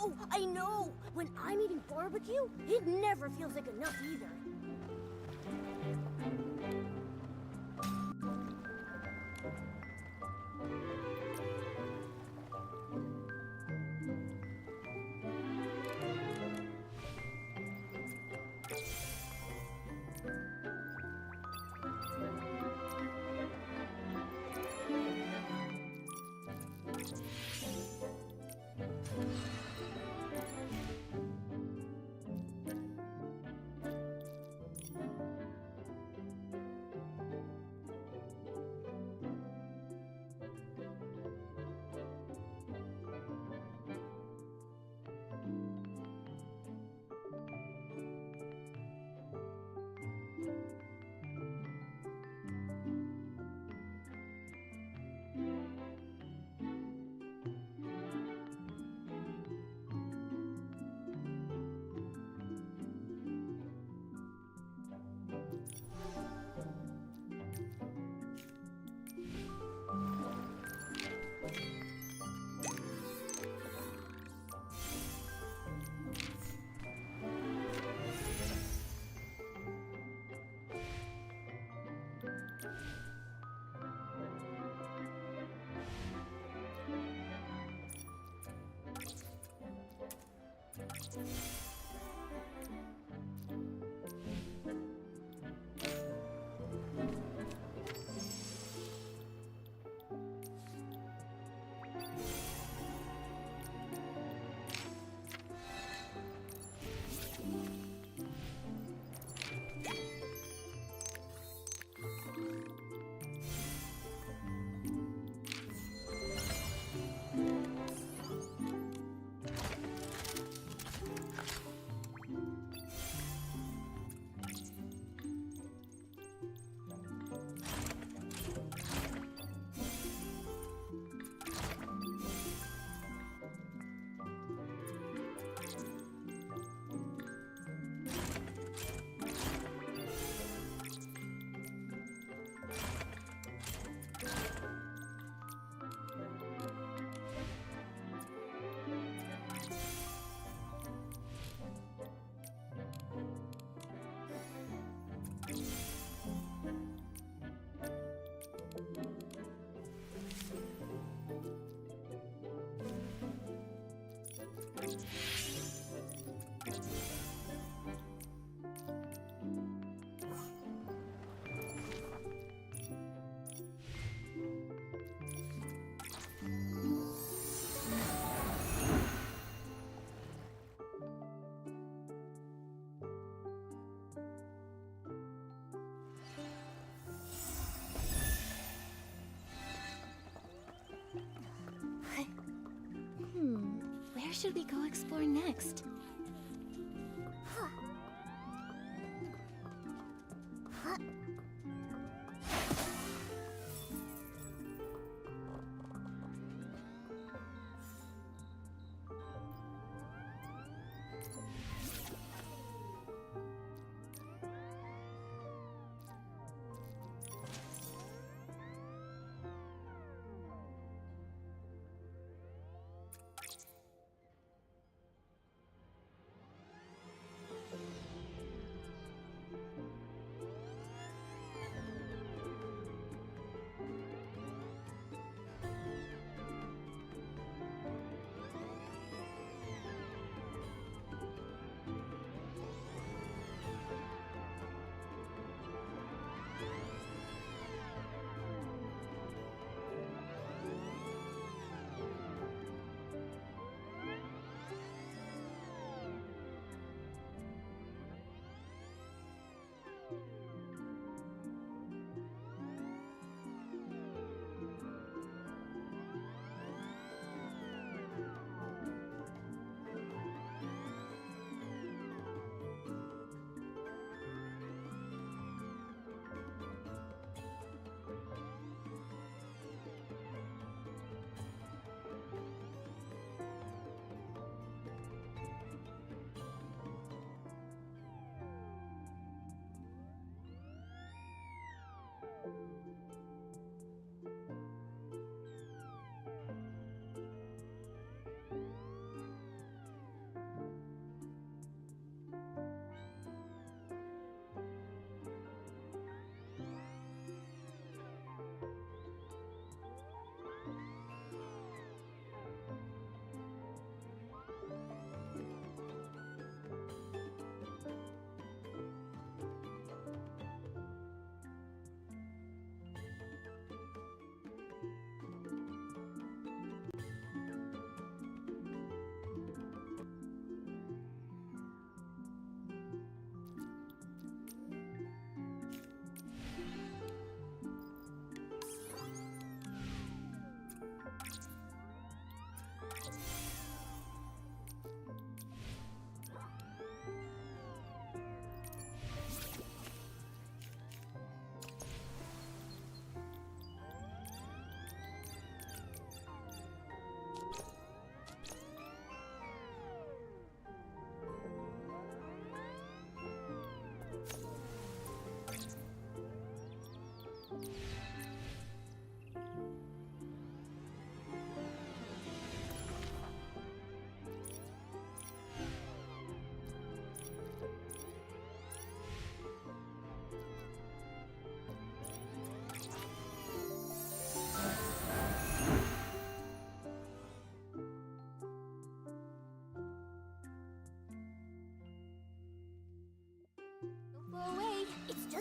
Oh, I know! When I'm eating barbecue, it never feels like enough either. Where should we go explore next?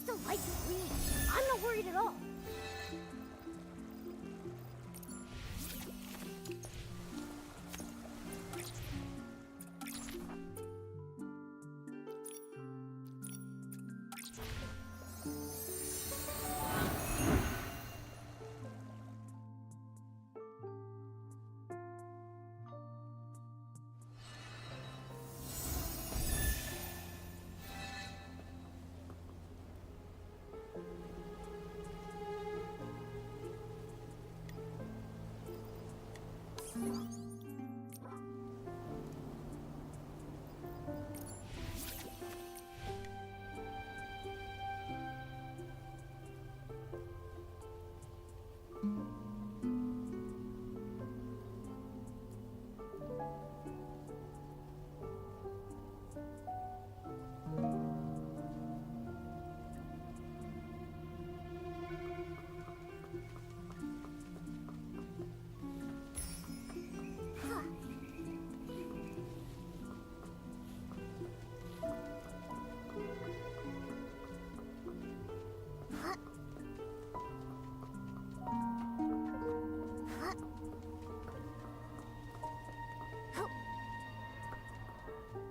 just a light breeze. I'm not worried at all.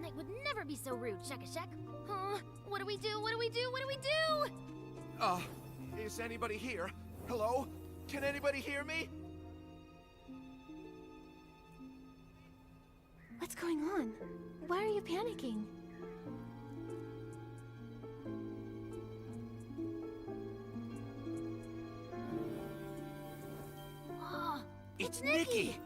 Knight would never be so rude, Shek-a-Shek. What do we do? What do we do? What do we do? Is anybody here? Hello? Can anybody hear me? What's going on? Why are you panicking? Oh, It's Nikki!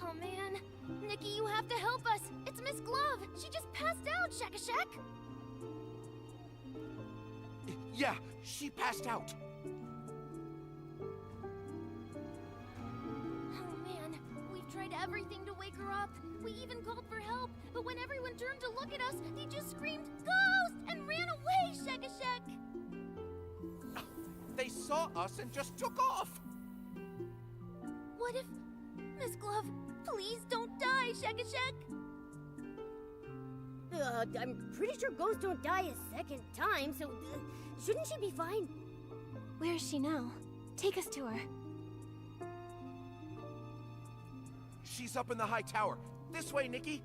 Oh man, Nikki, you have to help us. It's Miss Glove. She just passed out, Shek-a-Shek. Yeah, she passed out. Oh man, we've tried everything to wake her up. We even called for help, but when everyone turned to look at us, they just screamed, "Ghost!" and ran away, Shek-a-Shek. They saw us and just took off. What if... Miss Glove, please don't die, Shek-a-Shek. I'm pretty sure ghosts don't die a second time, so shouldn't she be fine? Where is she now? Take us to her. She's up in the high tower. This way, Nikki.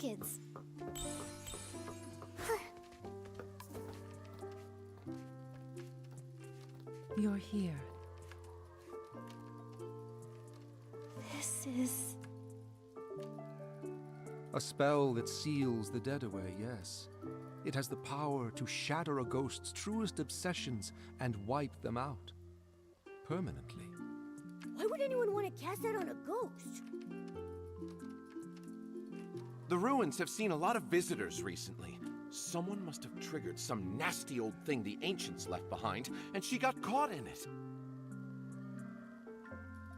kids. You're here. This is... A spell that seals the dead away, yes. It has the power to shatter a ghost's truest obsessions and wipe them out. Permanently. Why would anyone want to cast that on a ghost? The ruins have seen a lot of visitors recently. Someone must have triggered some nasty old thing the ancients left behind, and she got caught in it.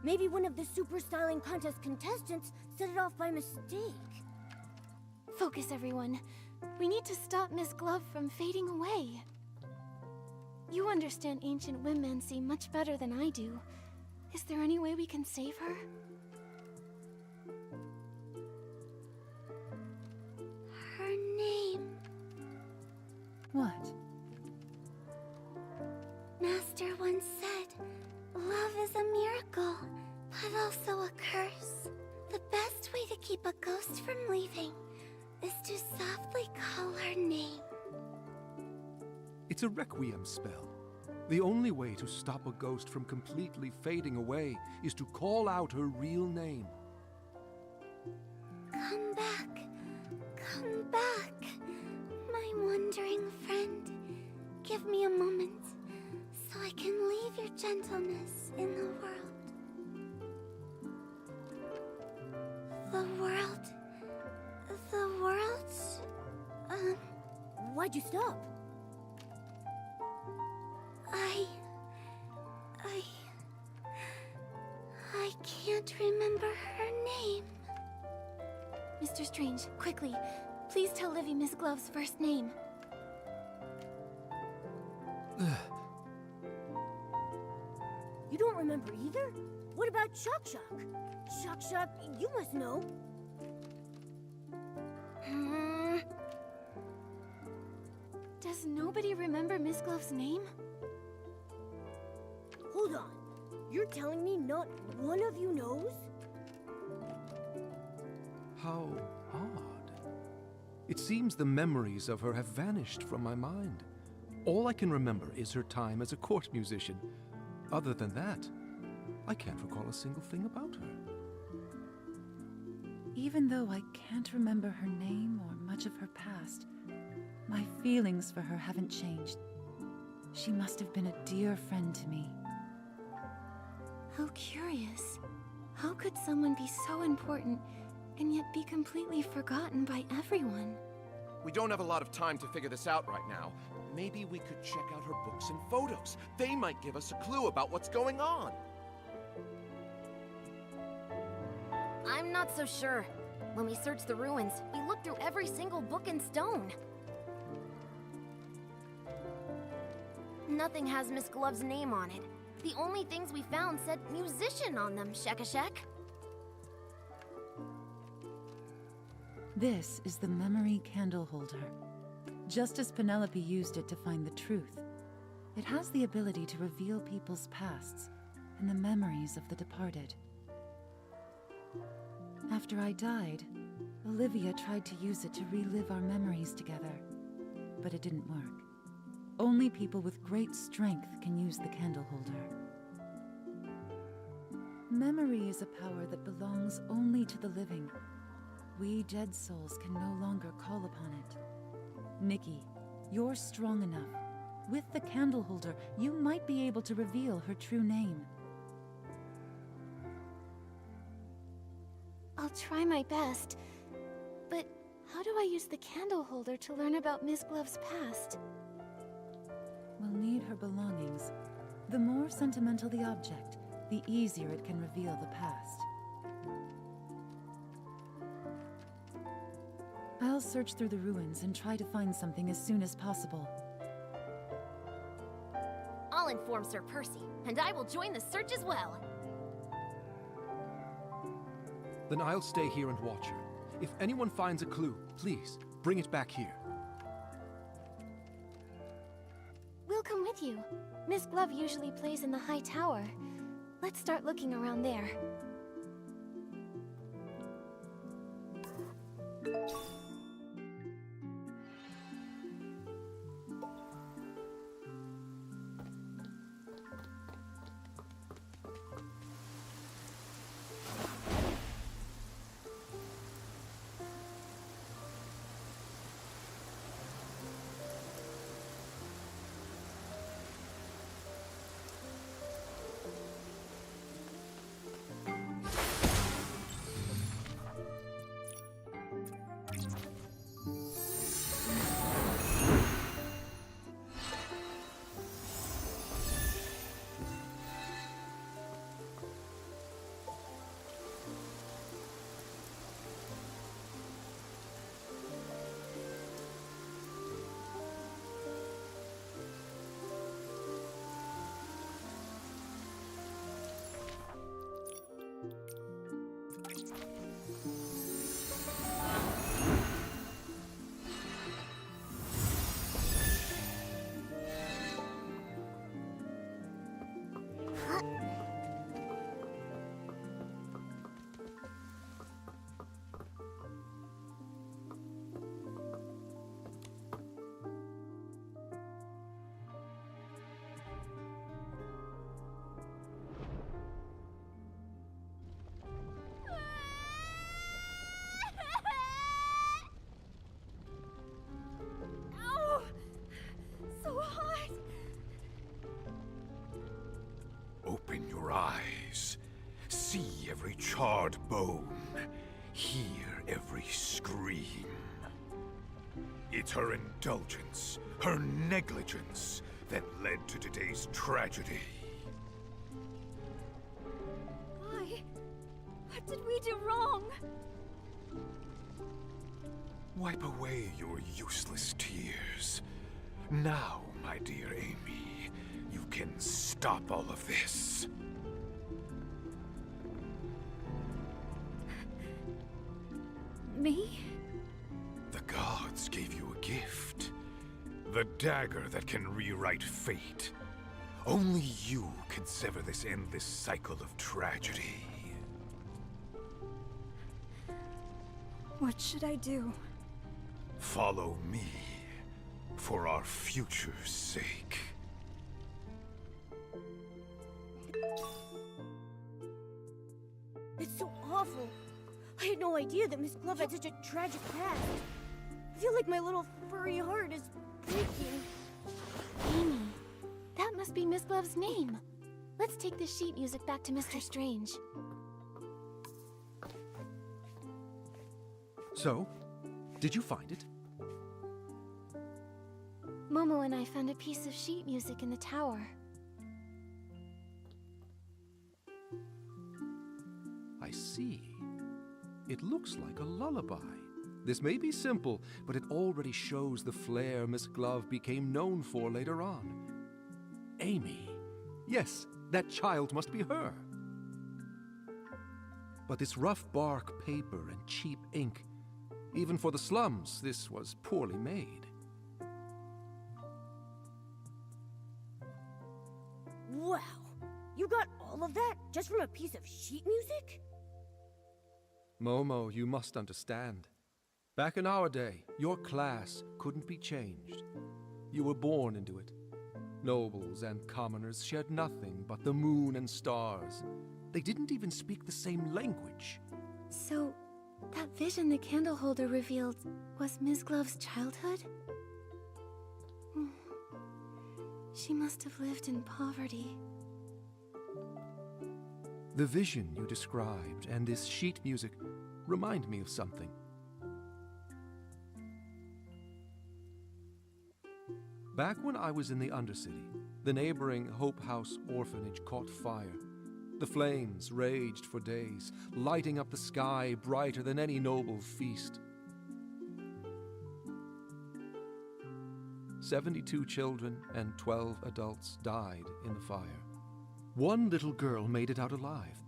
Maybe one of the Super Styling Contest contestants set it off by mistake. Focus, everyone. We need to stop Miss Glove from fading away. You understand ancient Wimmancy much better than I do. Is there any way we can save her? Her name. What? Master once said, love is a miracle, but also a curse. The best way to keep a ghost from leaving is to softly call her name. It's a requiem spell. The only way to stop a ghost from completely fading away is to call out her real name. Come back. Come back. My wandering friend. Give me a moment so I can leave your gentleness in the world. The world. Why'd you stop? I can't remember her name. Mr. Strange, quickly, please tell Livy Miss Glove's first name. You don't remember either? What about Shock Shock? Shock Shock, you must know. Does nobody remember Miss Glove's name? Hold on. You're telling me not one of you knows? How odd. It seems the memories of her have vanished from my mind. All I can remember is her time as a court musician. Other than that, I can't recall a single thing about her. Even though I can't remember her name or much of her past, my feelings for her haven't changed. She must have been a dear friend to me. How curious. How could someone be so important and yet be completely forgotten by everyone? We don't have a lot of time to figure this out right now. Maybe we could check out her books and photos. They might give us a clue about what's going on. I'm not so sure. When we searched the ruins, we looked through every single book in stone. Nothing has Miss Glove's name on it. The only things we found said musician on them, Shekashek. This is the memory candle holder. Just as Penelope used it to find the truth, it has the ability to reveal people's pasts and the memories of the departed. After I died, Olivia tried to use it to relive our memories together, but it didn't work. Only people with great strength can use the candle holder. Memory is a power that belongs only to the living. We dead souls can no longer call upon it. Nikki, you're strong enough. With the candle holder, you might be able to reveal her true name. I'll try my best. But how do I use the candle holder to learn about Miss Glove's past? We'll need her belongings. The more sentimental the object, the easier it can reveal the past. I'll search through the ruins and try to find something as soon as possible. I'll inform Sir Percy, and I will join the search as well. Then I'll stay here and watch her. If anyone finds a clue, please, bring it back here. We'll come with you. Miss Glove usually plays in the high tower. Let's start looking around there. every charred bone, hear every scream. It's her indulgence, her negligence, that led to today's tragedy. Why? What did we do wrong? Wipe away your useless tears. Now, my dear Amy, you can stop all of this. Me? The gods gave you a gift. The dagger that can rewrite fate. Only you can sever this endless cycle of tragedy. What should I do? Follow me, for our future's sake. It's so awful. I had no idea that Miss Glove had such a tragic past. I feel like my little furry heart is breaking. Amy. That must be Miss Glove's name. Let's take the sheet music back to Mr. Strange. So, did you find it? Momo and I found a piece of sheet music in the tower. I see. It looks like a lullaby. This may be simple, but it already shows the flair Miss Glove became known for later on. Amy. Yes, that child must be her. But this rough bark paper and cheap ink, even for the slums, this was poorly made. Wow. You got all of that just from a piece of sheet music? Momo, you must understand. Back in our day, your class couldn't be changed. You were born into it. Nobles and commoners shared nothing but the moon and stars. They didn't even speak the same language. So, that vision the candle holder revealed was Miss Glove's childhood? She must have lived in poverty. The vision you described and this sheet music remind me of something. Back when I was in the Undercity, the neighboring Hope House orphanage caught fire. The flames raged for days, lighting up the sky brighter than any noble feast. 72 children and 12 adults died in the fire. One little girl made it out alive.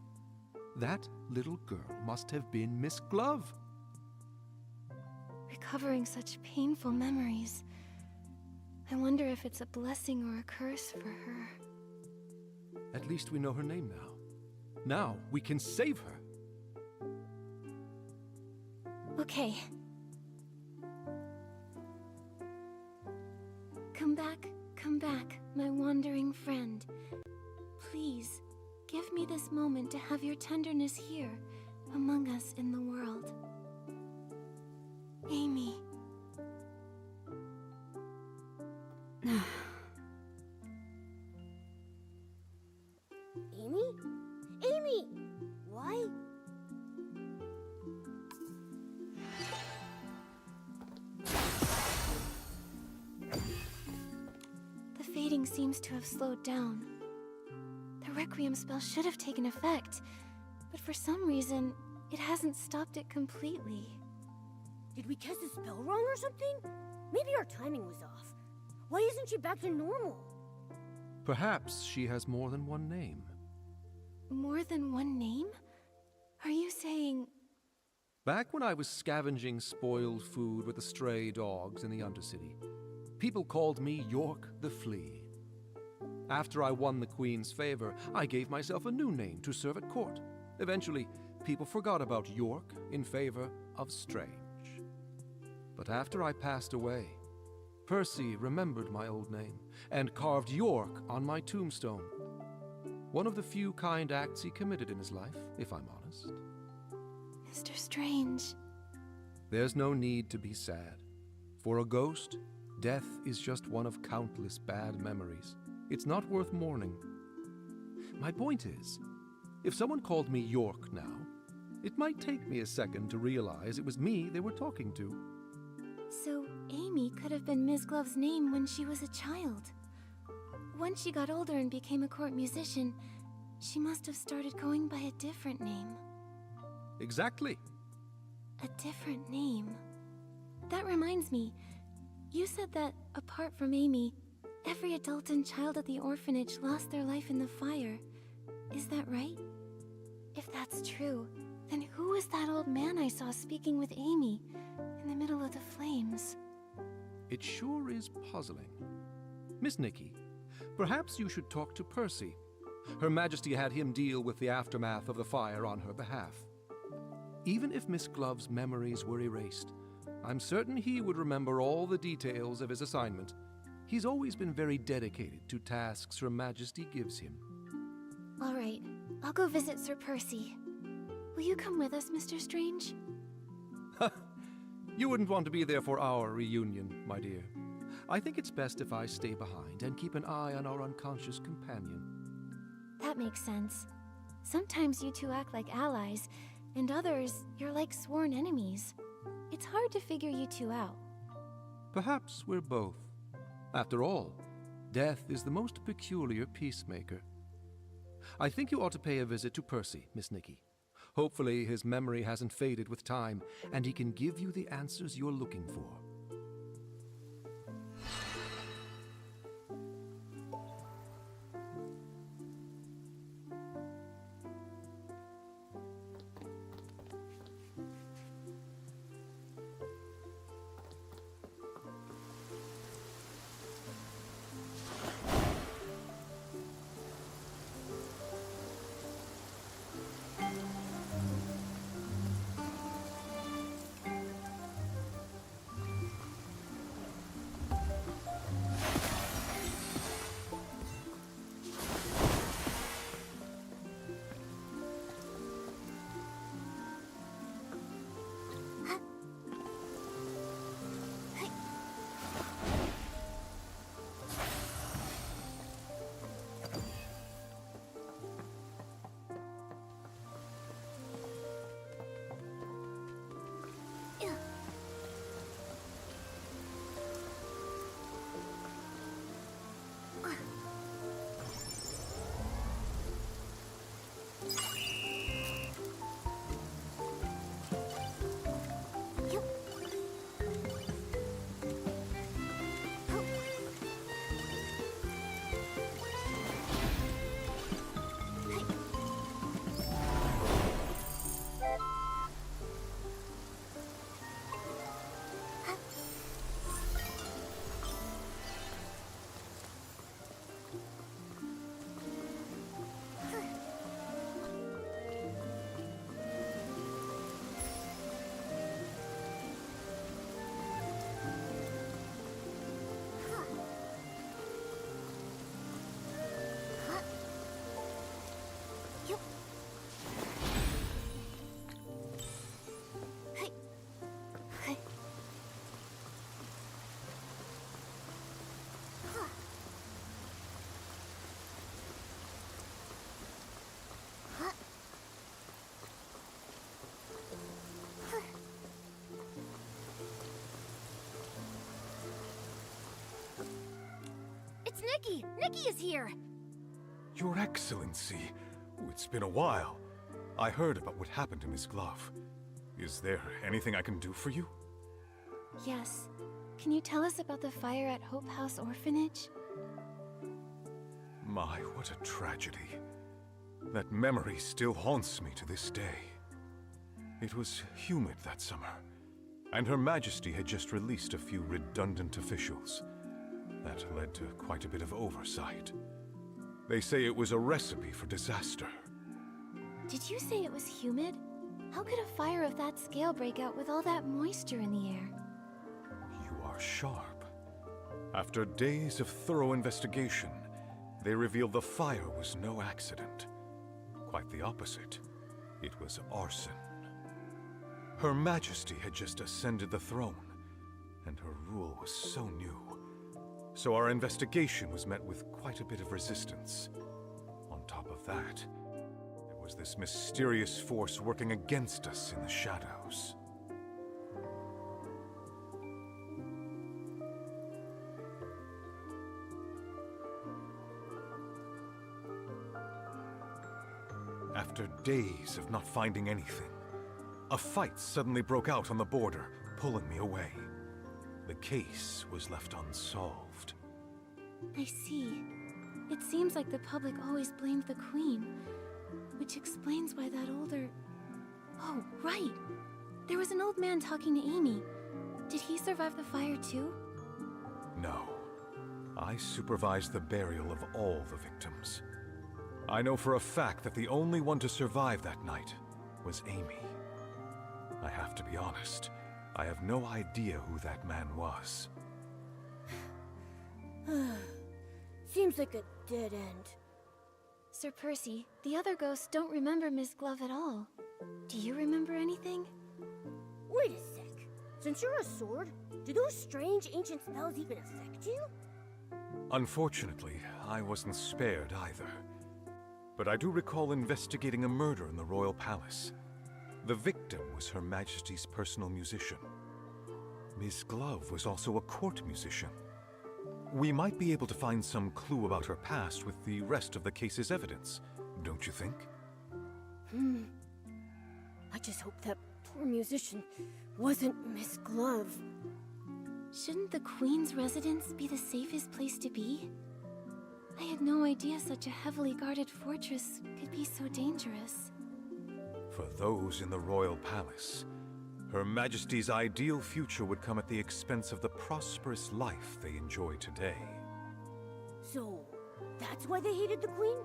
That little girl must have been Miss Glove. Recovering such painful memories. I wonder if it's a blessing or a curse for her. At least we know her name now. Now we can save her. Okay. Come back, my wandering friend. Please, give me this moment to have your tenderness here, among us in the world. Amy. Amy? Amy! Why? The fading seems to have slowed down. The Requiem spell should have taken effect, but for some reason, it hasn't stopped it completely. Did we cast a spell wrong or something? Maybe our timing was off. Why isn't she back to normal? Perhaps she has more than one name. More than one name? Are you saying... Back when I was scavenging spoiled food with the stray dogs in the Undercity, people called me York the Flea. After I won the Queen's favor, I gave myself a new name to serve at court. Eventually, people forgot about York in favor of Strange. But after I passed away, Percy remembered my old name and carved York on my tombstone. One of the few kind acts he committed in his life, if I'm honest. Mr. Strange? There's no need to be sad. For a ghost, death is just one of countless bad memories. It's not worth mourning. My point is, If someone called me York now, it might take me a second to realize it was me they were talking to. So Amy could have been Ms. Glove's name when she was a child. Once she got older and became a court musician, she must have started going by a different name. Exactly. A different name. That reminds me, you said that, apart from Amy, every adult and child at the orphanage lost their life in the fire. Is that right? If that's true, then who was that old man I saw speaking with Amy in the middle of the flames? It sure is puzzling. Miss Nikki, perhaps you should talk to Percy. Her Majesty had him deal with the aftermath of the fire on her behalf. Even if Miss Glove's memories were erased, I'm certain he would remember all the details of his assignment. He's always been very dedicated to tasks Her Majesty gives him. All right, I'll go visit Sir Percy. Will you come with us, Mr. Strange? You wouldn't want to be there for our reunion, my dear. I think it's best if I stay behind and keep an eye on our unconscious companion. That makes sense. Sometimes you two act like allies, and others, you're like sworn enemies. It's hard to figure you two out. Perhaps we're both. After all, death is the most peculiar peacemaker. I think you ought to pay a visit to Percy, Miss Nikki. Hopefully his memory hasn't faded with time, and he can give you the answers you're looking for. It's Nikki! Nikki is here! Your Excellency, it's been a while. I heard about what happened to Miss Glove. Is there anything I can do for you? Yes. Can you tell us about the fire at Hope House Orphanage? My, what a tragedy. That memory still haunts me to this day. It was humid that summer, and Her Majesty had just released a few redundant officials. That led to quite a bit of oversight. They say it was a recipe for disaster. Did you say it was humid? How could a fire of that scale break out with all that moisture in the air? You are sharp. After days of thorough investigation, they revealed the fire was no accident. Quite the opposite. It was arson. Her Majesty had just ascended the throne, and her rule was so new. So our investigation was met with quite a bit of resistance. On top of that, there was this mysterious force working against us in the shadows. After days of not finding anything, a fight suddenly broke out on the border, pulling me away. The case was left unsolved. I see. It seems like the public always blamed the Queen, which explains why that older... Oh, right! There was an old man talking to Amy. Did he survive the fire too? No. I supervised the burial of all the victims. I know for a fact that the only one to survive that night was Amy. I have to be honest, I have no idea who that man was. Seems like a dead end. Sir Percy, the other ghosts don't remember Miss Glove at all. Do you remember anything? Wait a sec. Since you're a sword, do those strange ancient spells even affect you? Unfortunately, I wasn't spared either. But I do recall investigating a murder in the royal palace. The victim was Her Majesty's personal musician. Miss Glove was also a court musician. We might be able to find some clue about her past with the rest of the case's evidence, don't you think? I just hope that poor musician wasn't Miss Glove. Shouldn't the Queen's residence be the safest place to be? I had no idea such a heavily guarded fortress could be so dangerous. For those in the royal palace, Her Majesty's ideal future would come at the expense of the prosperous life they enjoy today. So, that's why they hated the Queen?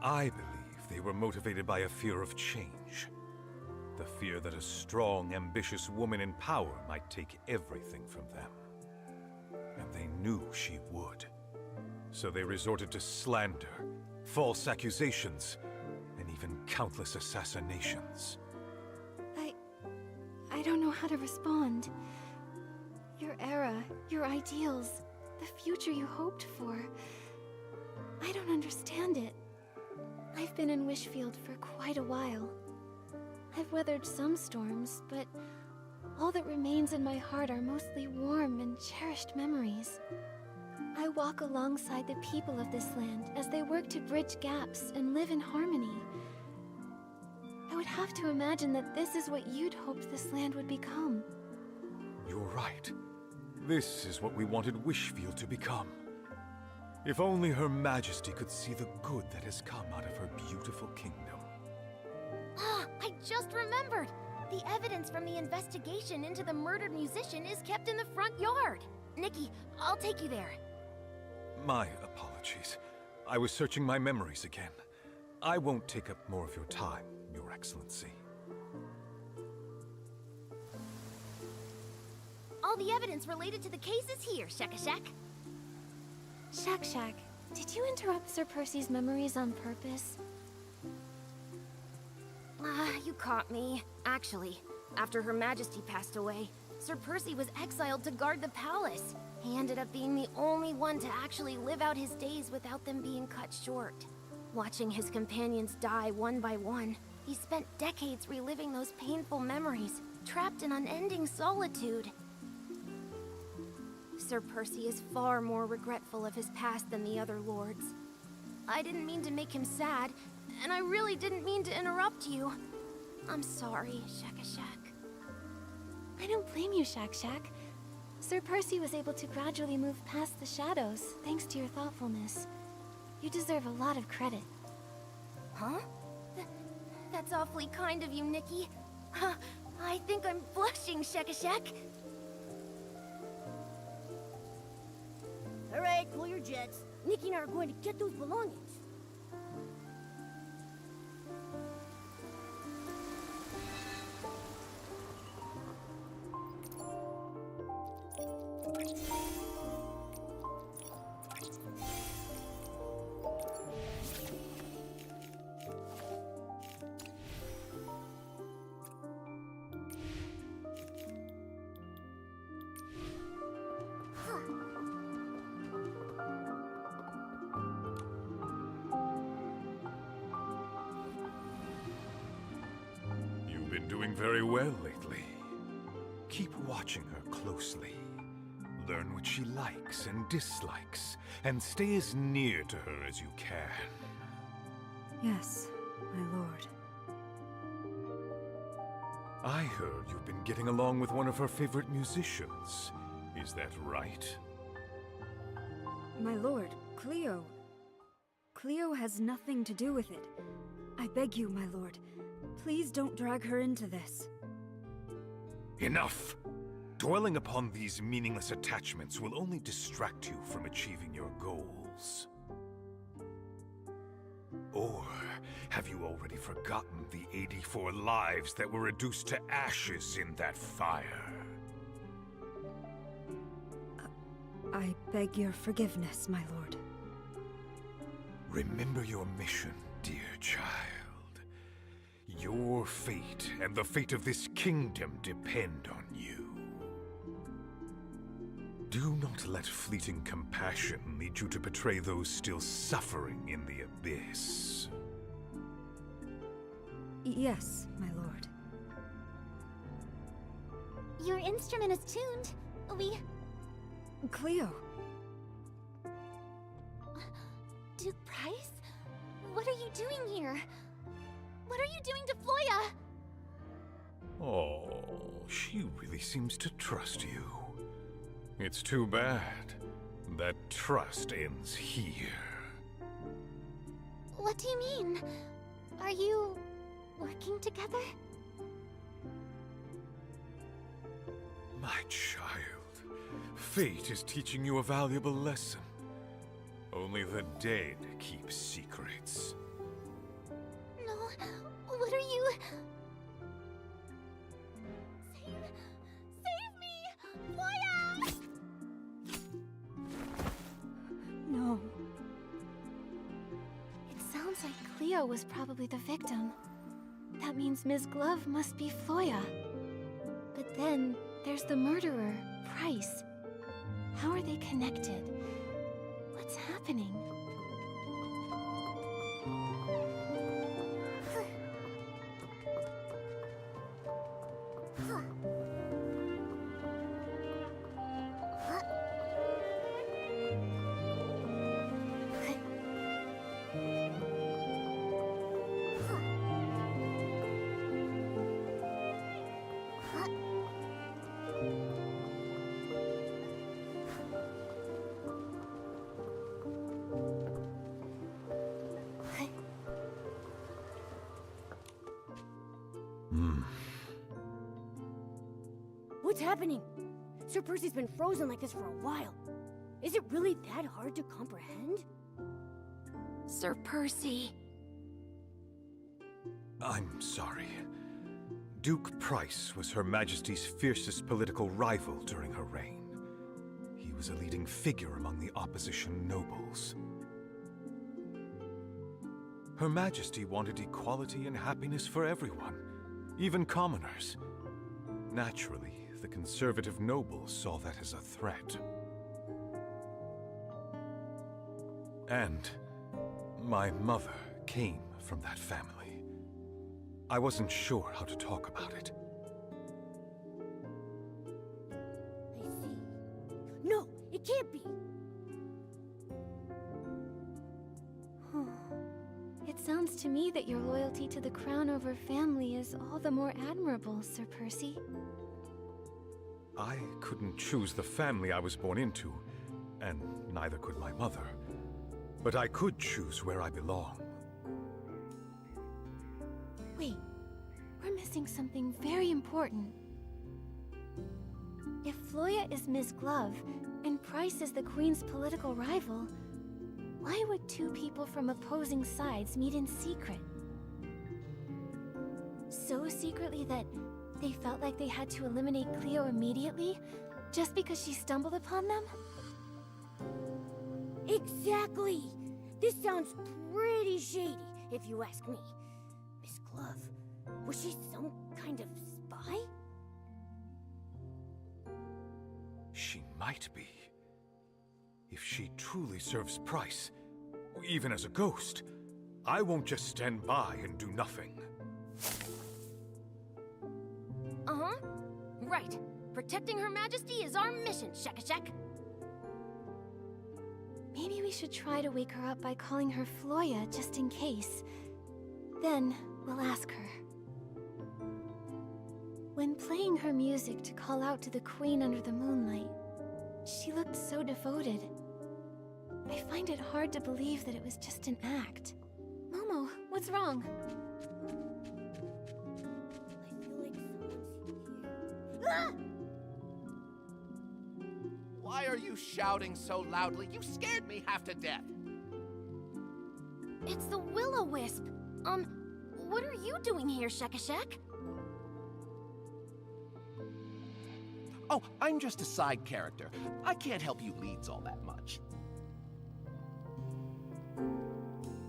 I believe they were motivated by a fear of change. The fear that a strong, ambitious woman in power might take everything from them. And they knew she would. So they resorted to slander, false accusations, and even countless assassinations. I don't know how to respond. Your era, your ideals, the future you hoped for. I don't understand it. I've been in Wishfield for quite a while. I've weathered some storms, but all that remains in my heart are mostly warm and cherished memories. I walk alongside the people of this land as they work to bridge gaps and live in harmony. I would have to imagine that this is what you'd hoped this land would become. You're right. This is what we wanted Wishfield to become. If only Her Majesty could see the good that has come out of her beautiful kingdom. Ah, I just remembered! The evidence from the investigation into the murdered musician is kept in the front yard. Nikki, I'll take you there. My apologies. I was searching my memories again. I won't take up more of your time, Your Excellency. All the evidence related to the case is here, Shakashak. Shak, did you interrupt Sir Percy's memories on purpose? You caught me. Actually, after Her Majesty passed away, Sir Percy was exiled to guard the palace. He ended up being the only one to actually live out his days without them being cut short. Watching his companions die one by one, he spent decades reliving those painful memories, trapped in unending solitude. Sir Percy is far more regretful of his past than the other lords. I didn't mean to make him sad, and I really didn't mean to interrupt you. I'm sorry, Shakashak. I don't blame you, Shak. Sir Percy was able to gradually move past the shadows, thanks to your thoughtfulness. You deserve a lot of credit. Huh? That's awfully kind of you, Nikki. I think I'm blushing, Shakashak. All right, pull your jets. Nikki and I are going to get those belongings. doing very well lately. Keep watching her closely. Learn what she likes and dislikes, and stay as near to her as you can. Yes, my lord. I heard you've been getting along with one of her favorite musicians. Is that right? My lord, Cleo. Cleo has nothing to do with it. I beg you, my lord. Please don't drag her into this. Enough! Dwelling upon these meaningless attachments will only distract you from achieving your goals. Or have you already forgotten the 84 lives that were reduced to ashes in that fire? I beg your forgiveness, my lord. Remember your mission, dear child. Your fate and the fate of this kingdom depend on you. Do not let fleeting compassion lead you to betray those still suffering in the abyss. Yes, my lord. Your instrument is tuned. Cleo, Duke Price? What are you doing here? What are you doing to Floya? Oh, she really seems to trust you. It's too bad that trust ends here. What do you mean? Are you working together? My child, fate is teaching you a valuable lesson. Only the dead keep secrets. No, what are you... Save me! Floya! no. It sounds like Cleo was probably the victim. That means Ms. Glove must be Floya. But then, there's the murderer, Price. How are they connected? What's happening? What's happening? Sir Percy's been frozen like this for a while. Is it really that hard to comprehend? Sir Percy. I'm sorry. Duke Price was Her Majesty's fiercest political rival during her reign. He was a leading figure among the opposition nobles. Her Majesty wanted equality and happiness for everyone, even commoners. Naturally, the conservative nobles saw that as a threat. And my mother came from that family. I wasn't sure how to talk about it. I see. No, it can't be. It sounds to me that your loyalty to the Crown over family is all the more admirable, Sir Percy. I couldn't choose the family I was born into, and neither could my mother. But I could choose where I belong. Wait, we're missing something very important. If Floya is Ms. Glove, and Price is the Queen's political rival, why would two people from opposing sides meet in secret? So secretly that they felt like they had to eliminate Cleo immediately, just because she stumbled upon them? Exactly! This sounds pretty shady, if you ask me. Miss Glove, was she some kind of spy? She might be. If she truly serves Price, even as a ghost, I won't just stand by and do nothing. right. Protecting Her Majesty is our mission, Shekashek. Maybe we should try to wake her up by calling her Floya, just in case. Then, we'll ask her. When playing her music to call out to the Queen under the moonlight, she looked so devoted. I find it hard to believe that it was just an act. Momo, what's wrong? I feel like someone's here. Ah! Why are you shouting so loudly? You scared me half to death. It's the Will-O-Wisp. What are you doing here, Shekashek? Oh, I'm just a side character. I can't help you leads all that much.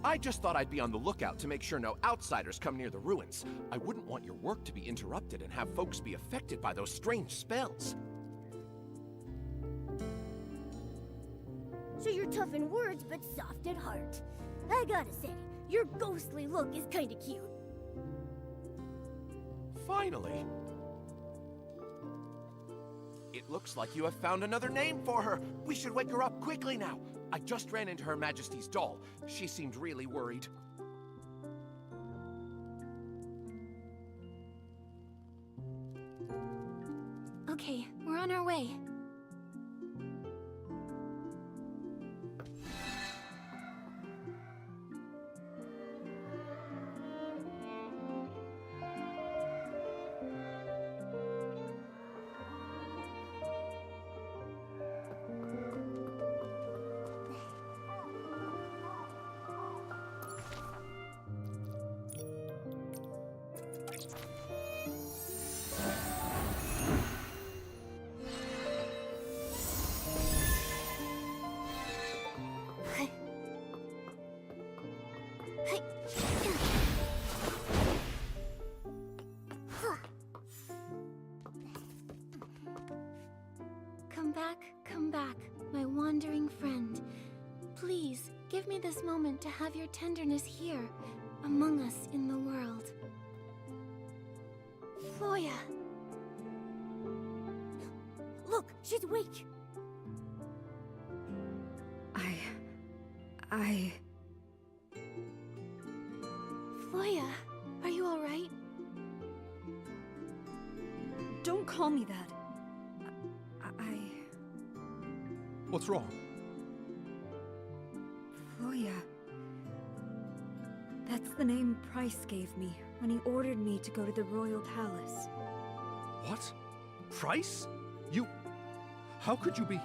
I just thought I'd be on the lookout to make sure no outsiders come near the ruins. I wouldn't want your work to be interrupted and have folks be affected by those strange spells. So you're tough in words, but soft at heart. I gotta say, your ghostly look is kinda cute. Finally. It looks like you have found another name for her. We should wake her up quickly now. I just ran into Her Majesty's doll. She seemed really worried. Okay, we're on our way. Come back, my wandering friend. Please, give me this moment to have your tenderness here, among us in the world. Floya! Look, she's awake. Floya, are you alright? Don't call me that. What's wrong? Floya. That's the name Price gave me when he ordered me to go to the Royal Palace. What? Price? You... How could you be...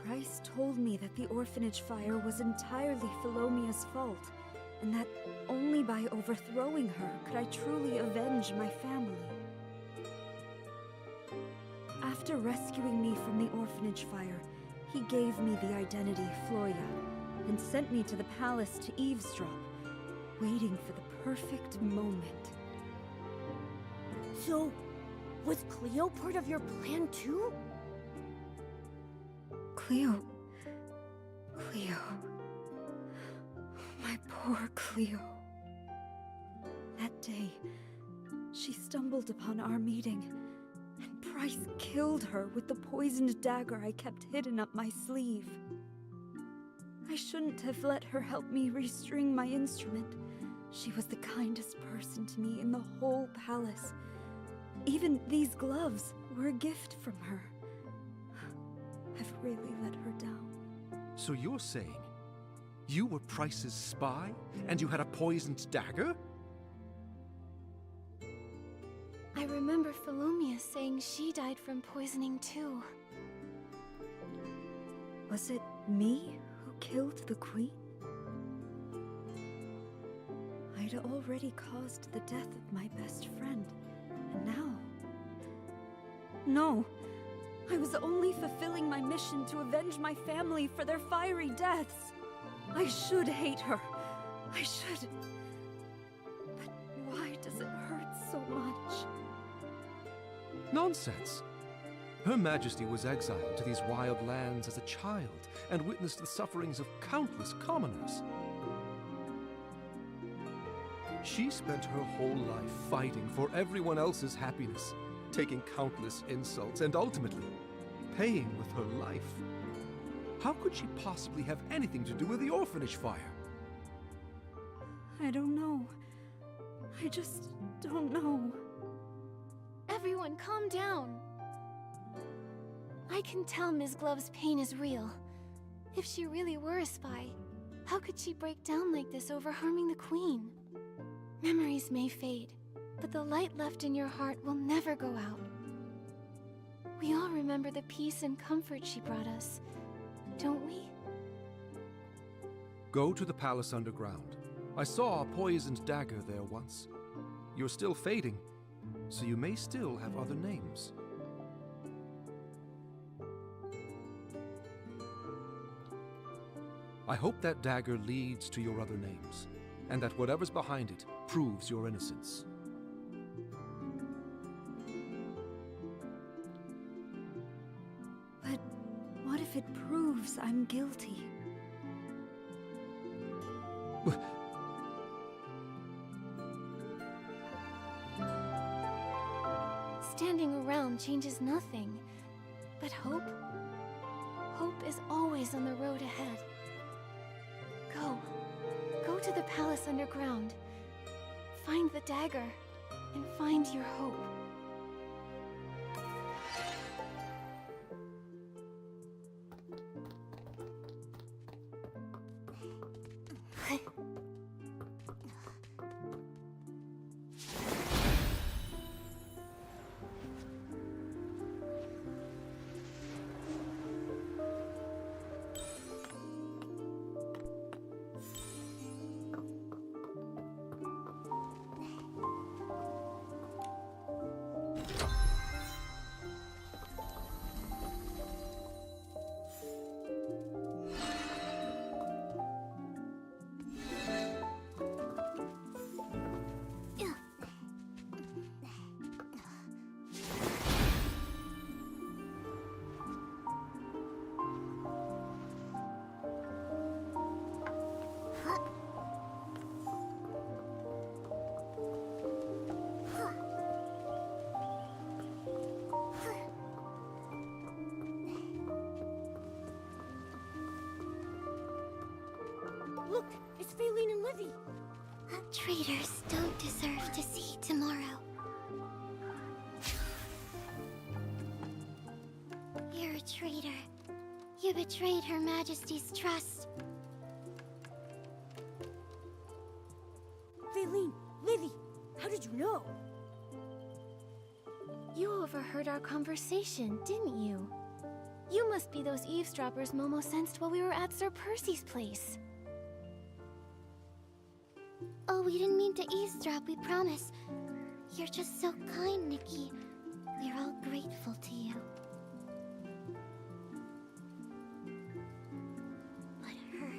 Price told me that the orphanage fire was entirely Philomea's fault, and that only by overthrowing her could I truly avenge my family. After rescuing me from the orphanage fire, he gave me the identity Floya, and sent me to the palace to eavesdrop, waiting for the perfect moment. So, was Cleo part of your plan too? Cleo... My poor Cleo. That day, she stumbled upon our meeting, and Price killed her with the poisoned dagger I kept hidden up my sleeve. I shouldn't have let her help me restring my instrument. She was the kindest person to me in the whole palace. Even these gloves were a gift from her. I've really let her down. So you're saying you were Price's spy, and you had a poisoned dagger? I remember Philomia saying she died from poisoning too. Was it me who killed the queen? I'd already caused the death of my best friend, and now... No! I was only fulfilling my mission to avenge my family for their fiery deaths. I should hate her. I should... But why does it hurt so much? Nonsense! Her Majesty was exiled to these wild lands as a child and witnessed the sufferings of countless commoners. She spent her whole life fighting for everyone else's happiness, taking countless insults, and ultimately paying with her life. How could she possibly have anything to do with the orphanage fire? I don't know. I just don't know. Everyone, calm down. I can tell Ms. Glove's pain is real. If she really were a spy, how could she break down like this over harming the Queen? Memories may fade, but the light left in your heart will never go out. We all remember the peace and comfort she brought us, don't we? Go to the palace underground. I saw a poisoned dagger there once. You're still fading, so you may still have other names. I hope that dagger leads to your other names, and that whatever's behind it proves your innocence. But what if it proves I'm guilty? Standing around changes nothing. But hope? Hope is always on the road ahead. Go. Go to the palace underground. Find the dagger. And find your hope. Look, it's Faylene and Livy. Traitors don't deserve to see tomorrow. You're a traitor. You betrayed Her Majesty's trust. Faylene, Livy, how did you know? You overheard our conversation, didn't you? You must be those eavesdroppers Momo sensed while we were at Sir Percy's place. Oh, we didn't mean to eavesdrop, we promise. You're just so kind, Nikki. We're all grateful to you. But her...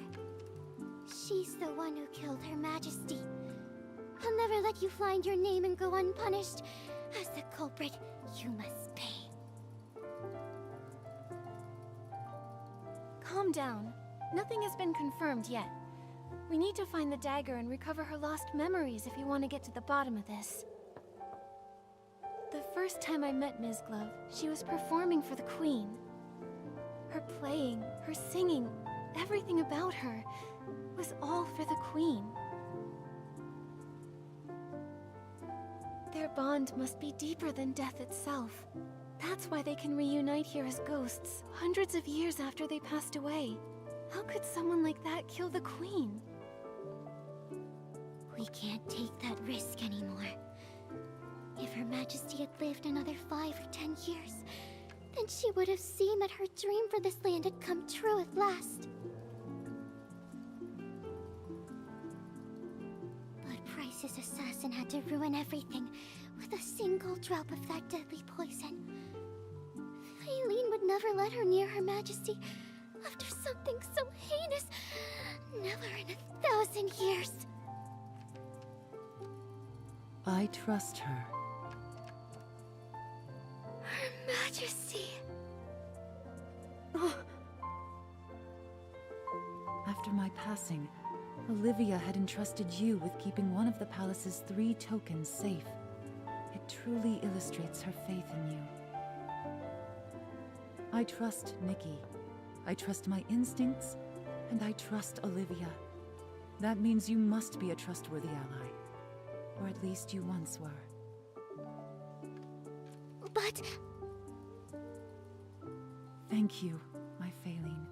she's the one who killed Her Majesty. I'll never let you find your name and go unpunished. As the culprit, you must pay. Calm down. Nothing has been confirmed yet. We need to find the dagger and recover her lost memories if you want to get to the bottom of this. The first time I met Ms. Glove, she was performing for the Queen. Her playing, her singing, everything about her was all for the Queen. Their bond must be deeper than death itself. That's why they can reunite here as ghosts, hundreds of years after they passed away. How could someone like that kill the Queen? We can't take that risk anymore. If Her Majesty had lived another 5 or 10 years, then she would have seen that her dream for this land had come true at last. But Price's assassin had to ruin everything with a single drop of that deadly poison. Faylene would never let her near Her Majesty after something so heinous. Never in 1,000 years. I trust her. Her Majesty. After my passing, Olivia had entrusted you with keeping one of the palace's 3 tokens safe. It truly illustrates her faith in you. I trust Nikki. I trust my instincts, and I trust Olivia. That means you must be a trustworthy ally. Or at least you once were. But... Thank you, my Faline.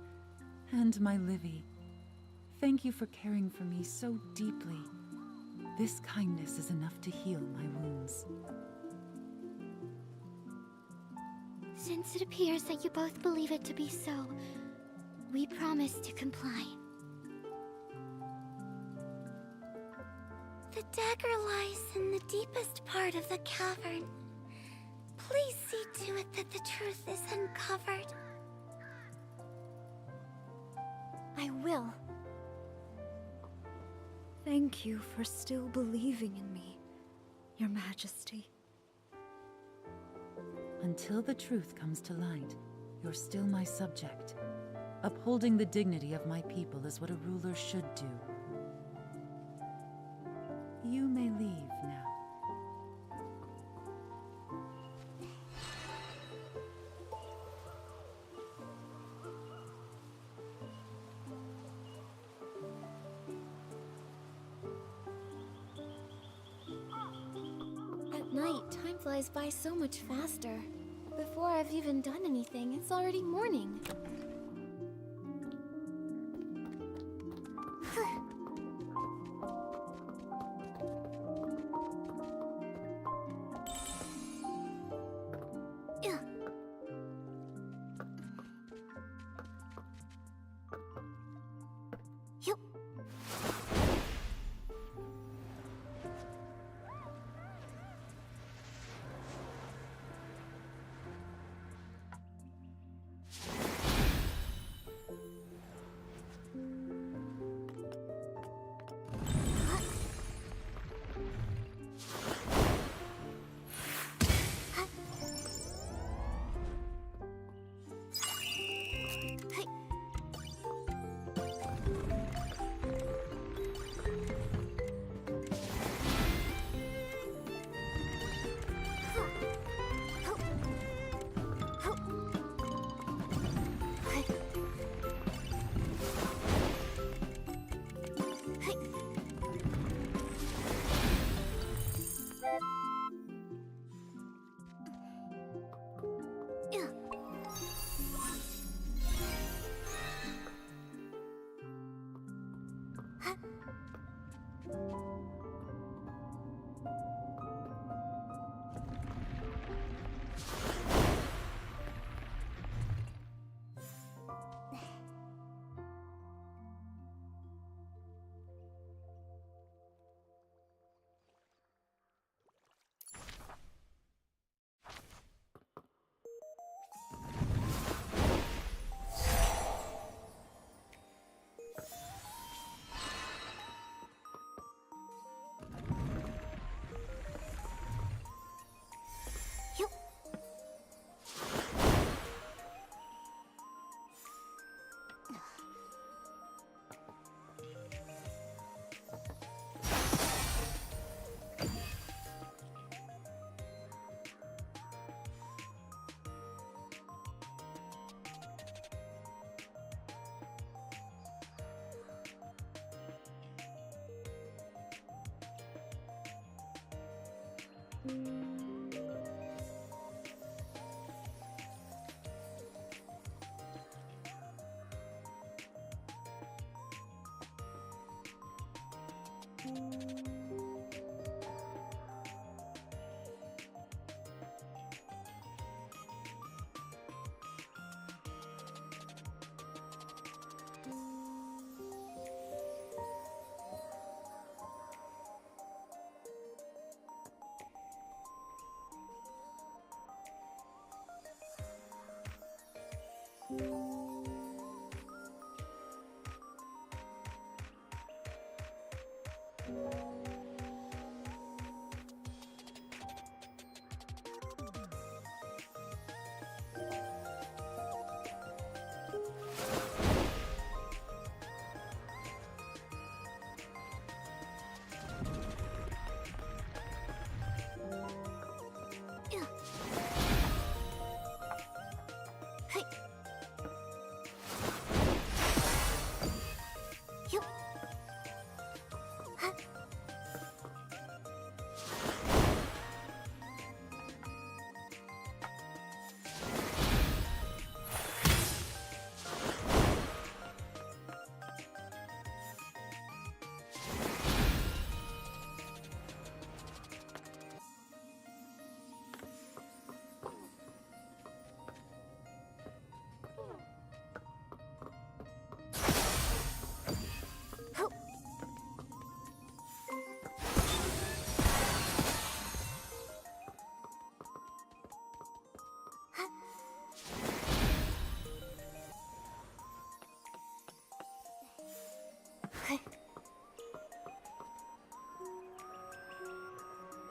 And my Livy. Thank you for caring for me so deeply. This kindness is enough to heal my wounds. Since it appears that you both believe it to be so, we promise to comply. The dagger lies in the deepest part of the cavern. Please see to it that the truth is uncovered. I will. Thank you for still believing in me, Your Majesty. Until the truth comes to light, you're still my subject. Upholding the dignity of my people is what a ruler should do. You may leave now. At night, time flies by so much faster. Before I've even done anything, it's already morning.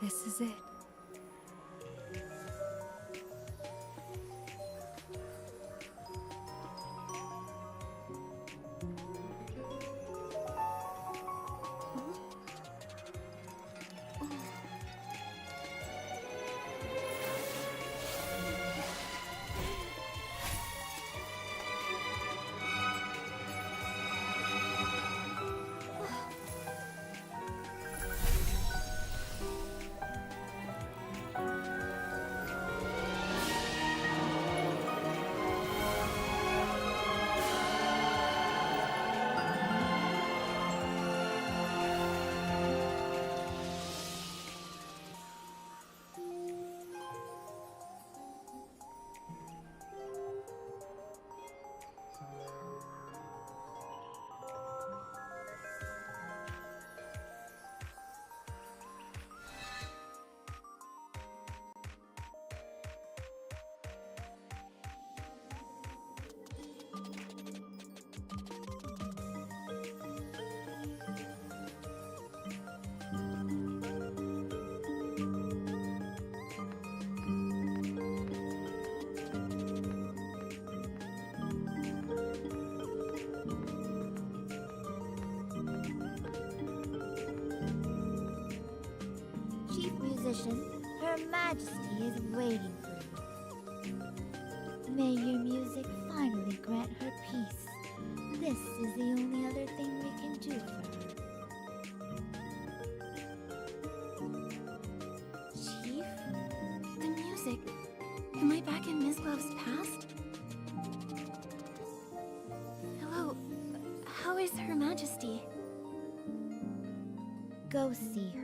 This is it. Chief Musician, Her Majesty is waiting for you. May your music finally grant her peace. This is the only other thing we can do for her. Chief? The music. Am I back in Ms. Glove's past? Hello. How is Her Majesty? Go see her.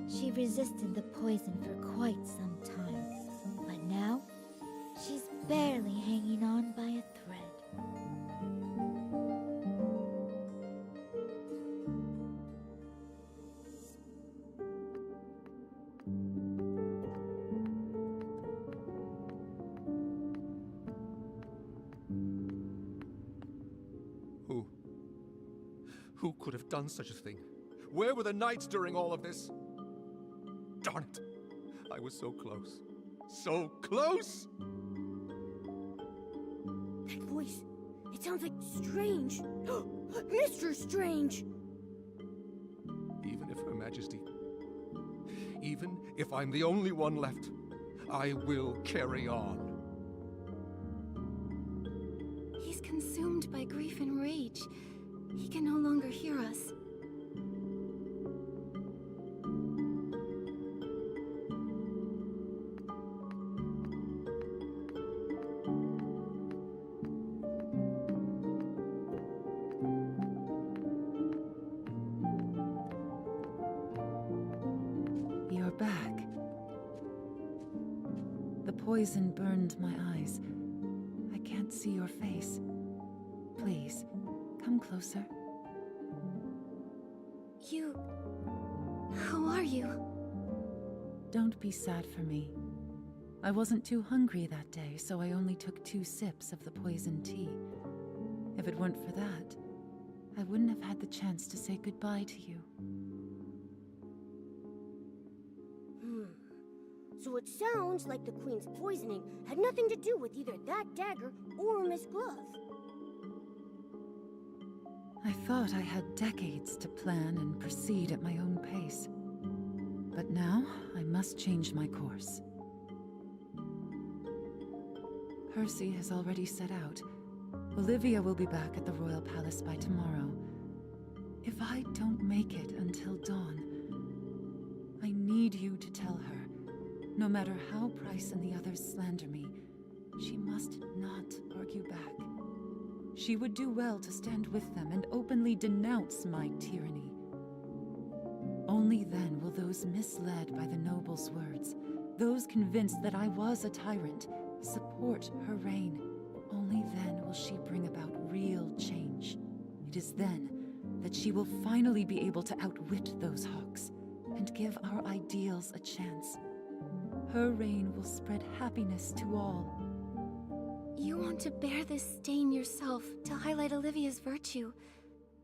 She resisted the poison for quite some time, but now she's barely hanging on by a thread. Who could have done such a thing? Where were the knights during all of this? Darn it! I was so close. So close! That voice, it sounds like Strange. Mr. Strange! Even if Her Majesty... Even if I'm the only one left, I will carry on. He's consumed by grief and rage. He can no longer hear us. You're back. The poison burned my eyes. I can't see your face. Please, come closer. You... How are you? Don't be sad for me. I wasn't too hungry that day, so I only took 2 sips of the poison tea. If it weren't for that, I wouldn't have had the chance to say goodbye to you. So it sounds like the Queen's poisoning had nothing to do with either that dagger or Miss Glove. I thought I had decades to plan and proceed at my own pace. But now, I must change my course. Percy has already set out. Olivia will be back at the Royal Palace by tomorrow. If I don't make it until dawn, I need you to tell her, no matter how Price and the others slander me, she must not argue back. She would do well to stand with them and openly denounce my tyranny. Only then will those misled by the noble's words, those convinced that I was a tyrant, support her reign. Only then will she bring about real change. It is then that she will finally be able to outwit those hawks and give our ideals a chance. Her reign will spread happiness to all. You want to bear this stain yourself to highlight Olivia's virtue,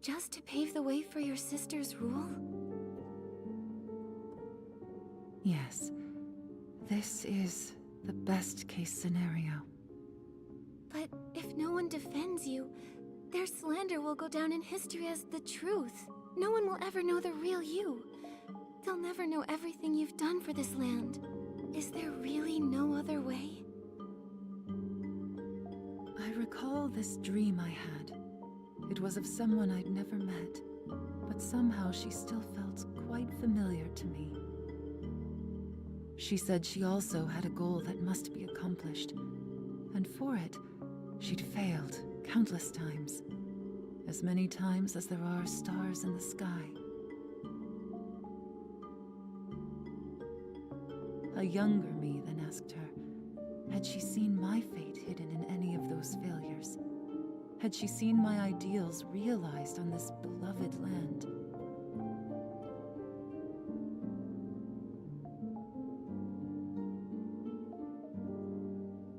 just to pave the way for your sister's rule? Yes, this is the best case scenario. But if no one defends you, their slander will go down in history as the truth. No one will ever know the real you. They'll never know everything you've done for this land. Is there really no other way? I recall this dream I had. It was of someone I'd never met, but somehow she still felt quite familiar to me. She said she also had a goal that must be accomplished, and for it, she'd failed countless times. As many times as there are stars in the sky. A younger me then asked her, had she seen my fate hidden in any of those failures? Had she seen my ideals realized on this beloved land?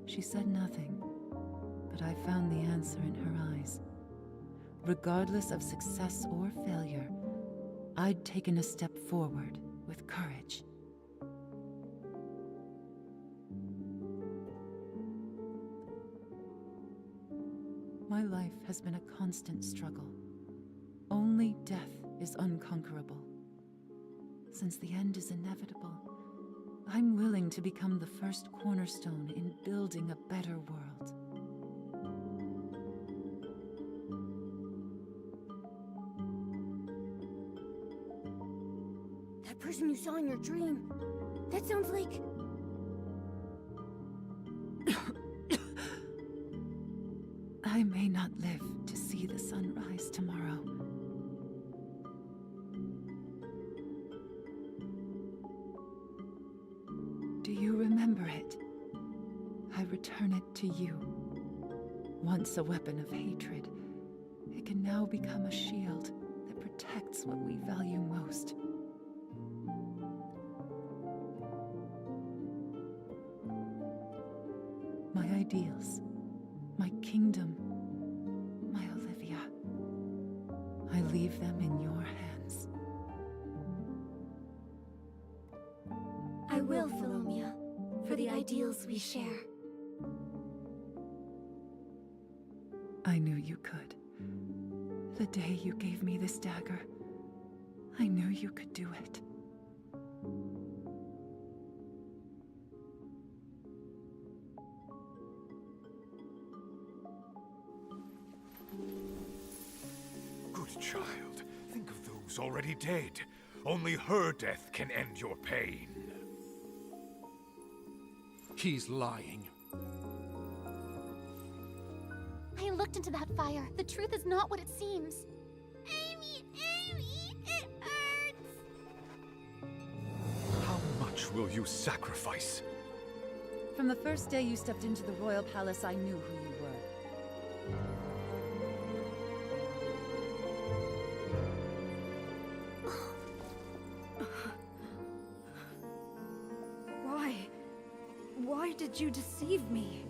She said nothing, but I found the answer in her eyes. Regardless of success or failure, I'd taken a step forward with courage. My life has been a constant struggle. Only death is unconquerable. Since the end is inevitable, I'm willing to become the first cornerstone in building a better world. That person you saw in your dream, that sounds like... I may not live to see the sunrise tomorrow. Do you remember it? I return it to you. Once a weapon of hatred, it can now become a shield that protects what we value most. My ideals, my kingdom, my Olivia. I leave them in your hands. I will, Philomia, for the ideals we share. I knew you could. The day you gave me this dagger, I knew you could do it. Good child, think of those already dead. Only her death can end your pain. He's lying. I looked into that fire. The truth is not what it seems. Amy, it hurts! How much will you sacrifice? From the first day you stepped into the royal palace, I knew who you were. Why did you deceive me?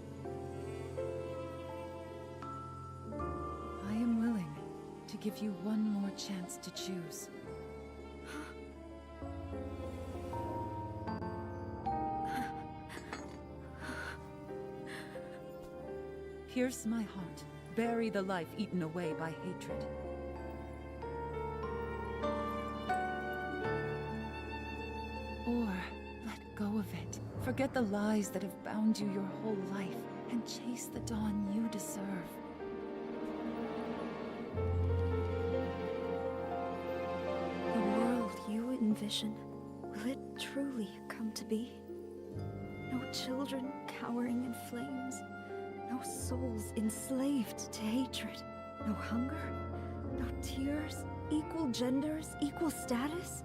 I am willing to give you one more chance to choose. Pierce my heart. Bury the life eaten away by hatred. Or let go of it. Forget the lies that have bound you your whole life and chase the dawn you deserve. The world you envision, will it truly come to be? No children cowering in flames. No souls enslaved to hatred. No hunger. No tears. Equal genders. Equal status.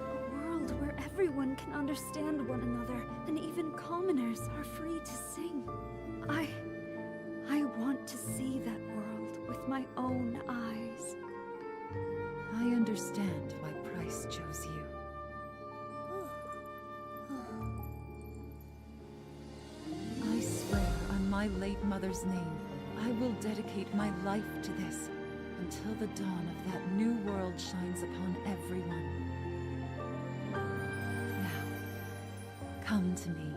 A world where everyone can understand one another, and even commoners are free to sing. I want to see that world with my own eyes. I understand why Price chose you. I swear on my late mother's name, I will dedicate my life to this until the dawn of that new world shines upon everyone. Come to me.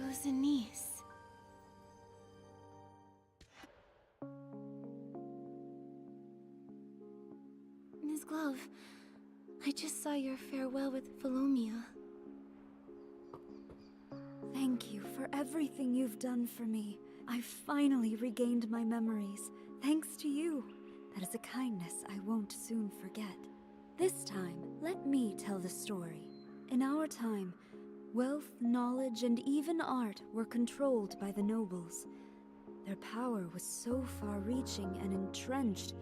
Rosanice. Ms. Glove, I just saw your farewell with Philomia. Thank you for everything you've done for me. I've finally regained my memories, thanks to you. That is a kindness I won't soon forget. This time, let me tell the story. In our time, wealth, knowledge, and even art were controlled by the nobles. Their power was so far-reaching and entrenched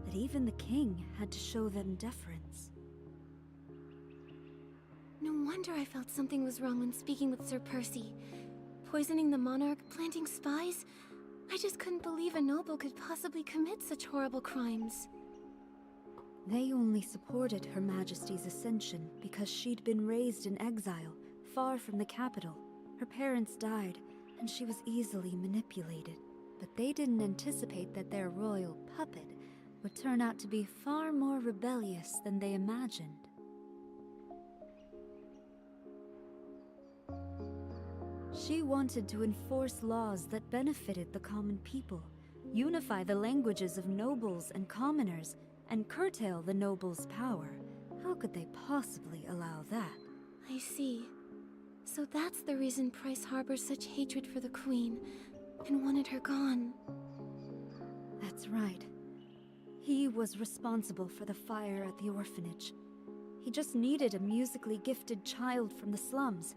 that even the king had to show them deference. No wonder I felt something was wrong when speaking with Sir Percy. Poisoning the monarch, planting spies? I just couldn't believe a noble could possibly commit such horrible crimes. They only supported Her Majesty's ascension because she'd been raised in exile, far from the capital. Her parents died, and she was easily manipulated. But they didn't anticipate that their royal puppet would turn out to be far more rebellious than they imagined. She wanted to enforce laws that benefited the common people, unify the languages of nobles and commoners, and curtail the nobles' power. How could they possibly allow that? I see. So that's the reason Price harbors such hatred for the Queen, and wanted her gone. That's right. He was responsible for the fire at the orphanage. He just needed a musically gifted child from the slums,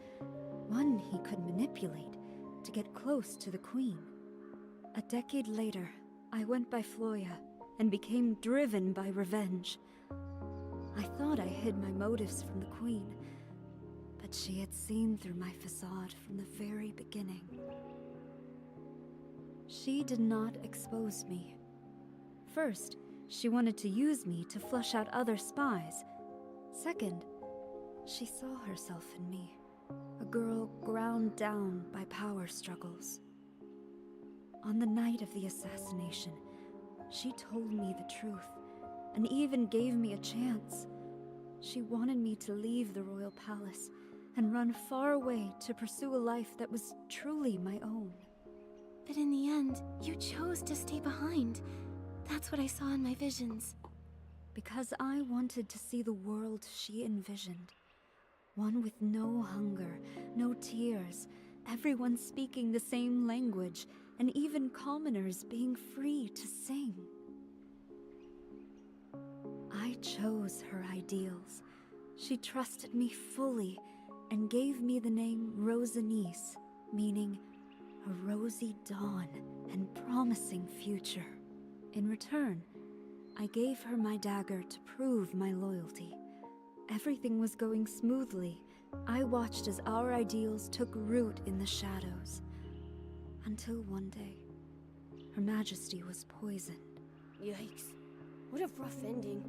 one he could manipulate to get close to the Queen. A decade later, I went by Floya and became driven by revenge. I thought I hid my motives from the Queen, but she had seen through my facade from the very beginning. She did not expose me. First, she wanted to use me to flush out other spies. Second, she saw herself in me, a girl ground down by power struggles. On the night of the assassination, she told me the truth, and even gave me a chance. She wanted me to leave the royal palace and run far away to pursue a life that was truly my own. But in the end, you chose to stay behind. That's what I saw in my visions. Because I wanted to see the world she envisioned. One with no hunger, no tears, everyone speaking the same language, and even commoners being free to sing. I chose her ideals. She trusted me fully and gave me the name Rosanice, meaning a rosy dawn and promising future. In return, I gave her my dagger to prove my loyalty. Everything was going smoothly. I watched as our ideals took root in the shadows. Until one day, Her Majesty was poisoned. Yikes. What a rough ending.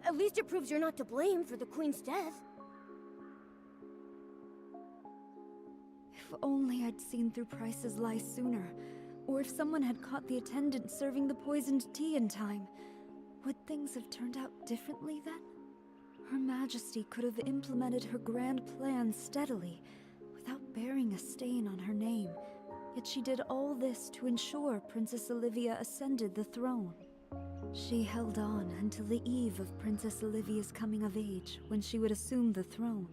At least it proves you're not to blame for the Queen's death. If only I'd seen through Price's lies sooner, or if someone had caught the attendant serving the poisoned tea in time. Would things have turned out differently then? Her Majesty could have implemented her grand plan steadily, without bearing a stain on her name, yet she did all this to ensure Princess Olivia ascended the throne. She held on until the eve of Princess Olivia's coming of age, when she would assume the throne.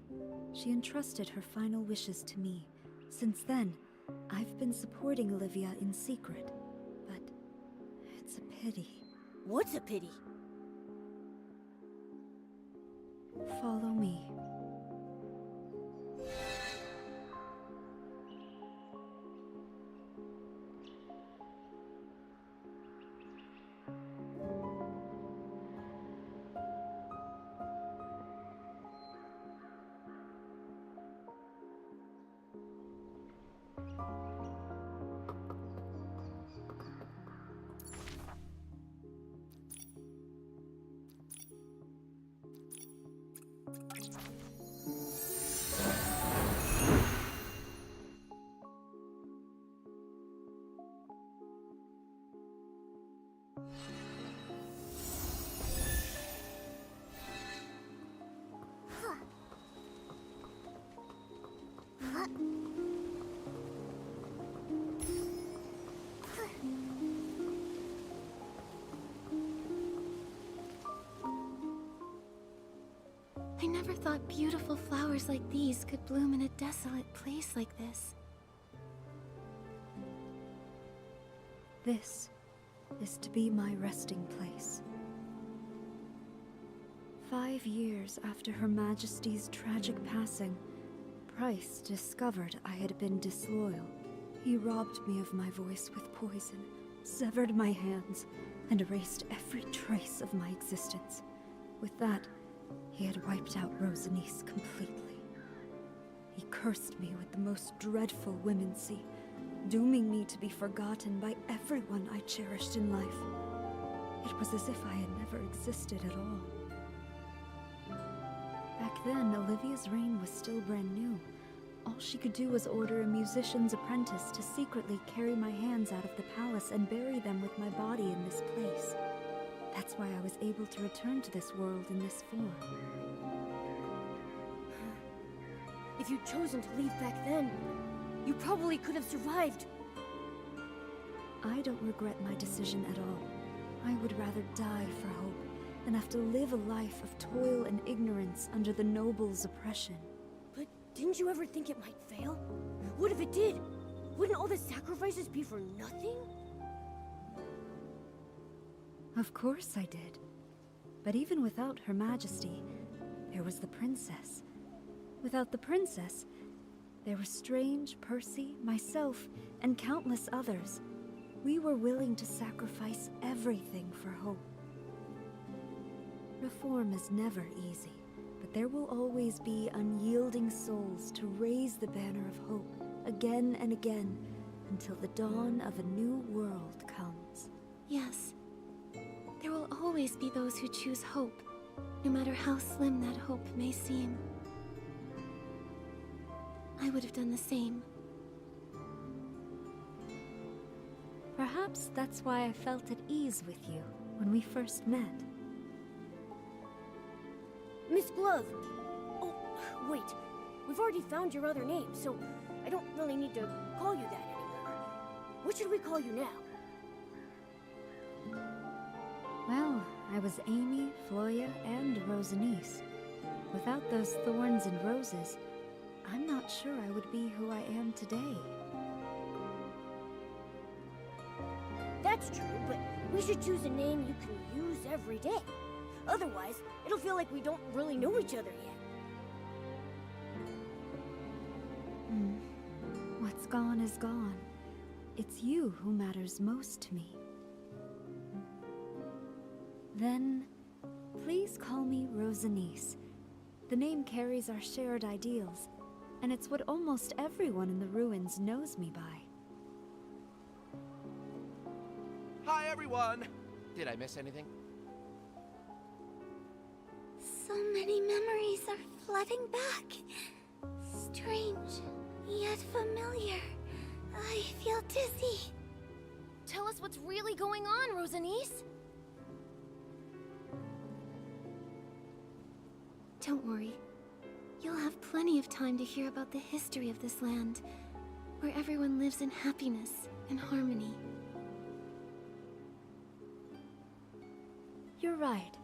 She entrusted her final wishes to me. Since then, I've been supporting Olivia in secret, but it's a pity. What's a pity? Follow me. I never thought beautiful flowers like these could bloom in a desolate place like this. This is to be my resting place. 5 years after Her Majesty's tragic passing, Price discovered I had been disloyal. He robbed me of my voice with poison, severed my hands, and erased every trace of my existence. With that, he had wiped out Rosanice completely. He cursed me with the most dreadful womency, dooming me to be forgotten by everyone I cherished in life. It was as if I had never existed at all. Back then, Olivia's reign was still brand new. All she could do was order a musician's apprentice to secretly carry my hands out of the palace and bury them with my body in this place. That's why I was able to return to this world in this form. If you'd chosen to leave back then, you probably could have survived. I don't regret my decision at all. I would rather die for hope than have to live a life of toil and ignorance under the nobles' oppression. But didn't you ever think it might fail? What if it did? Wouldn't all the sacrifices be for nothing? Of course I did. But even without Her Majesty, there was the princess. Without the princess, there were Strange, Percy, myself, and countless others. We were willing to sacrifice everything for hope. Reform is never easy, but there will always be unyielding souls to raise the banner of hope again and again until the dawn of a new world comes. Yes. There will always be those who choose hope, no matter how slim that hope may seem. I would have done the same. Perhaps that's why I felt at ease with you when we first met. Miss Glove! Oh, wait. We've already found your other name, so I don't really need to call you that anymore. What should we call you now? Well, I was Amy, Floya, and Rosanice. Without those thorns and roses, I'm not sure I would be who I am today. That's true, but we should choose a name you can use every day. Otherwise, it'll feel like we don't really know each other yet. What's gone is gone. It's you who matters most to me. Then, please call me Rosanice. The name carries our shared ideals, and it's what almost everyone in the ruins knows me by. Hi, everyone! Did I miss anything? So many memories are flooding back. Strange, yet familiar. I feel dizzy. Tell us what's really going on, Rosanice. Don't worry. You'll have plenty of time to hear about the history of this land, where everyone lives in happiness and harmony. You're right.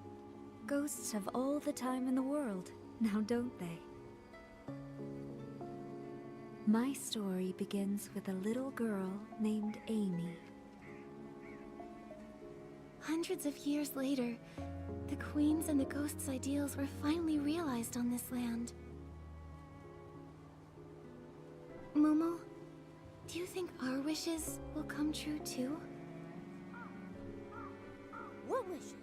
Ghosts have all the time in the world, now don't they? My story begins with a little girl named Amy. Hundreds of years later, the Queen's and the Ghost's ideals were finally realized on this land. Momo, do you think our wishes will come true too? What wishes?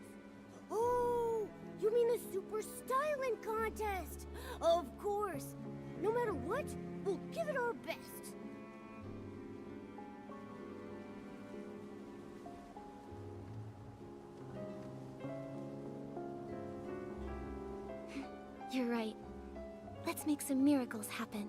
Oh, you mean the Super Styling Contest? Of course. No matter what, we'll give it our best. You're right. Let's make some miracles happen.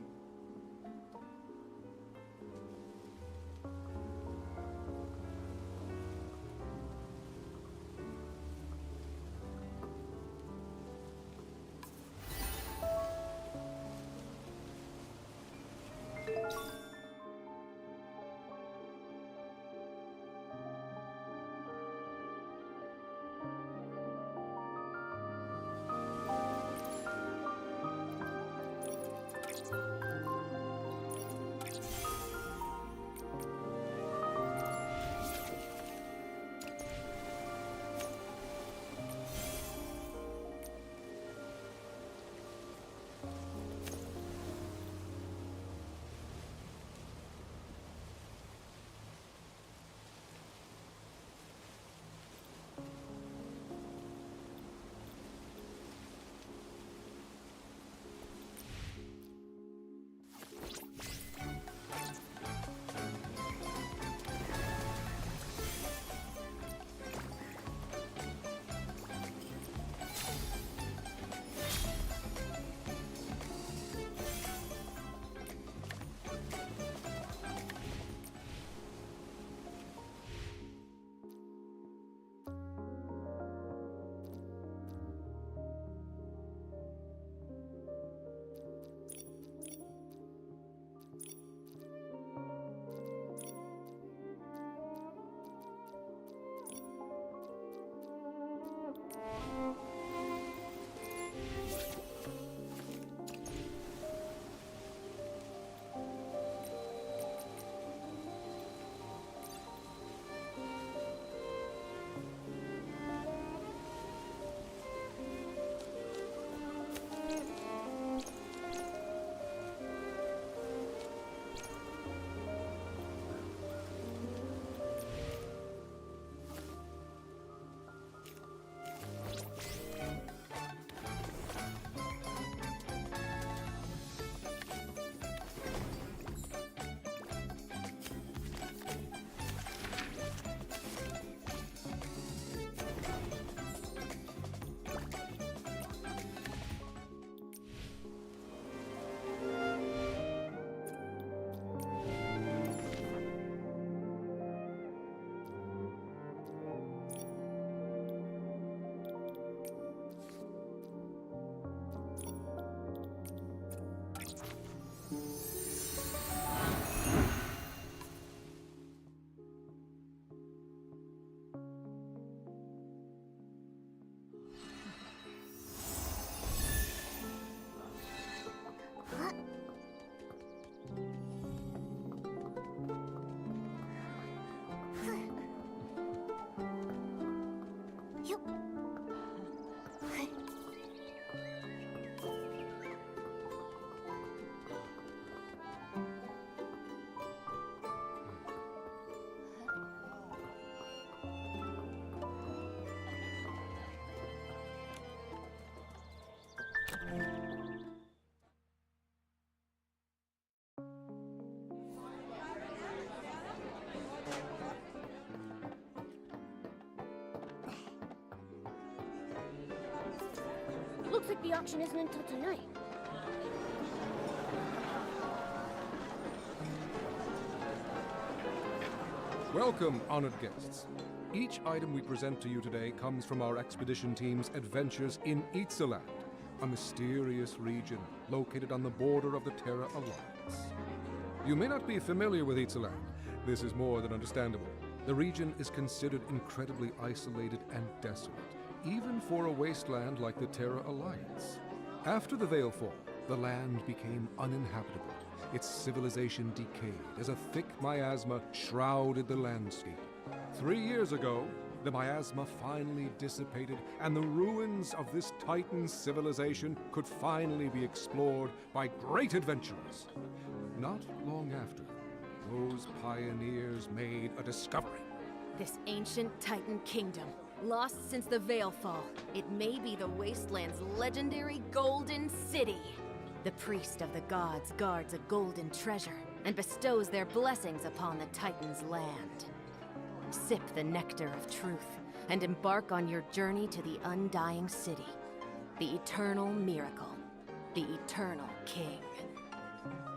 the auction isn't until tonight. Welcome, honored guests. Each item we present to you today comes from our expedition team's adventures in Itzaland, a mysterious region located on the border of the Terra Alliance. You may not be familiar with Itzaland. This is more than understandable. The region is considered incredibly isolated and desolate, even for a wasteland like the Terra Alliance. After the Veilfall, the land became uninhabitable. Its civilization decayed as a thick miasma shrouded the landscape. 3 years ago, the miasma finally dissipated, and the ruins of this Titan civilization could finally be explored by great adventurers. Not long after, those pioneers made a discovery. This ancient Titan kingdom, lost since the Veilfall. It may be the Wasteland's legendary Golden City. The priest of the gods guards a golden treasure and bestows their blessings upon the Titan's land. Sip the nectar of truth and embark on your journey to the undying city. The eternal miracle. The eternal king.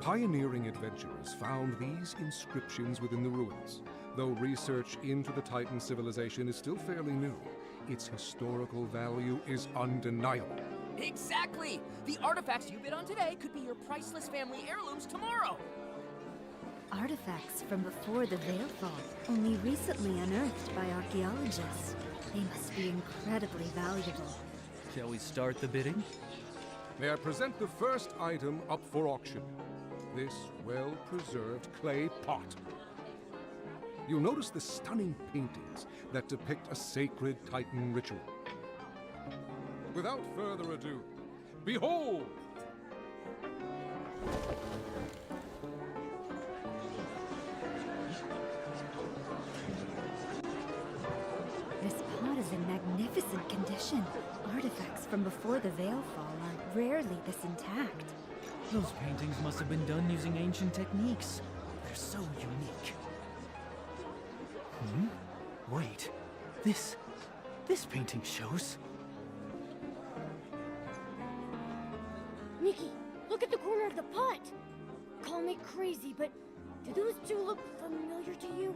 Pioneering adventurers found these inscriptions within the ruins. Though research into the Titan civilization is still fairly new, its historical value is undeniable. Exactly! The artifacts you bid on today could be your priceless family heirlooms tomorrow! Artifacts from before the Veilfall, only recently unearthed by archaeologists. They must be incredibly valuable. Shall we start the bidding? May I present the first item up for auction? This well-preserved clay pot. You'll notice the stunning paintings that depict a sacred Titan ritual. Without further ado, behold! This pot is in magnificent condition. Artifacts from before the Veilfall are rarely this intact. Those paintings must have been done using ancient techniques. They're so unique. Wait. This painting shows... Nikki, look at the corner of the pot! Call me crazy, but do those two look familiar to you?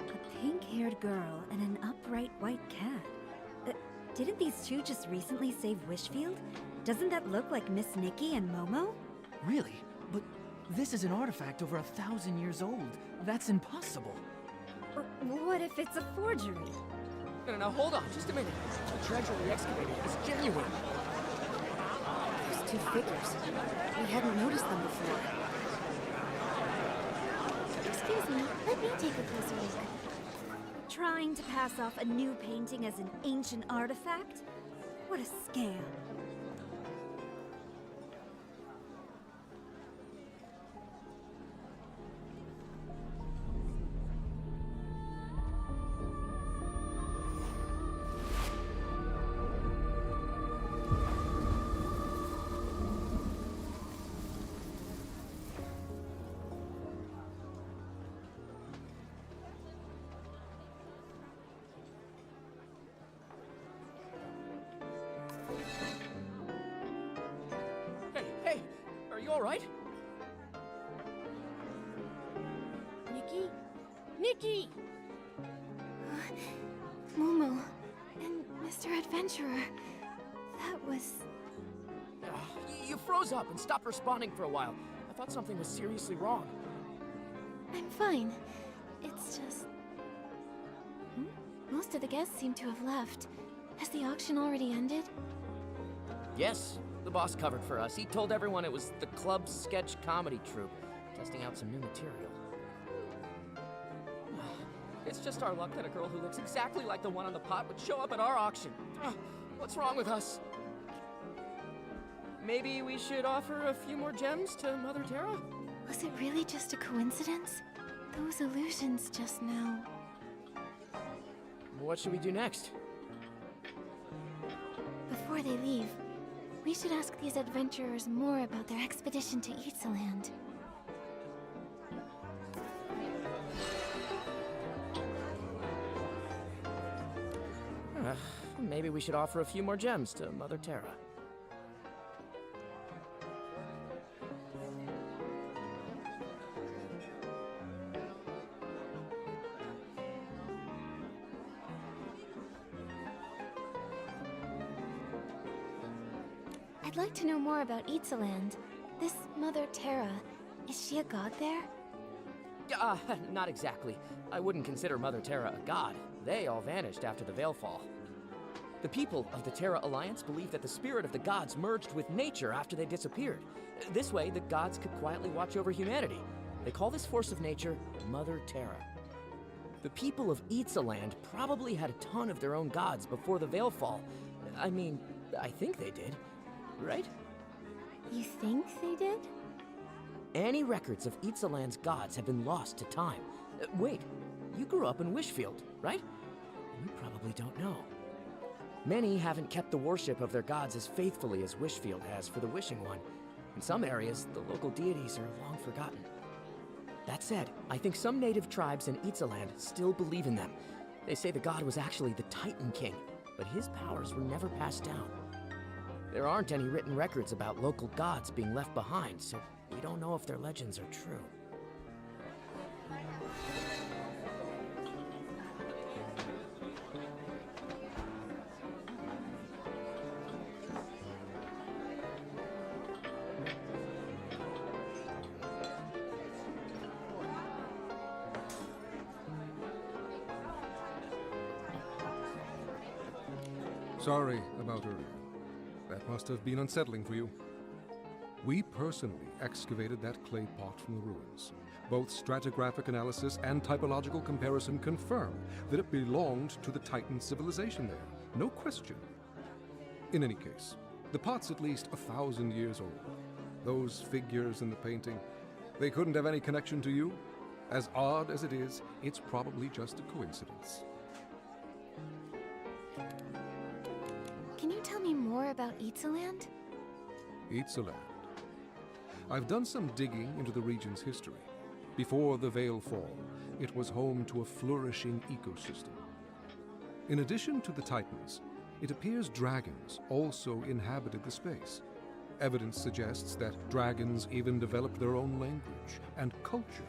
A pink-haired girl and an upright white cat. Didn't these two just recently save Wishfield? Doesn't that look like Miss Nikki and Momo? Really? But this is an artifact over 1,000 years old. That's impossible. What if it's a forgery? No, hold on, just a minute. The treasure we excavated is genuine. Those two figures. We hadn't noticed them before. Excuse me, let me take a closer look. Trying to pass off a new painting as an ancient artifact? What a scam. Hey, are you alright? Nikki? Nikki! Momo and Mr. Adventurer. That was... You froze up and stopped responding for a while. I thought something was seriously wrong. I'm fine. It's just... Most of the guests seem to have left. Has the auction already ended? Yes, the boss covered for us. He told everyone it was the club's sketch comedy troupe, testing out some new material. It's just our luck that a girl who looks exactly like the one on the pot would show up at our auction. What's wrong with us? Maybe we should offer a few more gems to Mother Terra? Was it really just a coincidence? Those illusions just now... What should we do next? Before they leave, we should ask these adventurers more about their expedition to Itzaland. maybe we should offer a few more gems to Mother Terra. I'd like to know more about Itzaland. This Mother Terra, is she a god there? Not exactly. I wouldn't consider Mother Terra a god. They all vanished after the Veilfall. The people of the Terra Alliance believe that the spirit of the gods merged with nature after they disappeared. This way, the gods could quietly watch over humanity. They call this force of nature Mother Terra. The people of Itzaland probably had a ton of their own gods before the Veilfall. I mean, I think they did. Right? You think they did? Any records of Itzaland's gods have been lost to time. Wait, you grew up in Wishfield, right? You probably don't know. Many haven't kept the worship of their gods as faithfully as Wishfield has for the Wishing One. In some areas, the local deities are long forgotten. That said, I think some native tribes in Itzaland still believe in them. They say the god was actually the Titan King, but his powers were never passed down. There aren't any written records about local gods being left behind, so we don't know if their legends are true. Sorry about earlier. That must have been unsettling for you. We personally excavated that clay pot from the ruins. Both stratigraphic analysis and typological comparison confirm that it belonged to the Titan civilization there. No question. In any case, the pot's at least 1,000 years old. Those figures in the painting, they couldn't have any connection to you. As odd as it is, it's probably just a coincidence. Can you tell me more about Itzaland? Itzaland. I've done some digging into the region's history. Before the Veilfall, it was home to a flourishing ecosystem. In addition to the Titans, it appears dragons also inhabited the space. Evidence suggests that dragons even developed their own language and culture.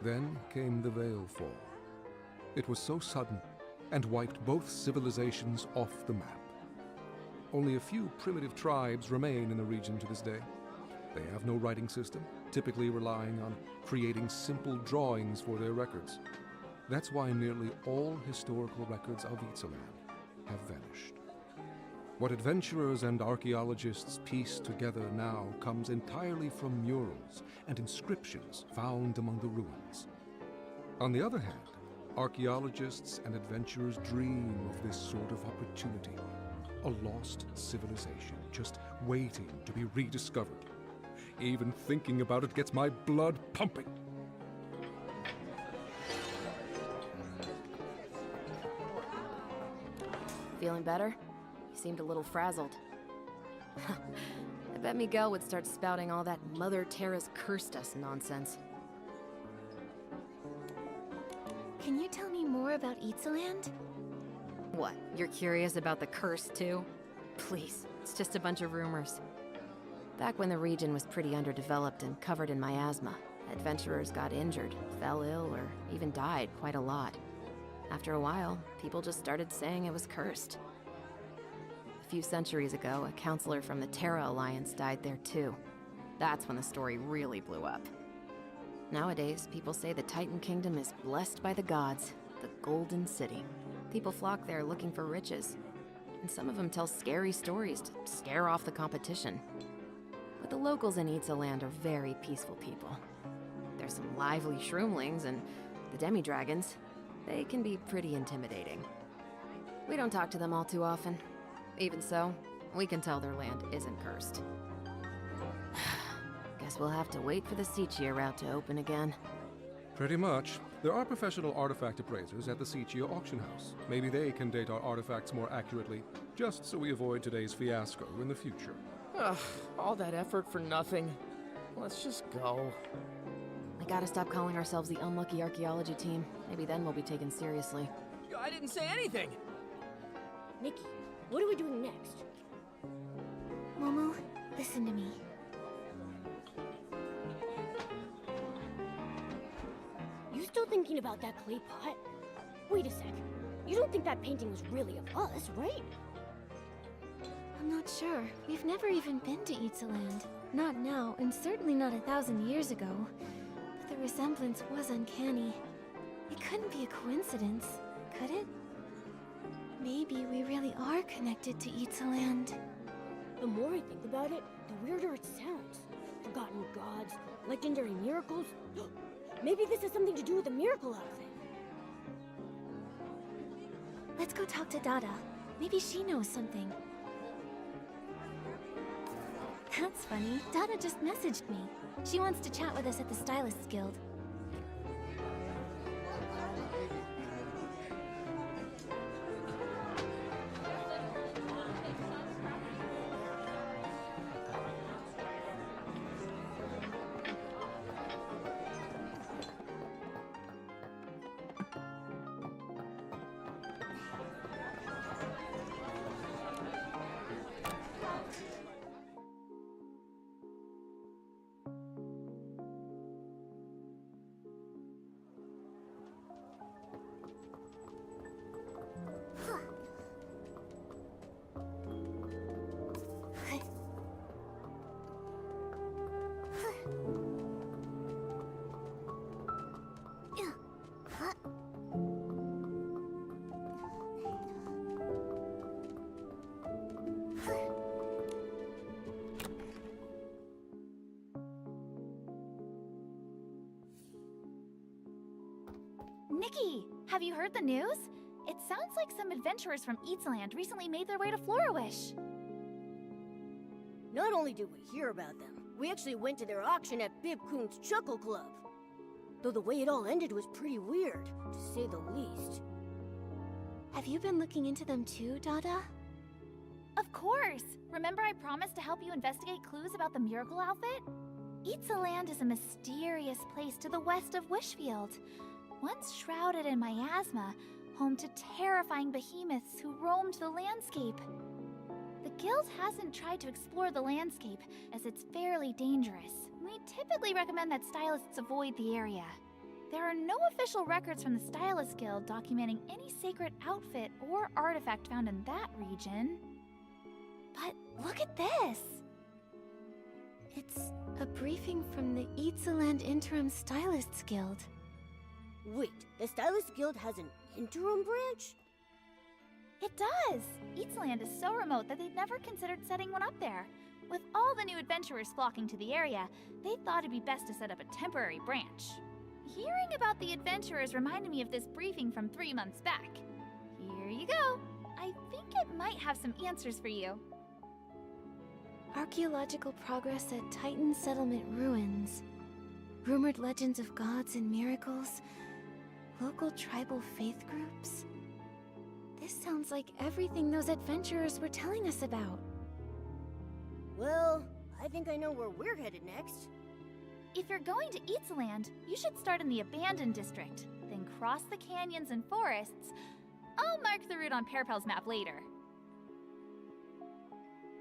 Then came the Veilfall. It was so sudden and wiped both civilizations off the map. Only a few primitive tribes remain in the region to this day. They have no writing system, typically relying on creating simple drawings for their records. That's why nearly all historical records of Itzaland have vanished. What adventurers and archaeologists piece together now comes entirely from murals and inscriptions found among the ruins. On the other hand, archaeologists and adventurers dream of this sort of opportunity. A lost civilization just waiting to be rediscovered. Even thinking about it gets my blood pumping. Feeling better? You seemed a little frazzled. I bet Miguel would start spouting all that Mother Terra's cursed us nonsense. Can you tell me more about Itzaland? What, you're curious about the curse too? Please, it's just a bunch of rumors. Back when the region was pretty underdeveloped and covered in miasma, adventurers got injured, fell ill, or even died quite a lot. After a while, people just started saying it was cursed. A few centuries ago, a counselor from the Terra Alliance died there too. That's when the story really blew up. Nowadays, people say the Titan Kingdom is blessed by the gods, the Golden City. People flock there looking for riches, and some of them tell scary stories to scare off the competition. But the locals in Itzaland are very peaceful people. There's some lively shroomlings and the demi-dragons. They can be pretty intimidating. We don't talk to them all too often. Even so, we can tell their land isn't cursed. Guess we'll have to wait for the Sichia route to open again. Pretty much. There are professional artifact appraisers at the Sichia auction house. Maybe they can date our artifacts more accurately, just so we avoid today's fiasco in the future. Ugh, all that effort for nothing. Let's just go. We gotta stop calling ourselves the unlucky archaeology team. Maybe then we'll be taken seriously. I didn't say anything! Nikki, what are we doing next? Momo, listen to me. You still thinking about that clay pot? Wait a sec. You don't think that painting was really of us, right? I'm not sure. We've never even been to Itzaland. Not now, and certainly not 1,000 years ago. But the resemblance was uncanny. It couldn't be a coincidence, could it? Maybe we really are connected to Itzaland. The more I think about it, the weirder it sounds. Forgotten gods, legendary miracles. Maybe this has something to do with the miracle outfit. Let's go talk to Dada. Maybe she knows something. That's funny. Dada just messaged me. She wants to chat with us at the Stylists Guild. Nikki, have you heard the news? It sounds like some adventurers from Itzaland recently made their way to Florawish. Not only did we hear about them, we actually went to their auction at Bib Coon's Chuckle Club. Though the way it all ended was pretty weird, to say the least. Have you been looking into them too, Dada? Of course! Remember I promised to help you investigate clues about the miracle outfit? Itzaland is a mysterious place to the west of Wishfield. Once shrouded in miasma, home to terrifying behemoths who roamed the landscape. The guild hasn't tried to explore the landscape, as it's fairly dangerous. We typically recommend that stylists avoid the area. There are no official records from the Stylist Guild documenting any sacred outfit or artifact found in that region. But look at this! It's a briefing from the Itzaland Interim Stylists Guild. Wait, the Stylist Guild has an interim branch? It does! Itzaland is so remote that they'd never considered setting one up there. With all the new adventurers flocking to the area, they thought it'd be best to set up a temporary branch. Hearing about the adventurers reminded me of this briefing from 3 months back. Here you go. I think it might have some answers for you. Archaeological progress at Titan Settlement ruins. Rumored legends of gods and miracles. Local tribal faith groups. This sounds like everything those adventurers were telling us about. Well, I think I know where we're headed next. If you're going to Itzaland, you should start in the Abandoned District, then cross the canyons and forests. I'll mark the route on Pearpel's map later.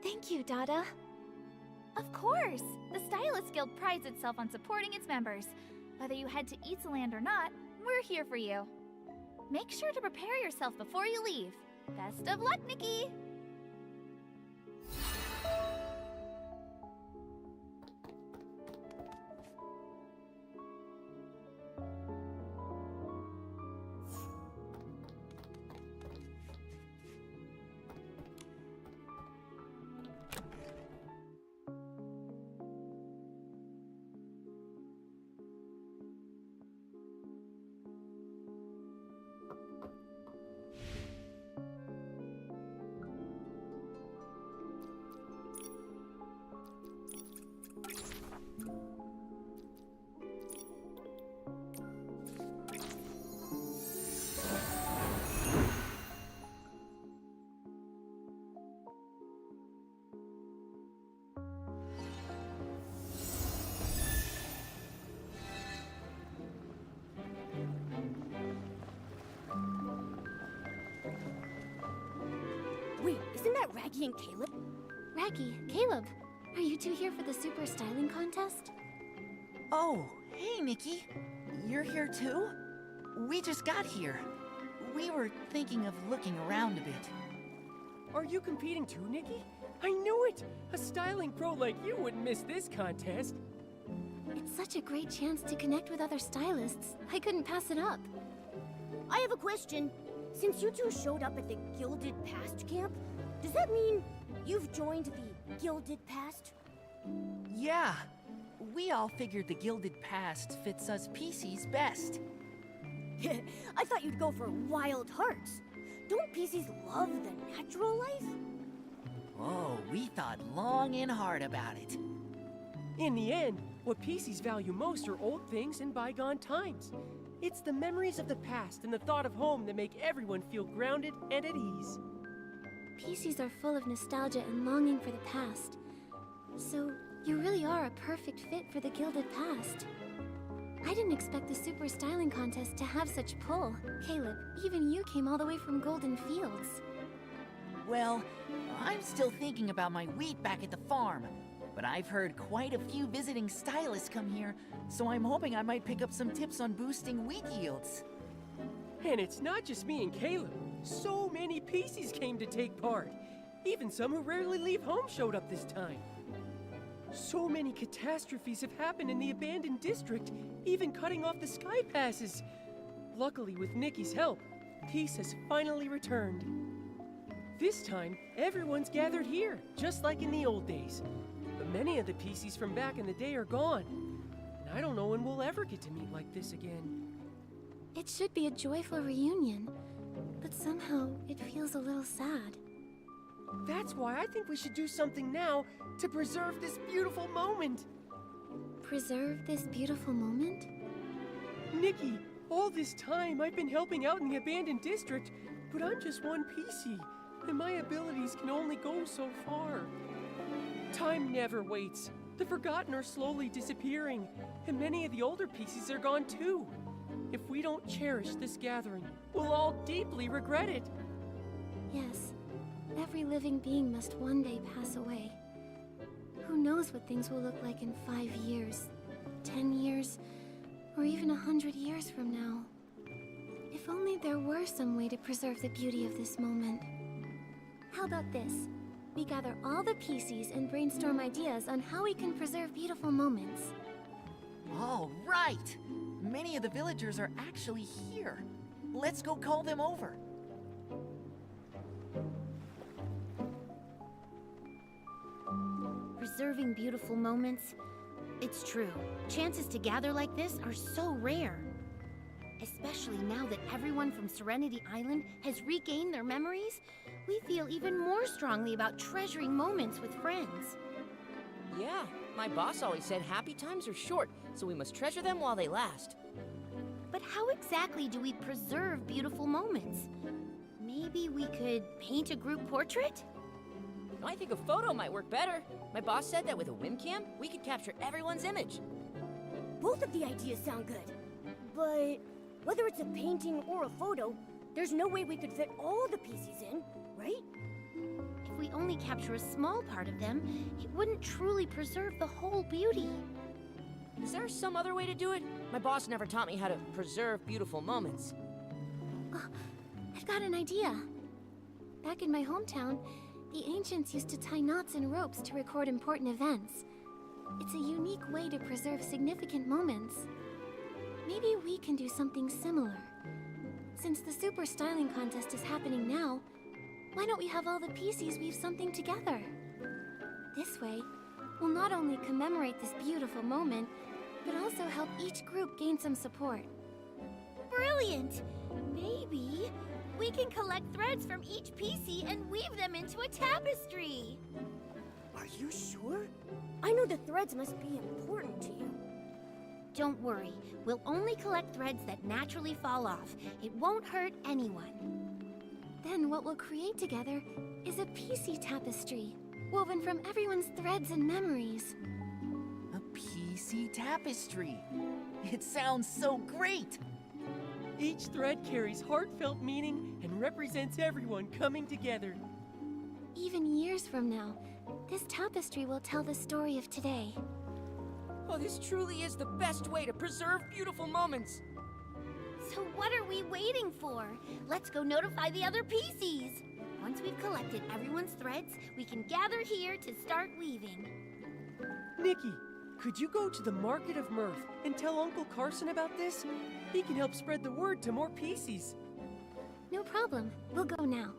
Thank you, Dada. Of course! The Stylist Guild prides itself on supporting its members. Whether you head to Itzaland or not, we're here for you. Make sure to prepare yourself before you leave. Best of luck, Nikki! Raggy and Caleb? Raggy, Caleb, are you two here for the super styling contest? Oh, hey, Nikki. You're here too? We just got here. We were thinking of looking around a bit. Are you competing too, Nikki? I knew it! A styling pro like you wouldn't miss this contest. It's such a great chance to connect with other stylists. I couldn't pass it up. I have a question. Since you two showed up at the Gilded Past camp, does that mean you've joined the Gilded Past? Yeah. We all figured the Gilded Past fits us PCs best. I thought you'd go for Wild Hearts. Don't PCs love the natural life? Oh, we thought long and hard about it. In the end, what PCs value most are old things and bygone times. It's the memories of the past and the thought of home that make everyone feel grounded and at ease. PCs are full of nostalgia and longing for the past. So, you really are a perfect fit for the Gilded Past. I didn't expect the super styling contest to have such pull. Caleb, even you came all the way from Golden Fields. Well, I'm still thinking about my wheat back at the farm. But I've heard quite a few visiting stylists come here, so I'm hoping I might pick up some tips on boosting wheat yields. And it's not just me and Caleb. So many PCs came to take part. Even some who rarely leave home showed up this time. So many catastrophes have happened in the abandoned district, even cutting off the sky passes. Luckily, with Nikki's help, peace has finally returned. This time, everyone's gathered here, just like in the old days. But many of the PCs from back in the day are gone. And I don't know when we'll ever get to meet like this again. It should be a joyful reunion, but somehow it feels a little sad. That's why I think we should do something now to preserve this beautiful moment. Preserve this beautiful moment? Nikki, all this time I've been helping out in the abandoned district, but I'm just one PC, and my abilities can only go so far. Time never waits. The Forgotten are slowly disappearing, and many of the older PCs are gone too. If we don't cherish this gathering, we'll all deeply regret it. Yes, every living being must one day pass away. Who knows what things will look like in 5 years, 10 years, or even 100 years from now. If only there were some way to preserve the beauty of this moment. How about this? We gather all the PCs and brainstorm ideas on how we can preserve beautiful moments. All right! Many of the villagers are actually here. Let's go call them over. Preserving beautiful moments. It's true. Chances to gather like this are so rare. Especially now that everyone from Serenity Island has regained their memories, we feel even more strongly about treasuring moments with friends. Yeah, my boss always said happy times are short, so we must treasure them while they last. But how exactly do we preserve beautiful moments? Maybe we could paint a group portrait? I think a photo might work better. My boss said that with a webcam, we could capture everyone's image. Both of the ideas sound good. But whether it's a painting or a photo, there's no way we could fit all the PCs in, right? If we only capture a small part of them, it wouldn't truly preserve the whole beauty. Is there some other way to do it? My boss never taught me how to preserve beautiful moments. Oh, I've got an idea. Back in my hometown, the ancients used to tie knots and ropes to record important events. It's a unique way to preserve significant moments. Maybe we can do something similar. Since the Super Styling Contest is happening now, why don't we have all the PCs weave something together? This way, we'll not only commemorate this beautiful moment, but also help each group gain some support. Brilliant! Maybe we can collect threads from each PC and weave them into a tapestry. Are you sure? I know the threads must be important to you. Don't worry, we'll only collect threads that naturally fall off. It won't hurt anyone. Then what we'll create together is a PC tapestry, woven from everyone's threads and memories. A PC tapestry. It sounds so great! Each thread carries heartfelt meaning and represents everyone coming together. Even years from now, this tapestry will tell the story of today. Oh, this truly is the best way to preserve beautiful moments. So what are we waiting for? Let's go notify the other PCs. Once we've collected everyone's threads, we can gather here to start weaving. Nikki, could you go to the Market of Mirth and tell Uncle Carson about this? He can help spread the word to more PCs. No problem. We'll go now.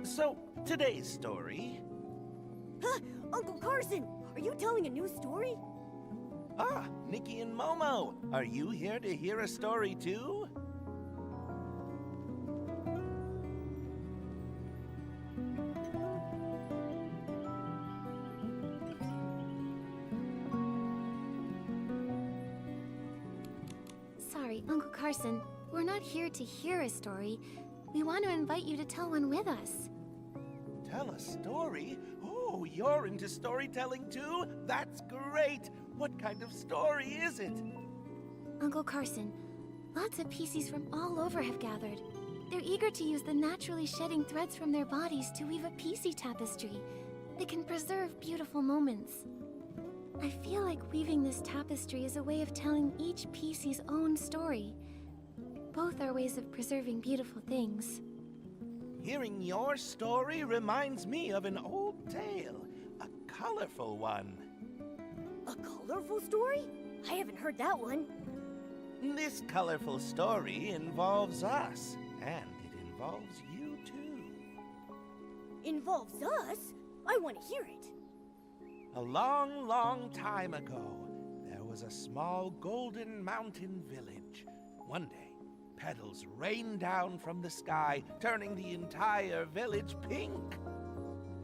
So, today's story... Huh! Uncle Carson, are you telling a new story? Ah, Nikki and Momo, are you here to hear a story too? Sorry, Uncle Carson. We're not here to hear a story. We want to invite you to tell one with us. Tell a story? Oh, you're into storytelling too? That's great! What kind of story is it? Uncle Carson, lots of PCs from all over have gathered. They're eager to use the naturally shedding threads from their bodies to weave a PC tapestry that can preserve beautiful moments. I feel like weaving this tapestry is a way of telling each PC's own story. Both are ways of preserving beautiful things. Hearing your story reminds me of an old tale, a colorful one. A colorful story? I haven't heard that one. This colorful story involves us, and it involves you too. Involves us? I want to hear it. A long, long time ago, there was a small golden mountain village. One day, petals rained down from the sky, turning the entire village pink.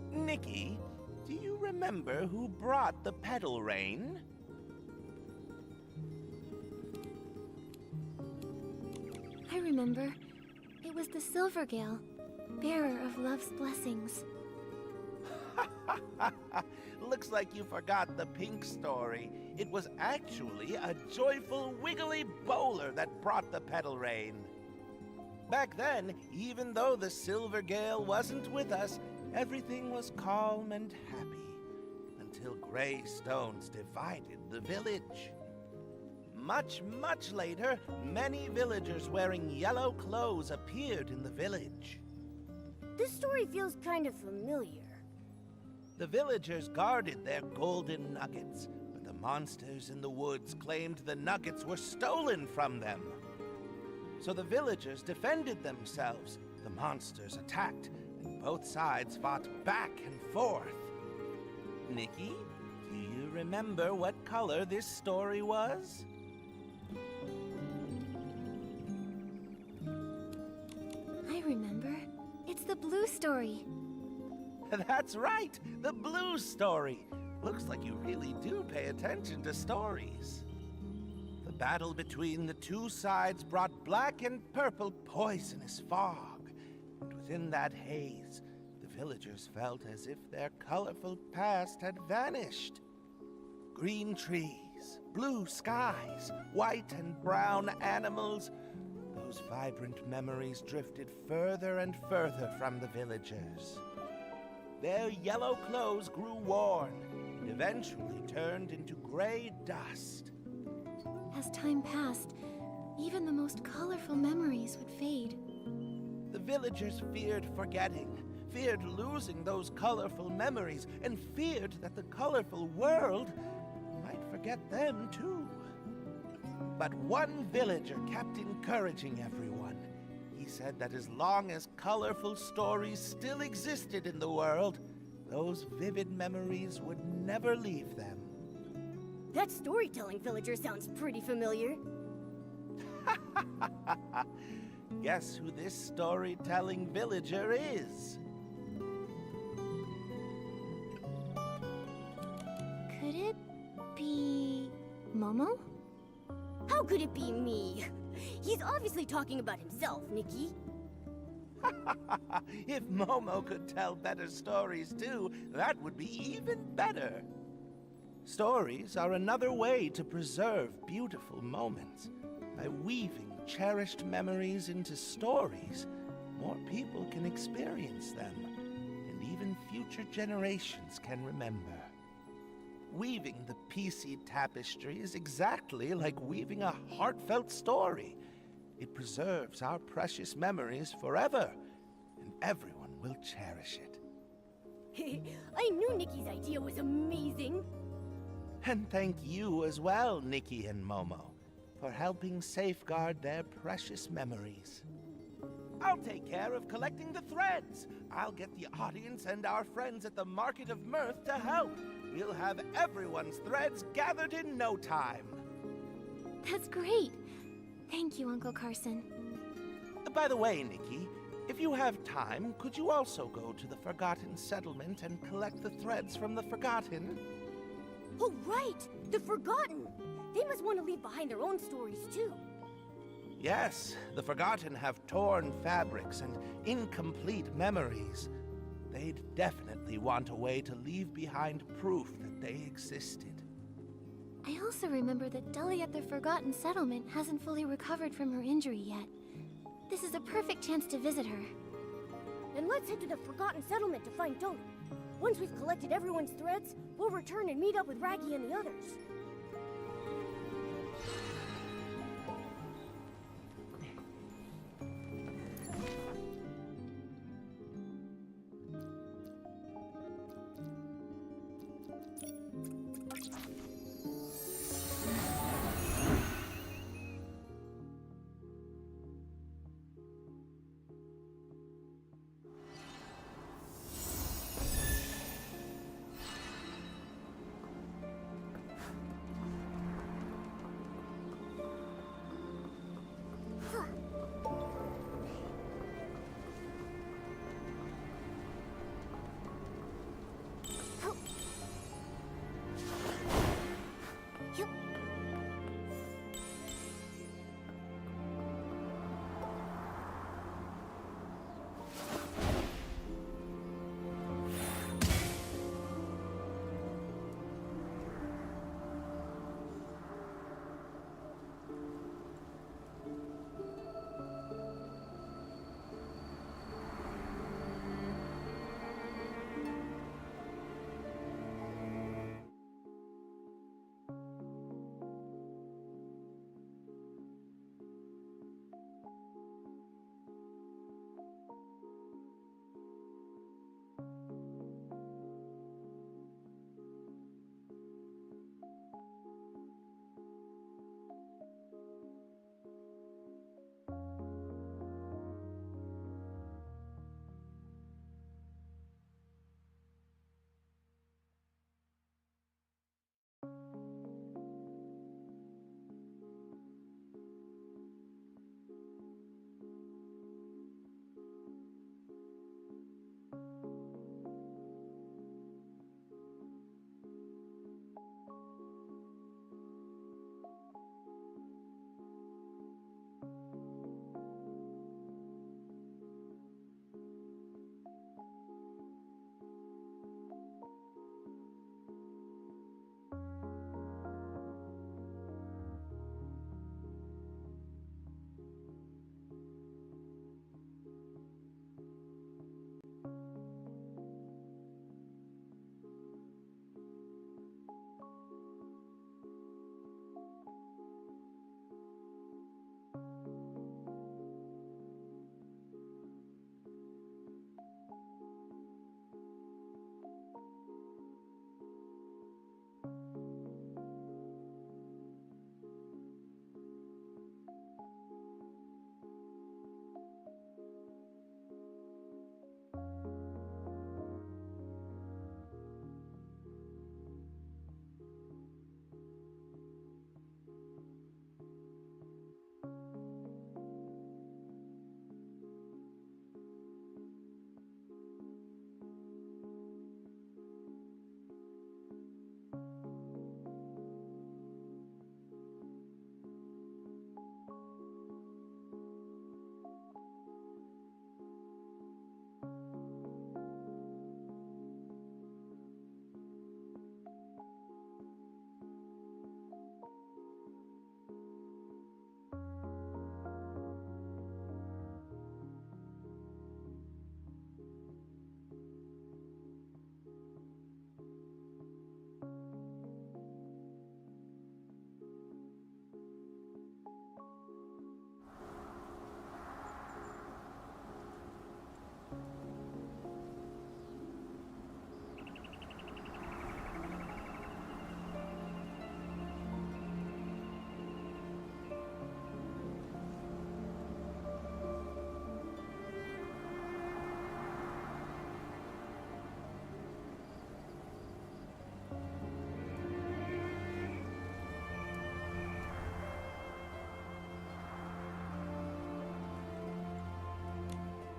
Nikki, do you remember who brought the petal rain? I remember. It was the Silvergale, bearer of love's blessings. Looks like you forgot the pink story. It was actually a joyful, wiggly bowler that brought the petal rain. Back then, even though the Silvergale wasn't with us, everything was calm and happy, until gray stones divided the village. Much, much later, many villagers wearing yellow clothes appeared in the village. This story feels kind of familiar. The villagers guarded their golden nuggets, but the monsters in the woods claimed the nuggets were stolen from them. So the villagers defended themselves, the monsters attacked, and both sides fought back and forth. Nikki, do you remember what color this story was? I remember. It's the blue story. That's right, the blue story. Looks like you really do pay attention to stories. The battle between the two sides brought black and purple poisonous fog. And within that haze, the villagers felt as if their colorful past had vanished. Green trees, blue skies, white and brown animals. Those vibrant memories drifted further and further from the villagers. Their yellow clothes grew worn and eventually turned into gray dust. As time passed, even the most colorful memories would fade. The villagers feared forgetting, feared losing those colorful memories, and feared that the colorful world might forget them too. But one villager kept encouraging everyone. He said that as long as colorful stories still existed in the world, those vivid memories would never leave them. That storytelling villager sounds pretty familiar. Guess who this storytelling villager is? Could it be Momo? How could it be me? He's obviously talking about himself, Nikki. If Momo could tell better stories too, that would be even better. Stories are another way to preserve beautiful moments. By weaving cherished memories into stories, more people can experience them, and even future generations can remember. Weaving the PC tapestry is exactly like weaving a heartfelt story. It preserves our precious memories forever, and everyone will cherish it. I knew Nikki's idea was amazing. And thank you as well, Nikki and Momo, for helping safeguard their precious memories. I'll take care of collecting the threads. I'll get the audience and our friends at the Market of Mirth to help. We'll have everyone's threads gathered in no time. That's great. Thank you, Uncle Carson. By the way, Nikki, if you have time, could you also go to the Forgotten Settlement and collect the threads from the Forgotten? Oh, right! The Forgotten! They must want to leave behind their own stories, too. Yes, the Forgotten have torn fabrics and incomplete memories. They'd definitely want a way to leave behind proof that they existed. I also remember that Dully at the Forgotten Settlement hasn't fully recovered from her injury yet. This is a perfect chance to visit her. Then let's head to the Forgotten Settlement to find Dully. Once we've collected everyone's threads, we'll return and meet up with Raggy and the others.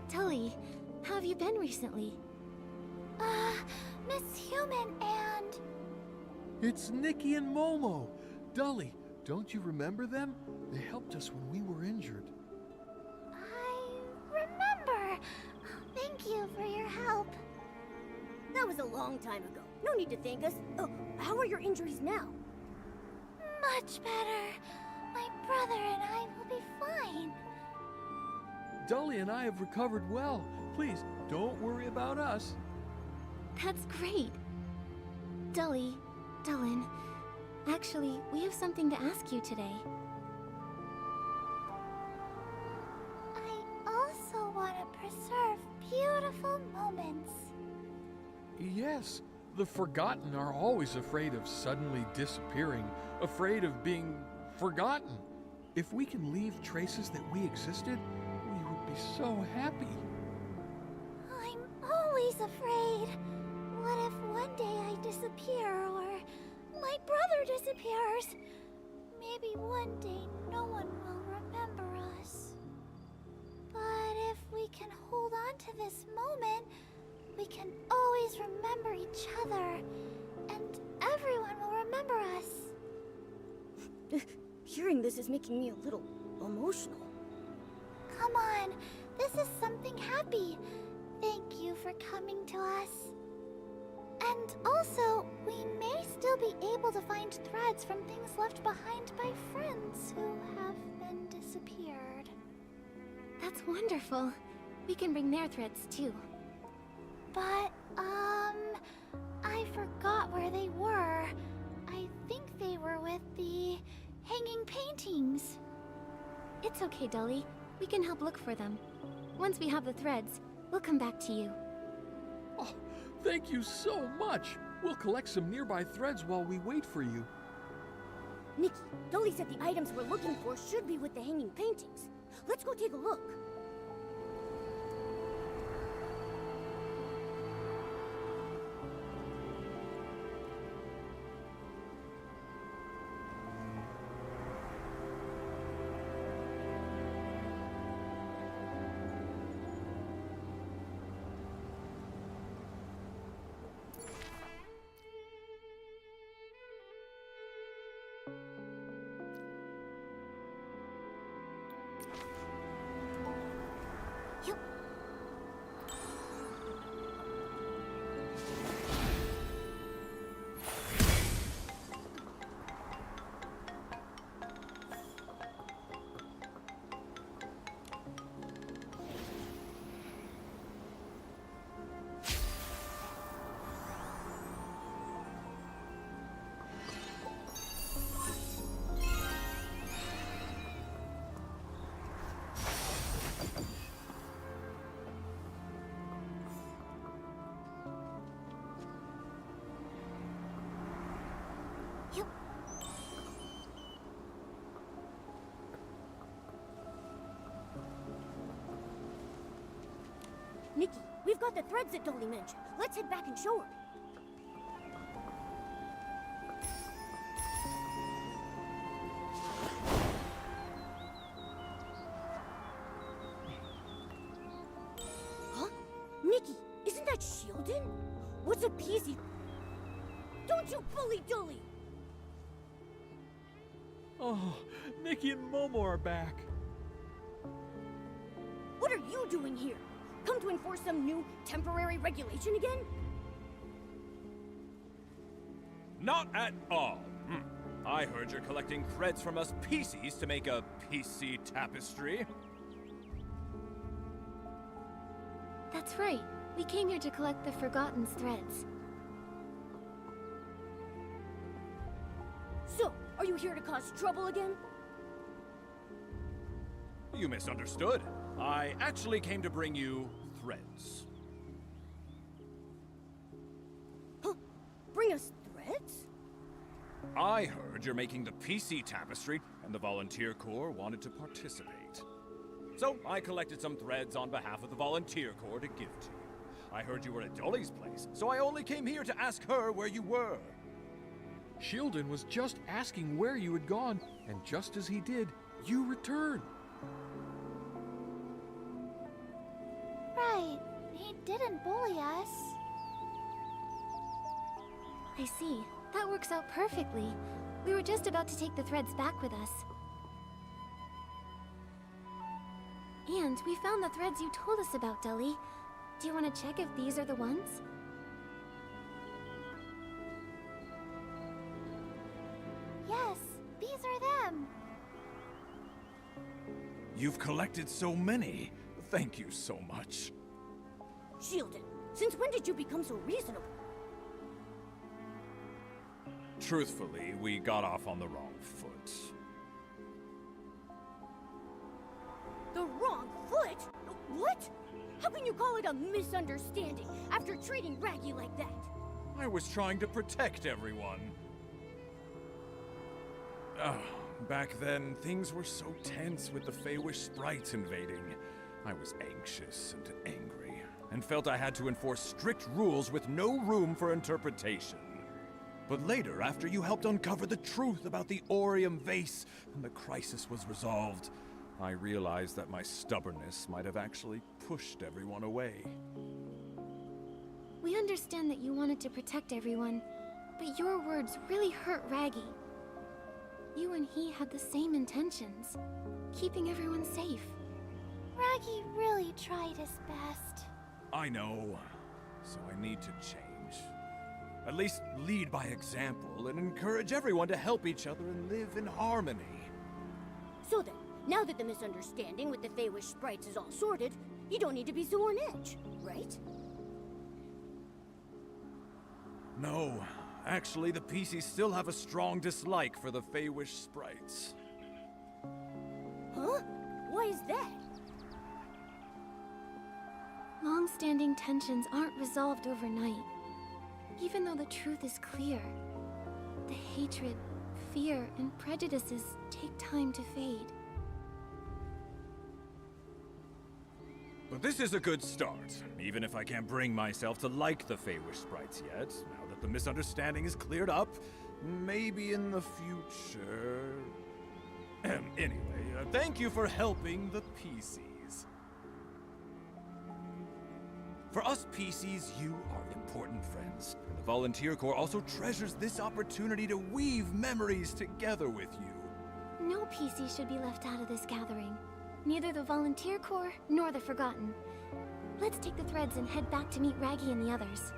Tully, how have you been recently? Miss Human and... It's Nikki and Momo. Dully, don't you remember them? They helped us when we were injured. I remember. Thank you for your help. That was a long time ago. No need to thank us. Oh, how are your injuries now? Much better. My brother and I will be fine. Dully and I have recovered well. Please, don't worry about us. That's great. Dully, Dullin, actually, we have something to ask you today. I also want to preserve beautiful moments. Yes, the Forgotten are always afraid of suddenly disappearing, afraid of being forgotten. If we can leave traces that we existed, we would be so happy. I'm always afraid. What if one day I disappear or my brother disappears? Maybe one day no one will remember us. But if we can hold on to this moment, we can always remember each other, and everyone will remember us. Hearing this is making me a little emotional. Come on, this is something happy. Thank you for coming to us. And also, we may still be able to find threads from things left behind by friends who have been disappeared. That's wonderful. We can bring their threads too. But, I forgot where they were. I think they were with the hanging paintings. It's okay, Dully. We can help look for them. Once we have the threads, we'll come back to you. Oh, thank you so much. We'll collect some nearby threads while we wait for you. Nikki, Dully said the items we're looking for should be with the hanging paintings. Let's go take a look. Nikki, we've got the threads that Dully mentioned. Let's head back and show her. Huh? Nikki, isn't that Sheldon? What's a PC? Don't you bully Dully! Oh, Nikki and Momo are back. What are you doing here? Come to enforce some new temporary regulation again? Not at all. I heard you're collecting threads from us PCs to make a PC tapestry. That's right. We came here to collect the Forgotten's threads. Are you here to cause trouble again? You misunderstood. I actually came to bring you threads. Huh? Bring us threads? I heard you're making the PC tapestry, and the Volunteer Corps wanted to participate. So I collected some threads on behalf of the Volunteer Corps to give to you. I heard you were at Dolly's place, so I only came here to ask her where you were. Shieldon was just asking where you had gone, and just as he did, you returned. Right. He didn't bully us. I see. That works out perfectly. We were just about to take the threads back with us. And we found the threads you told us about, Dully. Do you want to check if these are the ones? Yes, these are them. You've collected so many. Thank you so much. Shieldon, since when did you become so reasonable? Truthfully, we got off on the wrong foot. The wrong foot? What? How can you call it a misunderstanding after treating Raggy like that? I was trying to protect everyone. Back then, things were so tense with the Feywish sprites invading. I was anxious and angry, and felt I had to enforce strict rules with no room for interpretation. But later, after you helped uncover the truth about the Orium vase, and the crisis was resolved, I realized that my stubbornness might have actually pushed everyone away. We understand that you wanted to protect everyone, but your words really hurt Raggy. You and he had the same intentions, keeping everyone safe. Raggy really tried his best. I know, so I need to change. At least lead by example and encourage everyone to help each other and live in harmony. So then, now that the misunderstanding with the Feywish sprites is all sorted, you don't need to be so on edge, right? No, actually the PCs still have a strong dislike for the Feywish sprites. Huh? Why is that? Long-standing tensions aren't resolved overnight. Even though the truth is clear, the hatred, fear, and prejudices take time to fade. But this is a good start, even if I can't bring myself to like the Feywish sprites yet. Now that the misunderstanding is cleared up, maybe in the future... Anyway, thank you for helping the PCs. For us PCs, you are important friends. And the Volunteer Corps also treasures this opportunity to weave memories together with you. No PC should be left out of this gathering. Neither the Volunteer Corps nor the Forgotten. Let's take the threads and head back to meet Raggy and the others.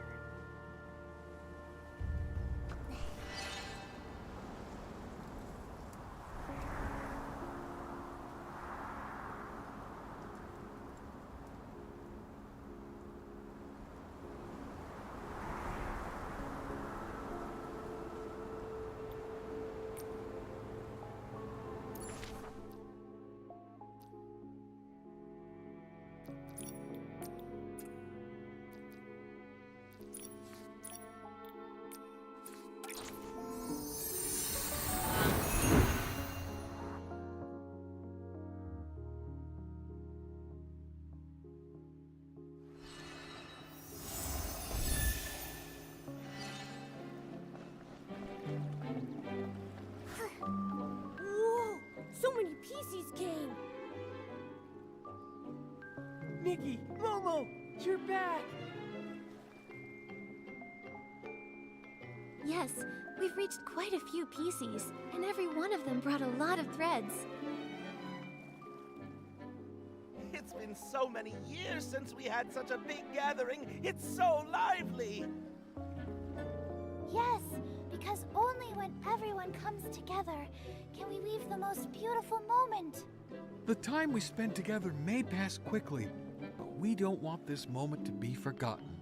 Whoa! So many PCs came! Nikki, Momo, you're back! Yes, we've reached quite a few PCs, and every one of them brought a lot of threads. It's been so many years since we had such a big gathering. It's so lively. Yes, because only when everyone comes together can we weave the most beautiful moment. The time we spent together may pass quickly, but we don't want this moment to be forgotten.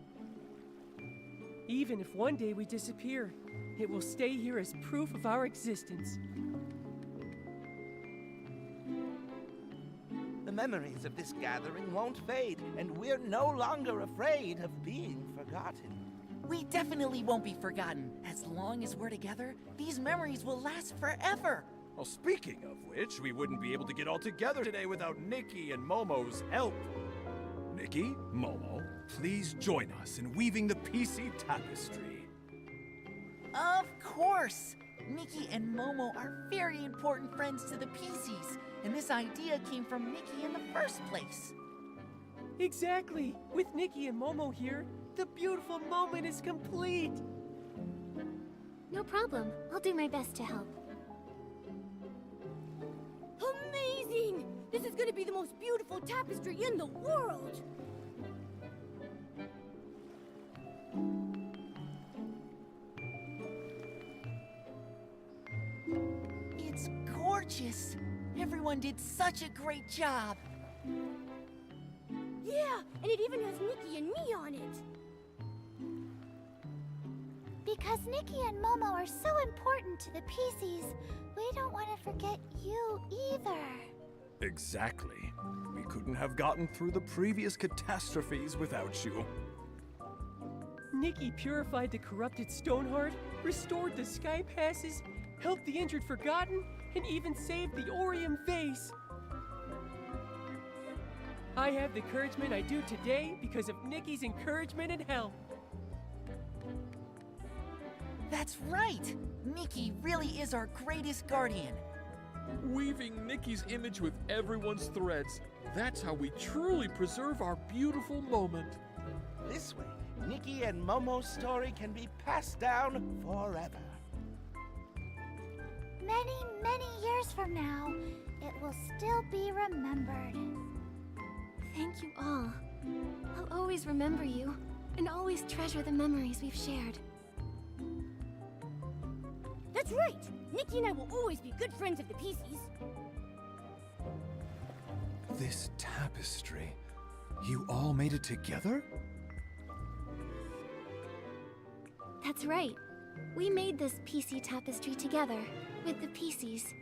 Even if one day we disappear, it will stay here as proof of our existence. The memories of this gathering won't fade, and we're no longer afraid of being forgotten. We definitely won't be forgotten. As long as we're together, these memories will last forever. Well, speaking of which, we wouldn't be able to get all together today without Nikki and Momo's help. Nikki, Momo, please join us in weaving the PC tapestry. Of course! Nikki and Momo are very important friends to the PCs, and this idea came from Nikki in the first place. Exactly! With Nikki and Momo here, the beautiful moment is complete! No problem. I'll do my best to help. Amazing! This is gonna be the most beautiful tapestry in the world! It's gorgeous! Everyone did such a great job! Yeah, and it even has Nikki and me on it! Because Nikki and Momo are so important to the PCs, we don't want to forget you either. Exactly. We couldn't have gotten through the previous catastrophes without you. Nikki purified the corrupted Stoneheart, restored the Sky Passes, helped the injured Forgotten, and even saved the Orium vase. I have the encouragement I do today because of Nikki's encouragement and help. That's right! Nikki really is our greatest guardian. Weaving Nikki's image with everyone's threads. That's how we truly preserve our beautiful moment. This way, Nikki and Momo's story can be passed down forever. Many, many years from now, it will still be remembered. Thank you all. I'll always remember you, and always treasure the memories we've shared. That's right! Nikki and I will always be good friends of the PCs. This tapestry. You all made it together? That's right. We made this PC tapestry together, with the PCs.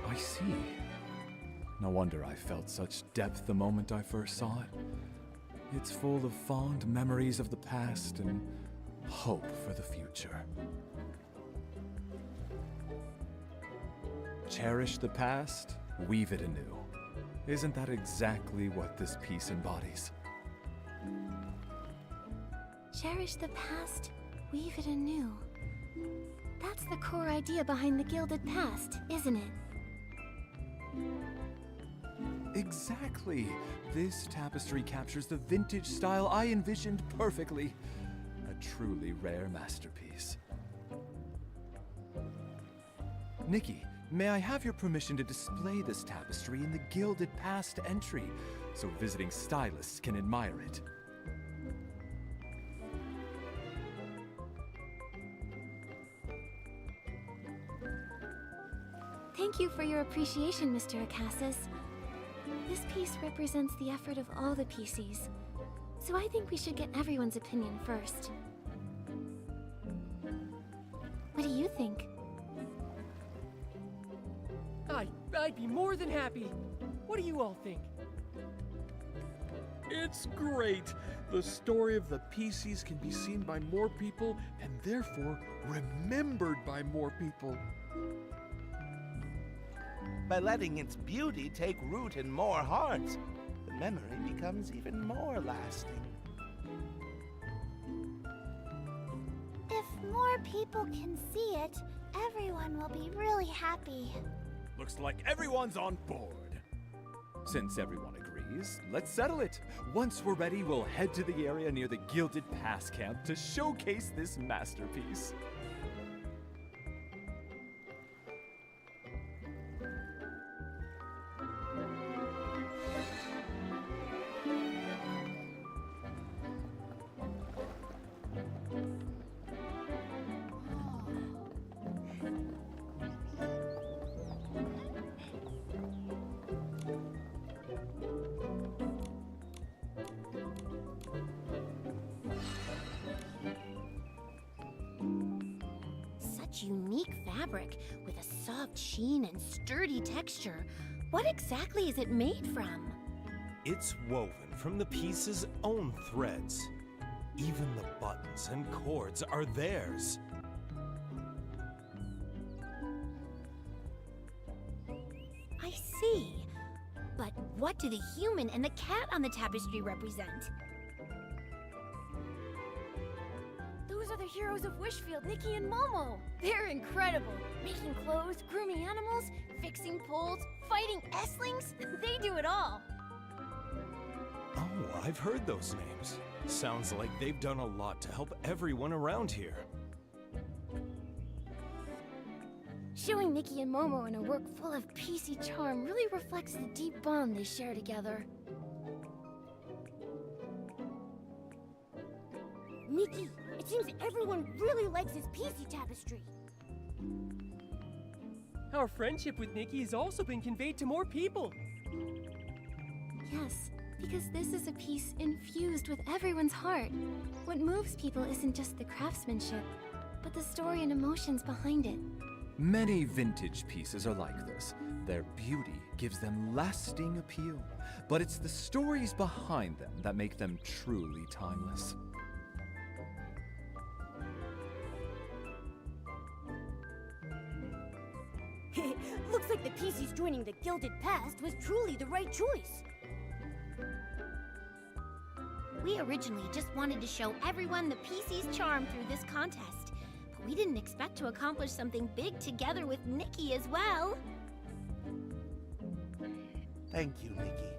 I see. No wonder I felt such depth the moment I first saw it. It's full of fond memories of the past and hope for the future. Cherish the past, weave it anew. Isn't that exactly what this piece embodies? Cherish the past, weave it anew. That's the core idea behind the Gilded Past, isn't it? Exactly! This tapestry captures the vintage style I envisioned perfectly. A truly rare masterpiece. Nikki, may I have your permission to display this tapestry in the Gilded Past entry, so visiting stylists can admire it? Thank you for your appreciation, Mr. Acasis. This piece represents the effort of all the PCs, so I think we should get everyone's opinion first. What do you think? I'd be more than happy. What do you all think? It's great! The story of the PCs can be seen by more people and therefore remembered by more people. By letting its beauty take root in more hearts, the memory becomes even more lasting. If more people can see it, everyone will be really happy. Looks like everyone's on board. Since everyone agrees, let's settle it. Once we're ready, we'll head to the area near the Gilded Pass camp to showcase this masterpiece. fabric with a soft sheen and sturdy texture. What exactly is it made from? It's woven from the piece's own threads. Even the buttons and cords are theirs. I see. But what do the human and the cat on the tapestry represent? Those are the heroes of Wishfield, Nikki and Momo. They're incredible. Making clothes, grooming animals, fixing poles, fighting Esslings. They do it all. Oh, I've heard those names. Sounds like they've done a lot to help everyone around here. Showing Nikki and Momo in a work full of PC charm really reflects the deep bond they share together. Nikki, it seems everyone really likes his PC tapestry. Our friendship with Nikki has also been conveyed to more people. Yes, because this is a piece infused with everyone's heart. What moves people isn't just the craftsmanship, but the story and emotions behind it. Many vintage pieces are like this. Their beauty gives them lasting appeal, but it's the stories behind them that make them truly timeless. Looks like the PCs joining the Gilded Past was truly the right choice. We originally just wanted to show everyone the PC's charm through this contest. But we didn't expect to accomplish something big together with Nikki as well. Thank you, Nikki.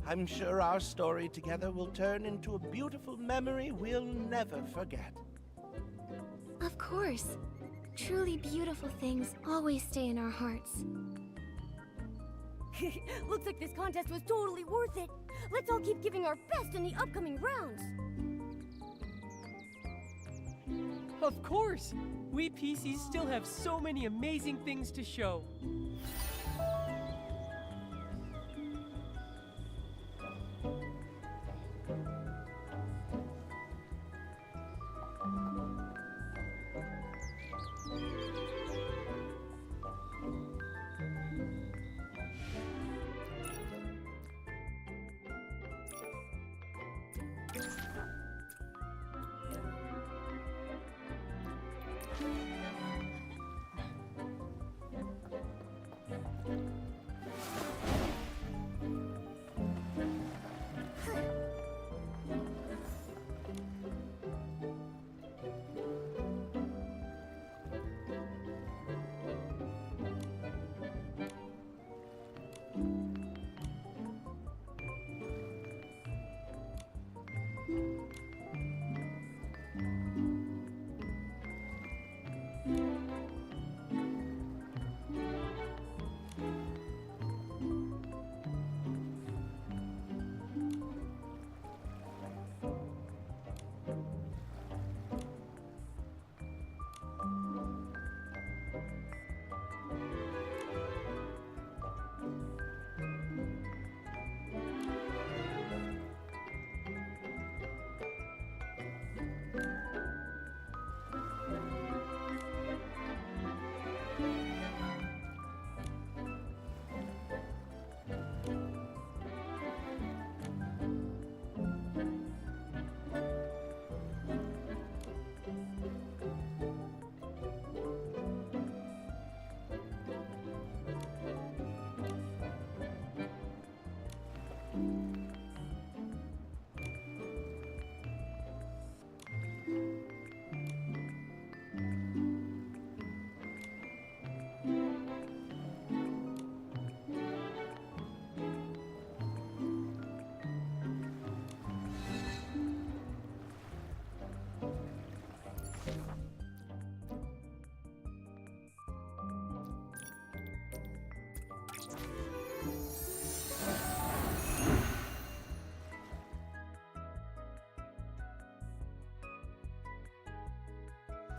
I'm sure our story together will turn into a beautiful memory we'll never forget. Of course. Truly beautiful things always stay in our hearts. Looks like this contest was totally worth it. Let's all keep giving our best in the upcoming rounds. Of course! We PCs still have so many amazing things to show.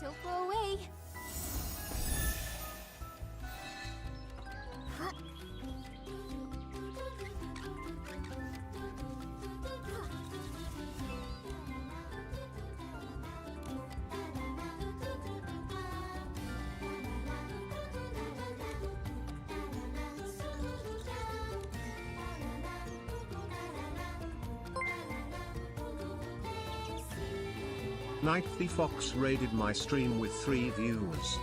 Don't blow away. Nightly Fox raided my stream with 3 viewers.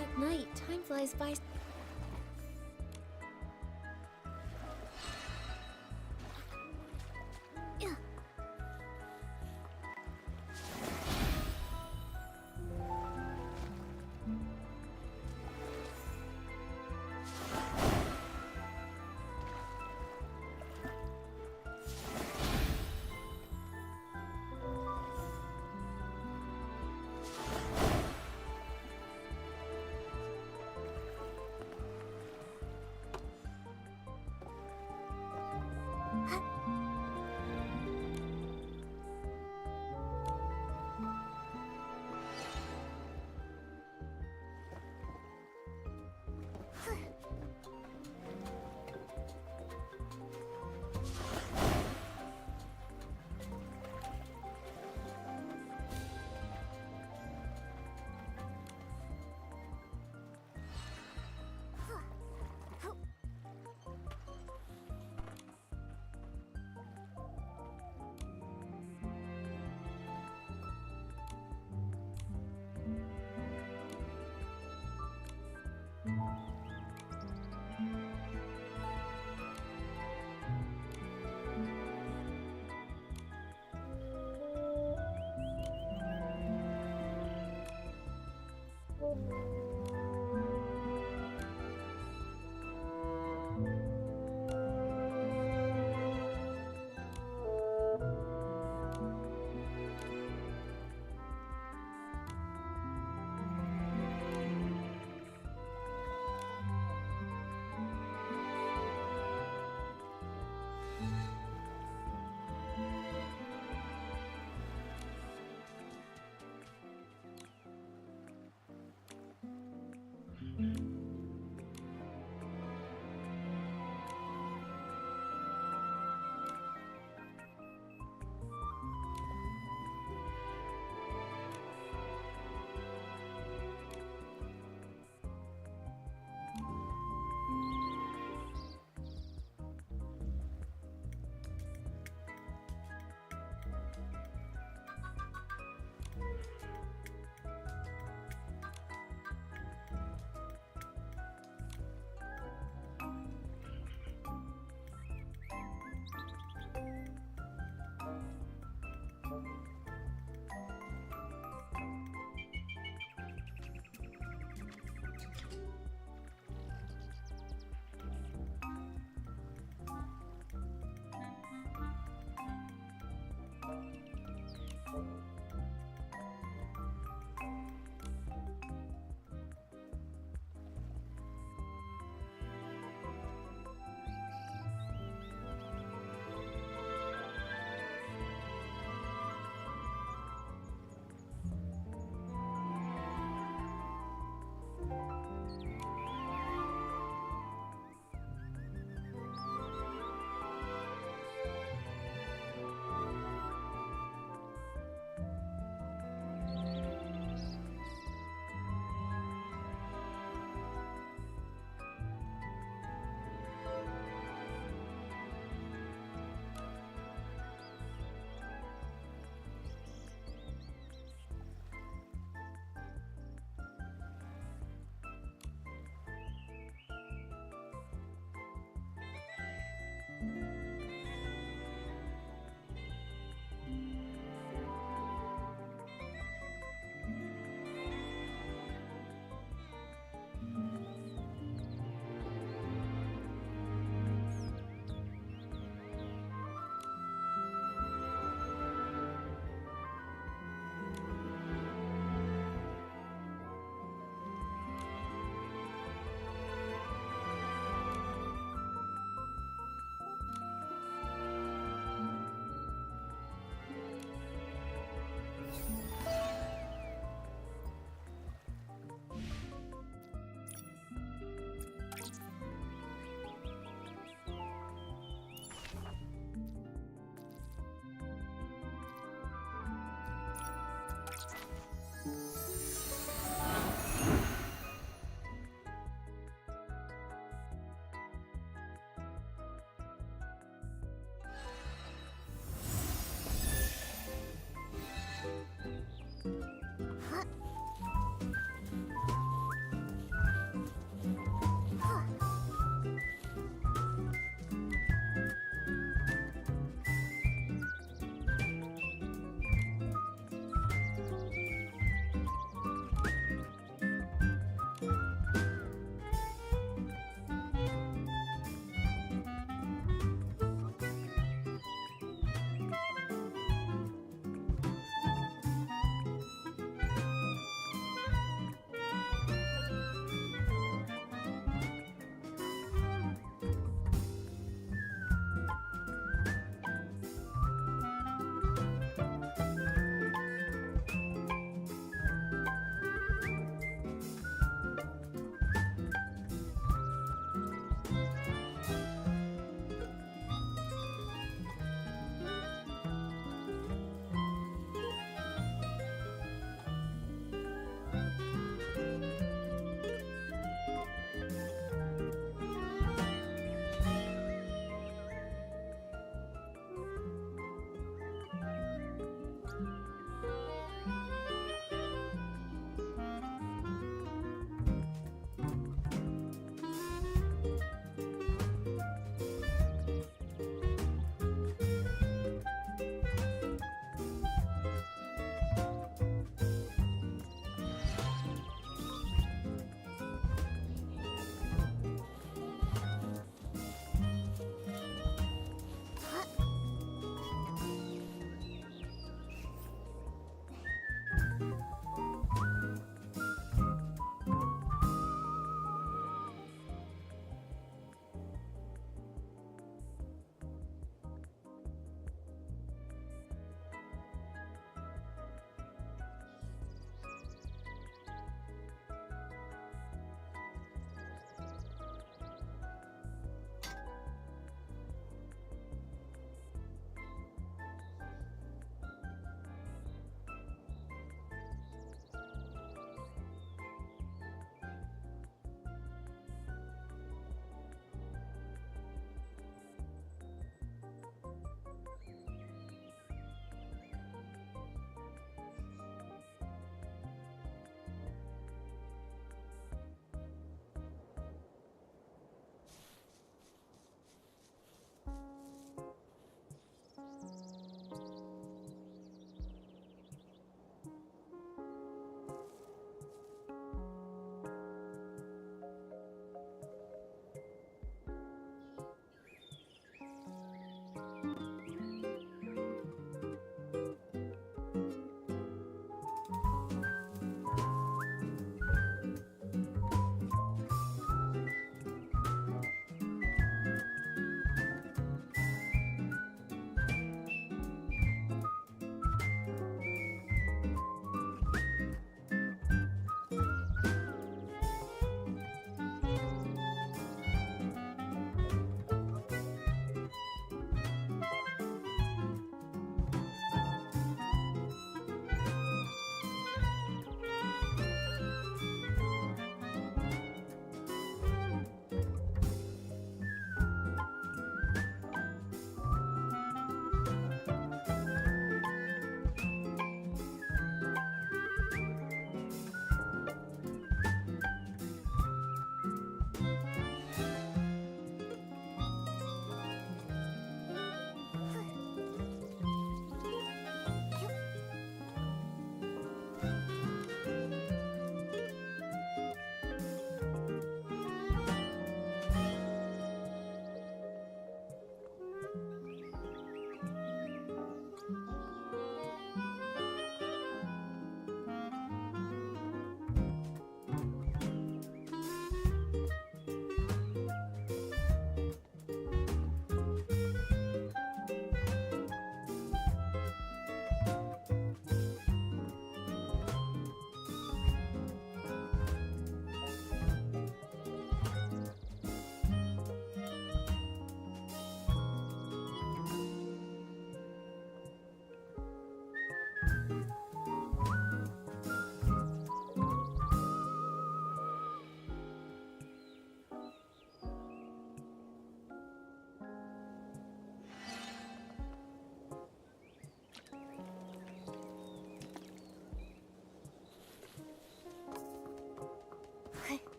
At night, time flies by. Ugh.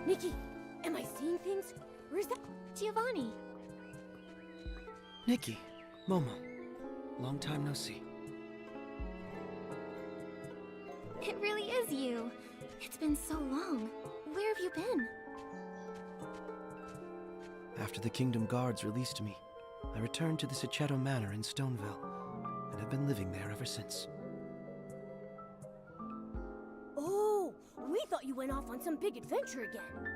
Nikki, am I seeing things? Where's that? Giovanni! Nikki, Momo, long time no see. It really is you. It's been so long. Where have you been? After the Kingdom Guards released me, I returned to the Sachetto Manor in Stoneville, and have been living there ever since. Oh, we thought you went off on some big adventure again.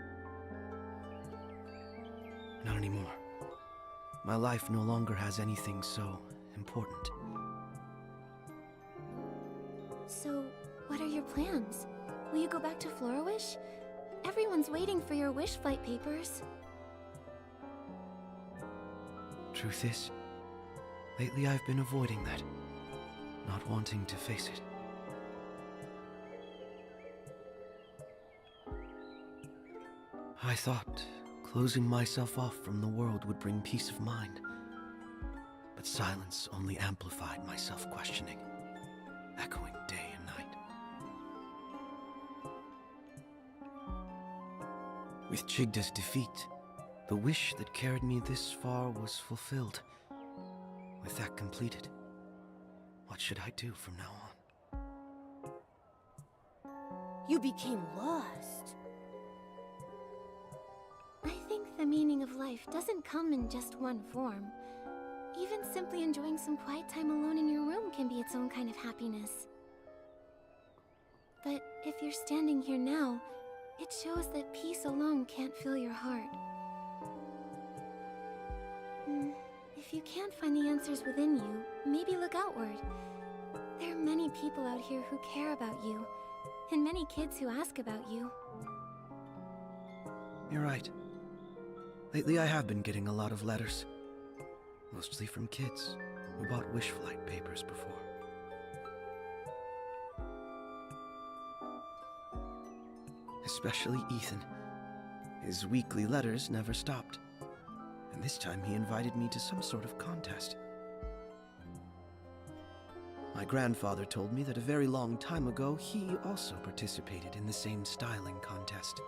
Not anymore. My life no longer has anything so important. So, what are your plans? Will you go back to Flora-Wish? Everyone's waiting for your wish flight papers. Truth is, lately I've been avoiding that, not wanting to face it. I thought closing myself off from the world would bring peace of mind, but silence only amplified my self-questioning, echoing day and night. With Chigda's defeat, the wish that carried me this far was fulfilled. With that completed, what should I do from now on? You became lost. I think the meaning of life doesn't come in just one form. Even simply enjoying some quiet time alone in your room can be its own kind of happiness. But if you're standing here now, it shows that peace alone can't fill your heart. If you can't find the answers within you, maybe look outward. There are many people out here who care about you, and many kids who ask about you. You're right. Lately I have been getting a lot of letters. Mostly from kids who bought wish flight papers before. Especially Ethan. His weekly letters never stopped. And this time he invited me to some sort of contest. My grandfather told me that a very long time ago he also participated in the same styling contest.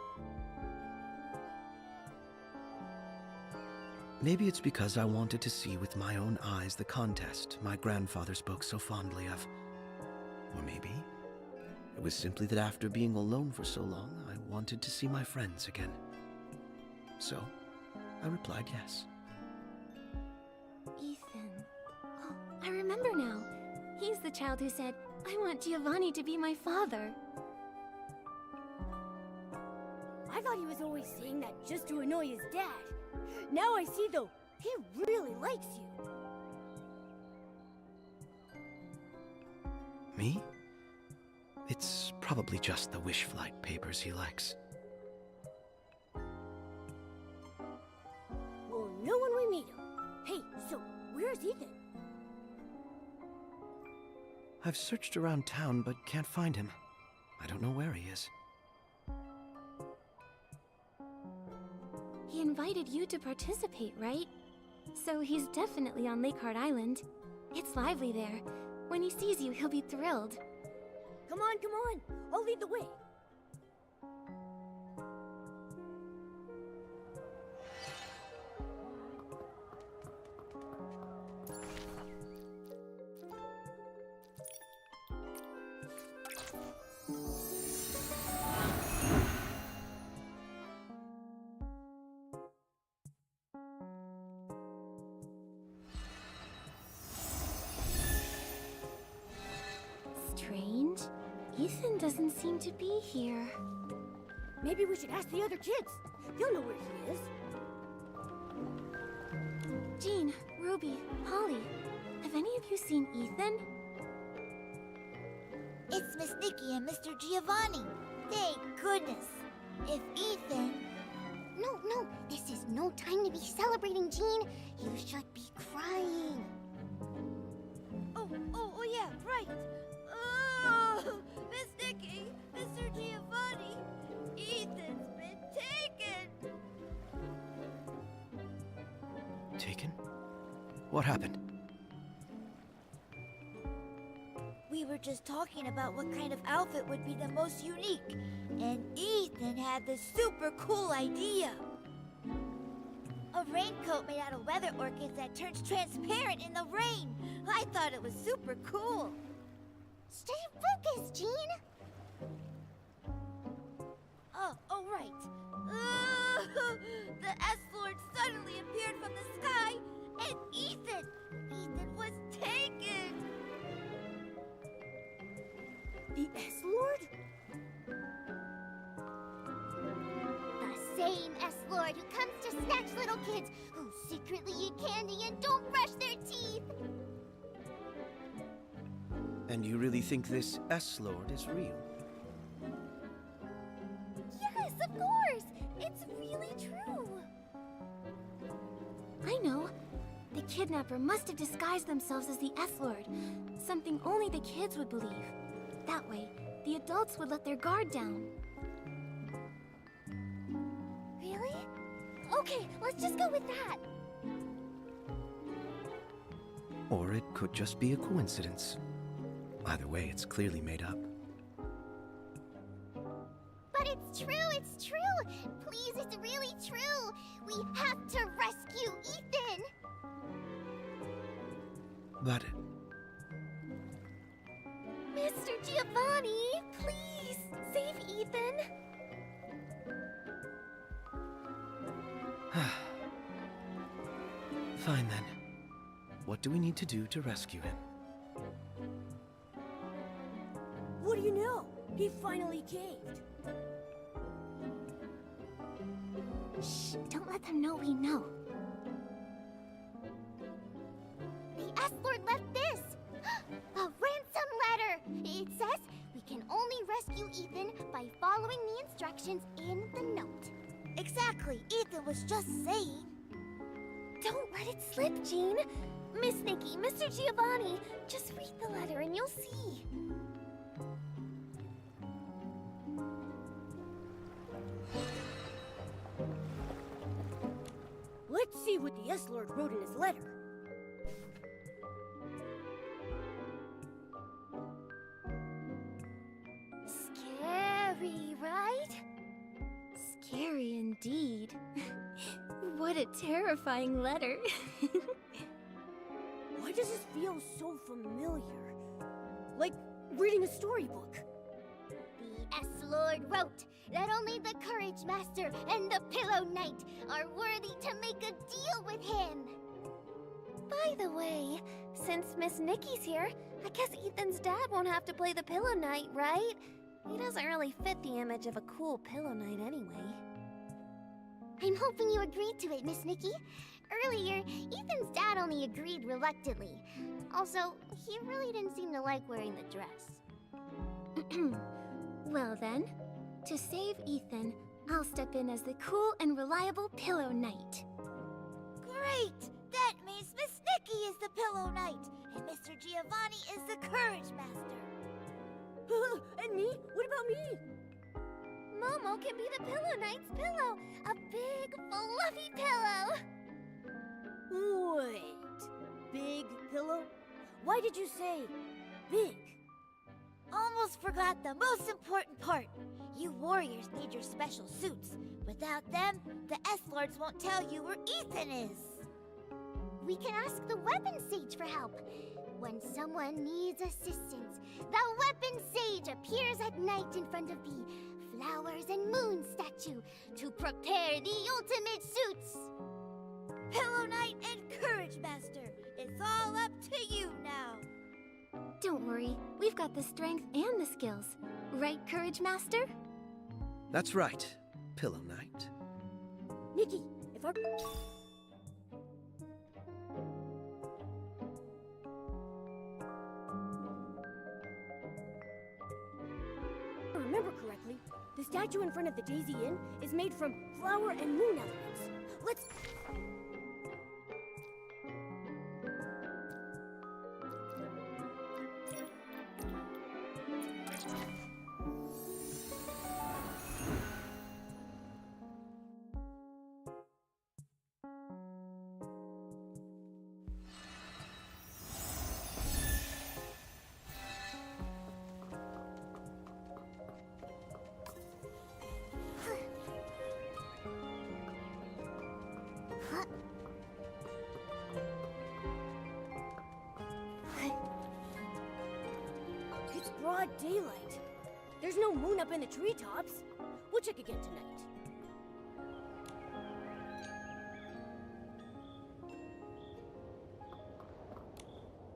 Maybe it's because I wanted to see with my own eyes the contest my grandfather spoke so fondly of. Or maybe it was simply that after being alone for so long, I wanted to see my friends again. So, I replied yes. Ethan. Oh, I remember now. He's the child who said, "I want Giovanni to be my father." I thought he was always saying that just to annoy his dad. Now I see, though, he really likes you. Me? It's probably just the wish flight papers he likes. We'll know when we meet him. Hey, so where's Ethan? I've searched around town but can't find him. I don't know where he is. He invited you to participate, right? So he's definitely on Lakeheart Island. It's lively there. When he sees you, he'll be thrilled. Come on, come on. I'll lead the way. Strange. Ethan doesn't seem to be here. Maybe we should ask the other kids. They'll know where he is. Jean, Ruby, Holly, have any of you seen Ethan? It's Miss Nikki and Mr. Giovanni. Thank goodness. If Ethan... No, this is no time to be celebrating, Jean. You should be crying. Oh, yeah, right. Oh, Miss Nikki, Mr. Giovanni, Ethan's been taken. Taken? What happened? We were just talking about what kind of outfit would be the most unique. And Ethan Ethan had this super cool idea. A raincoat made out of weather orchids that turns transparent in the rain. I thought it was super cool. Stay focused, Jean. Oh, right. The S-Lord suddenly appeared from the sky, and Ethan was taken. The S-Lord? The same S-Lord who comes to snatch little kids who secretly eat candy and don't brush their teeth. And you really think this S-Lord is real? Yes, of course! It's really true! I know. The kidnapper must have disguised themselves as the S-Lord. Something only the kids would believe. That way, the adults would let their guard down. Really? Okay, let's just go with that. Or it could just be a coincidence. Either way, it's clearly made up. But it's true, it's true! Please, it's really true! We have to rescue Ethan! But Mr. Giovanni, please, save Ethan! fine then. What do we need to do to rescue him? What do you know? He finally caved. Shh, don't let them know we know. The S-Lord left this! A ransom letter! It says we can only rescue Ethan by following the instructions in the note. Exactly, Ethan was just saying. Don't let it slip, Jean. Miss Nikki, Mr. Giovanni, just read the letter and you'll see. Let's see what the S-Lord wrote in his letter. Scary, right? Scary indeed. What a terrifying letter. Why does this feel so familiar? Like reading a storybook. The S-Lord wrote that only the Courage Master and the Pillow Knight are worthy to make a deal with him. By the way, since Miss Nikki's here, I guess Ethan's dad won't have to play the Pillow Knight, right? He doesn't really fit the image of a cool Pillow Knight anyway. I'm hoping you agreed to it, Miss Nikki. Earlier, Ethan's dad only agreed reluctantly. Also, he really didn't seem to like wearing the dress. Well then, to save Ethan, I'll step in as the cool and reliable Pillow Knight. Great! That means Miss Nikki is the Pillow Knight, and Mr. Giovanni is the Courage Master. And me? What about me? Momo can be the Pillow Knight's pillow, a big, fluffy pillow. Wait, big pillow? Why did you say big? Almost forgot the most important part. You warriors need your special suits. Without them, the S-Lords won't tell you where Ethan is. We can ask the Weapon Sage for help. When someone needs assistance, the Weapon Sage appears at night in front of the Flowers and Moon statue to prepare the ultimate suits. Pillow Knight and Courage Master, it's all up to you now. Don't worry, we've got the strength and the skills. Right, Courage Master? That's right, Pillow Knight. Nikki, if our... remember correctly, the statue in front of the Daisy Inn is made from flower and moon elements. Let's... broad daylight. There's no moon up in the treetops. We'll check again tonight.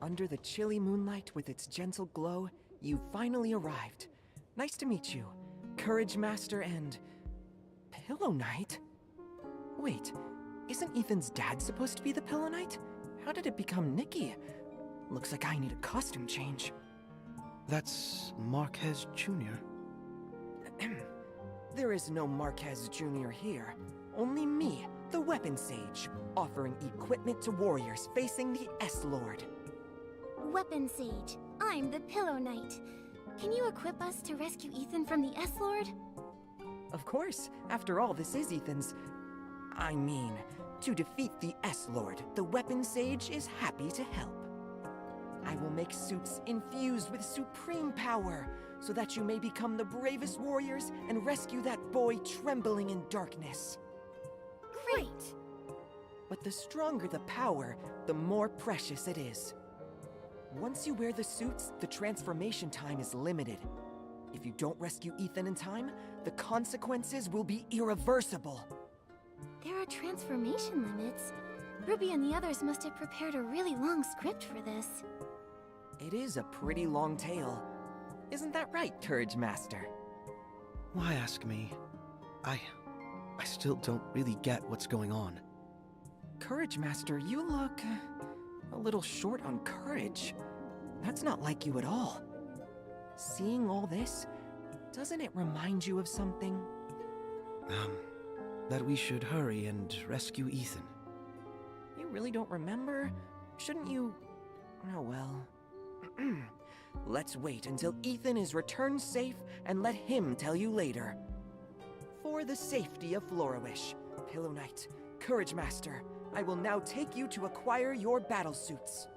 Under the chilly moonlight with its gentle glow, you finally arrived. Nice to meet you, Courage Master and... Pillow Knight? Wait, isn't Ethan's dad supposed to be the Pillow Knight? How did it become Nikki? Looks like I need a costume change. That's Marquez Jr. There is no Marquez Jr. here. Only me, the Weapon Sage, offering equipment to warriors facing the S-Lord. Weapon Sage, I'm the Pillow Knight. Can you equip us to rescue Ethan from the S-Lord? Of course. After all, this is Ethan's... I mean, to defeat the S-Lord, the Weapon Sage is happy to help. I will make suits infused with supreme power, so that you may become the bravest warriors and rescue that boy trembling in darkness. Great! But the stronger the power, the more precious it is. Once you wear the suits, the transformation time is limited. If you don't rescue Ethan in time, the consequences will be irreversible. There are transformation limits. Ruby and the others must have prepared a really long script for this. It is a pretty long tale. Isn't that right, Courage Master? Why ask me? I still don't really get what's going on. Courage Master, you look... a little short on courage. That's not like you at all. Seeing all this, doesn't it remind you of something? That we should hurry and rescue Ethan. You really don't remember? Shouldn't you... Oh well. Let's wait until Ethan is returned safe and let him tell you later. For the safety of Florawish, Pillow Knight, Courage Master, I will now take you to acquire your battle suits.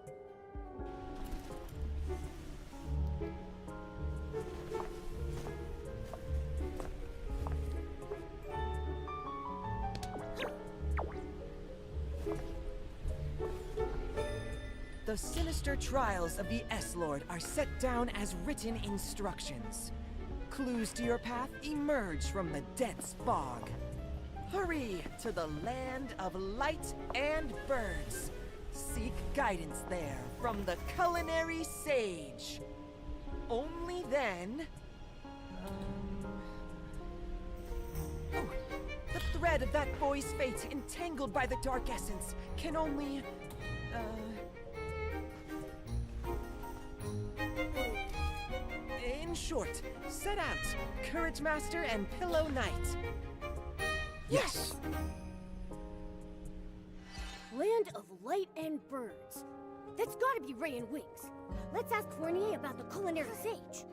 The sinister trials of the S-Lord are set down as written instructions. Clues to your path emerge from the dense fog. Hurry to the land of light and birds. Seek guidance there from the Culinary Sage. Only then... Oh, the thread of that boy's fate entangled by the Dark Essence can only... In short, set out, Courage Master and Pillow Knight. Yes! Land of light and birds. That's gotta be Ray and Wings. Let's ask Fournier about the Culinary Sage.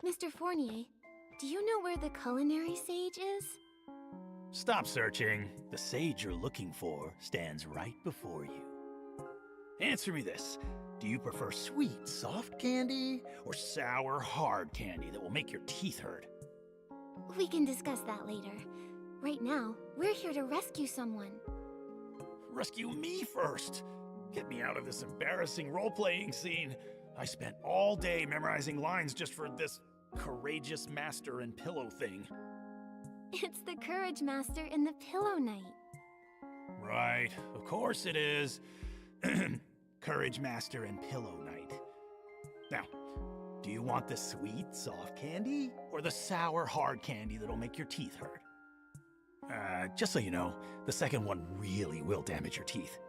Mr. Fournier, do you know where the Culinary Sage is? Stop searching. The sage you're looking for stands right before you. Answer me this. Do you prefer sweet, soft candy, or sour, hard candy that will make your teeth hurt? We can discuss that later. Right now, we're here to rescue someone. Rescue me first. Get me out of this embarrassing role-playing scene. I spent all day memorizing lines just for this courageous master and pillow thing. It's the Courage Master and the Pillow Knight. Right, of course it is. Courage Master and Pillow Knight. Now, do you want the sweet, soft candy, or the sour, hard candy that'll make your teeth hurt? Just so you know, the second one really will damage your teeth.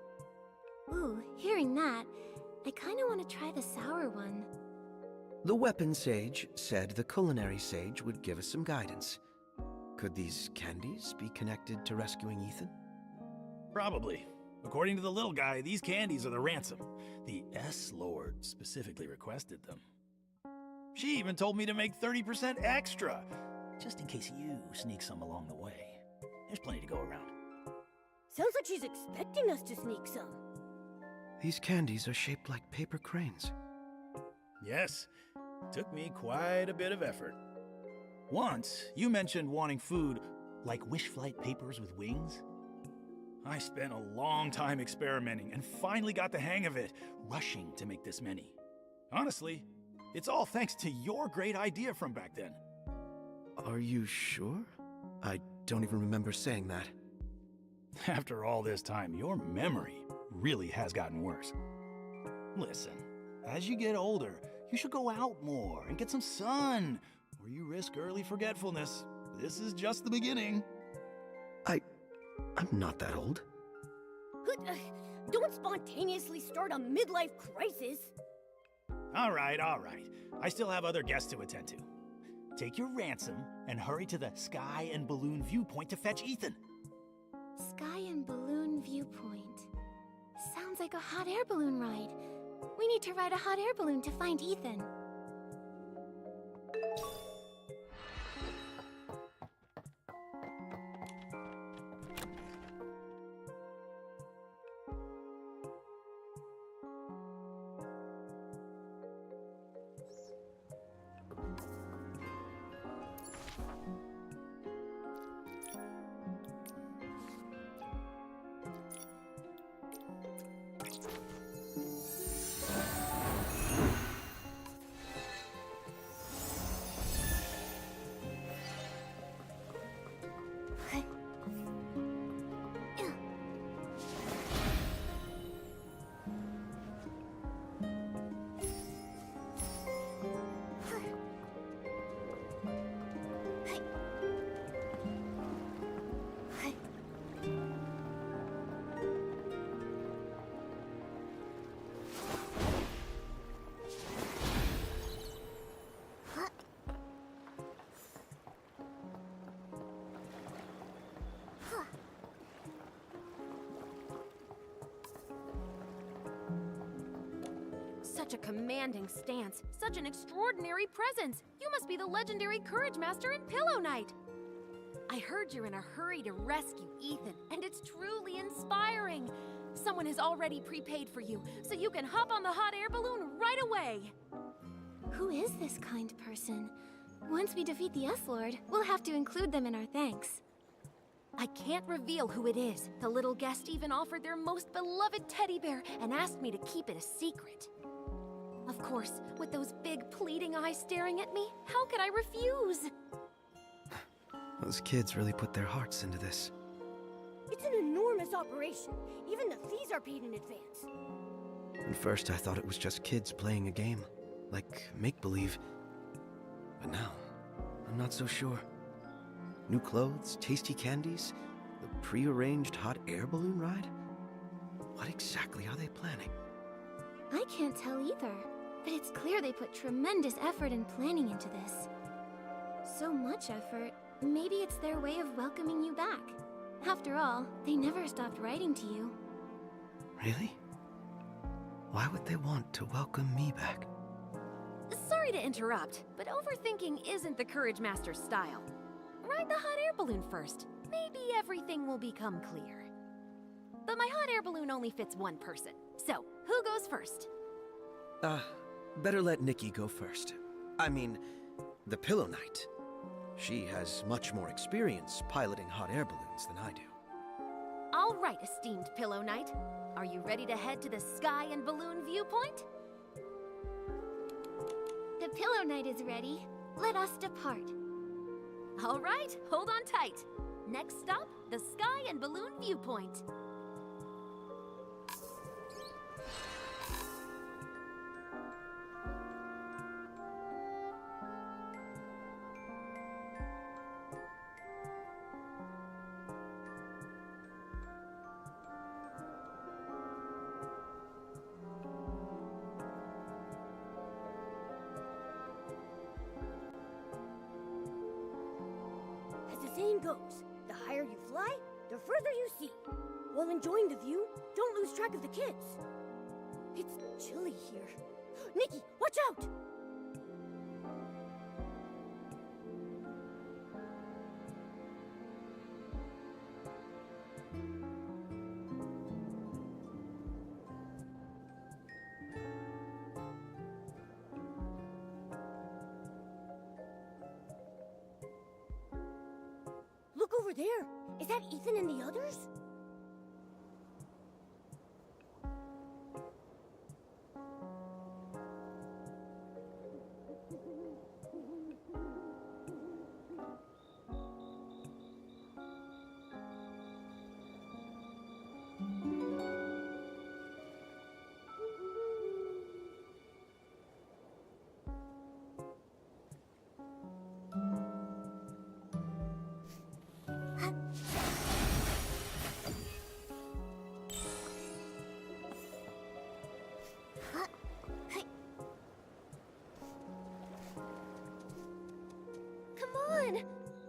Ooh, hearing that, I kinda want to try the sour one. The Weapon Sage said the Culinary Sage would give us some guidance. Could these candies be connected to rescuing Ethan? Probably. According to the little guy, these candies are the ransom. The S-Lord specifically requested them. She even told me to make 30% extra, just in case you sneak some along the way. There's plenty to go around. Sounds like she's expecting us to sneak some. These candies are shaped like paper cranes. Yes, took me quite a bit of effort. Once, you mentioned wanting food like wish flight papers with wings. I spent a long time experimenting and finally got the hang of it, rushing to make this many. Honestly, it's all thanks to your great idea from back then. Are you sure? I don't even remember saying that. After all this time, your memory really has gotten worse. Listen, as you get older, you should go out more and get some sun, or you risk early forgetfulness. This is just the beginning. I'm not that old. Don't spontaneously start a midlife crisis. All right. I still have other guests to attend to. Take your ransom and hurry to the Sky and Balloon Viewpoint to fetch Ethan. Sky and Balloon Viewpoint. Sounds like a hot air balloon ride. We need to ride a hot air balloon to find Ethan. Such a commanding stance, such an extraordinary presence. You must be the legendary Courage Master and Pillow Knight. I heard you're in a hurry to rescue Ethan, and it's truly inspiring. Someone has already prepaid for you, so you can hop on the hot air balloon right away. Who is this kind person? Once we defeat the S-Lord, we'll have to include them in our thanks. I can't reveal who it is. The little guest even offered their most beloved teddy bear and asked me to keep it a secret. Of course, with those big pleading eyes staring at me, how could I refuse? Those kids really put their hearts into this. It's an enormous operation. Even the fees are paid in advance. At first, I thought it was just kids playing a game, like make-believe. But now, I'm not so sure. New clothes, tasty candies, the pre-arranged hot air balloon ride? What exactly are they planning? I can't tell either, but it's clear they put tremendous effort and planning into this. So much effort, maybe it's their way of welcoming you back. After all, they never stopped writing to you. Really? Why would they want to welcome me back? Sorry to interrupt, but overthinking isn't the Courage Master's style. Ride the hot air balloon first. Maybe everything will become clear. But my hot air balloon only fits one person. So, who goes first? Better let Nikki go first. I mean, the Pillow Knight. She has much more experience piloting hot air balloons than I do. All right, esteemed Pillow Knight. Are you ready to head to the Sky and Balloon Viewpoint? The Pillow Knight is ready. Let us depart. All right, hold on tight. Next stop, the Sky and Balloon Viewpoint. Saying goes, the higher you fly, the further you see. While enjoying the view, don't lose track of the kids. It's chilly here. Nikki, watch out! over there. Is that Ethan and the others?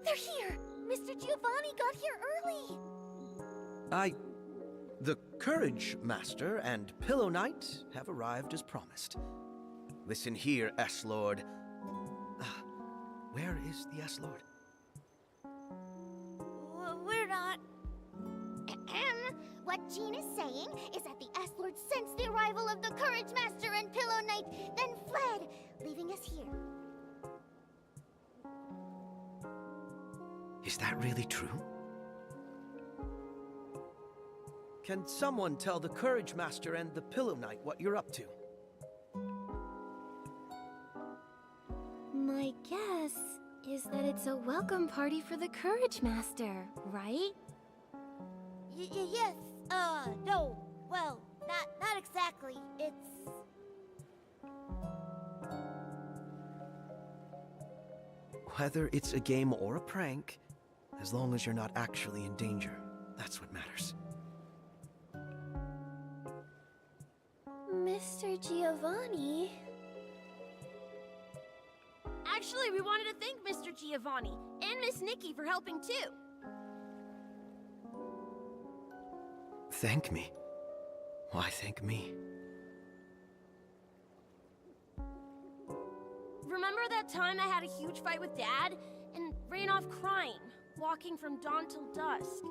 They're here! Mr. Giovanni got here early! The Courage Master and Pillow Knight have arrived as promised. Listen here, S-Lord. Where is the S-Lord? We're not... What Jean is saying is that the S-Lord sensed the arrival of the Courage Master and Pillow Knight, then fled, leaving us here. Is that really true? Can someone tell the Courage Master and the Pillow Knight what you're up to? My guess is that it's a welcome party for the Courage Master, right? Yes, no. Well, not exactly. It's... Whether it's a game or a prank, as long as you're not actually in danger, that's what matters. Mr. Giovanni... Actually, we wanted to thank Mr. Giovanni and Miss Nikki for helping too. Thank me? Why thank me? Remember that time I had a huge fight with Dad and ran off crying, walking from dawn till dusk?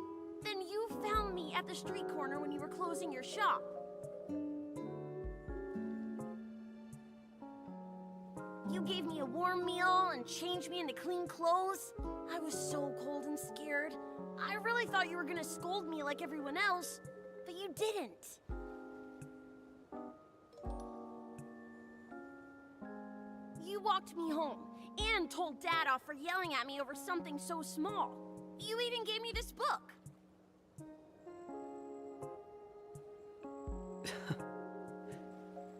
Then you found me at the street corner when you were closing your shop. You gave me a warm meal and changed me into clean clothes. I was so cold and scared. I really thought you were gonna scold me like everyone else, but you didn't. You walked me home and told Dad off for yelling at me over something so small. You even gave me this book.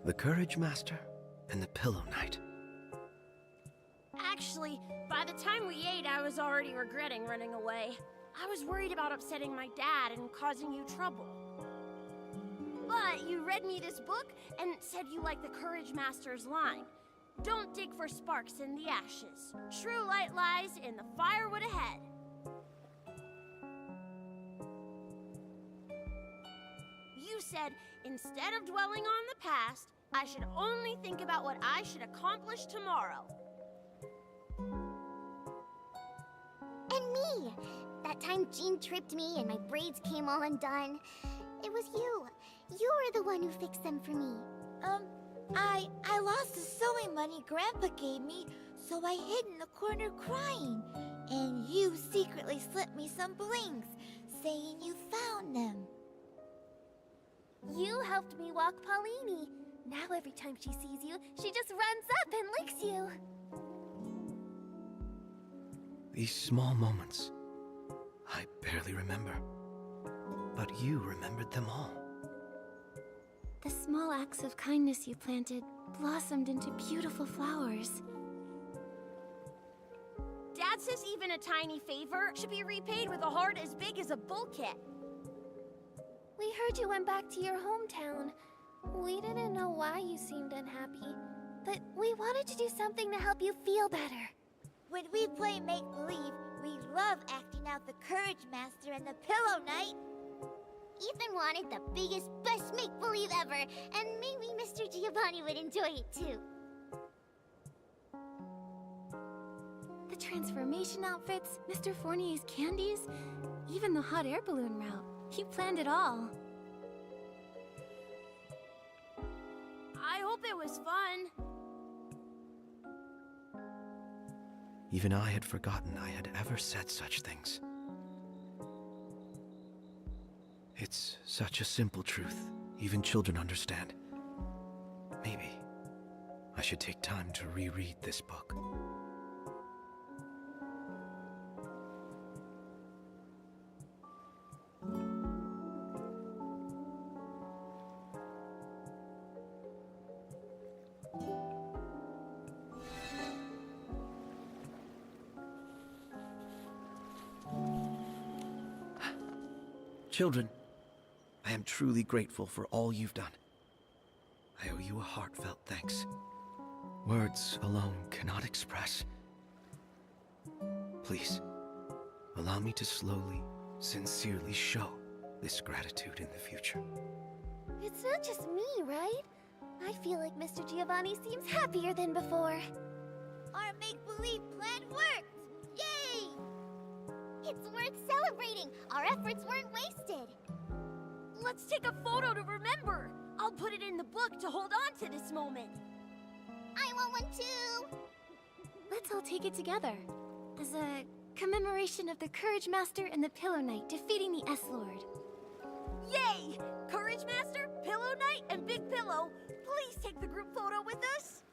The Courage Master and the Pillow Knight. Actually, by the time we ate, I was already regretting running away. I was worried about upsetting my dad and causing you trouble. But you read me this book and said you liked the Courage Master's line. Don't dig for sparks in the ashes. True light lies in the firewood ahead. You said, instead of dwelling on the past, I should only think about what I should accomplish tomorrow. And me! That time Jean tripped me and my braids came all undone. It was you. You were the one who fixed them for me. I lost the sewing money Grandpa gave me, so I hid in the corner crying. And you secretly slipped me some blings, saying you found them. You helped me walk Paulini. Now every time she sees you, she just runs up and licks you. These small moments, I barely remember. But you remembered them all. The small acts of kindness you planted blossomed into beautiful flowers. Dad says even a tiny favor should be repaid with a heart as big as a bulkhead. We heard you went back to your hometown. We didn't know why you seemed unhappy, but we wanted to do something to help you feel better. When we play make-believe, we love acting out the Courage Master and the Pillow Knight. Ethan wanted the biggest, best make-believe ever, and maybe Mr. Giovanni would enjoy it too. The transformation outfits, Mr. Fournier's candies, even the hot air balloon route. He planned it all. I hope it was fun. Even I had forgotten I had ever said such things. It's such a simple truth, even children understand. Maybe I should take time to reread this book. Children, I am truly grateful for all you've done. I owe you a heartfelt thanks. Words alone cannot express. Please, allow me to slowly, sincerely show this gratitude in the future. It's not just me, right? I feel like Mr. Giovanni seems happier than before. Our make-believe plan worked! Yay! It's worth celebrating! Our efforts weren't wasted! Let's take a photo to remember! I'll put it in the book to hold on to this moment. I want one too! Let's all take it together. As a commemoration of the Courage Master and the Pillow Knight defeating the S-Lord. Yay! Courage Master, Pillow Knight, and Big Pillow, please take the group photo with us.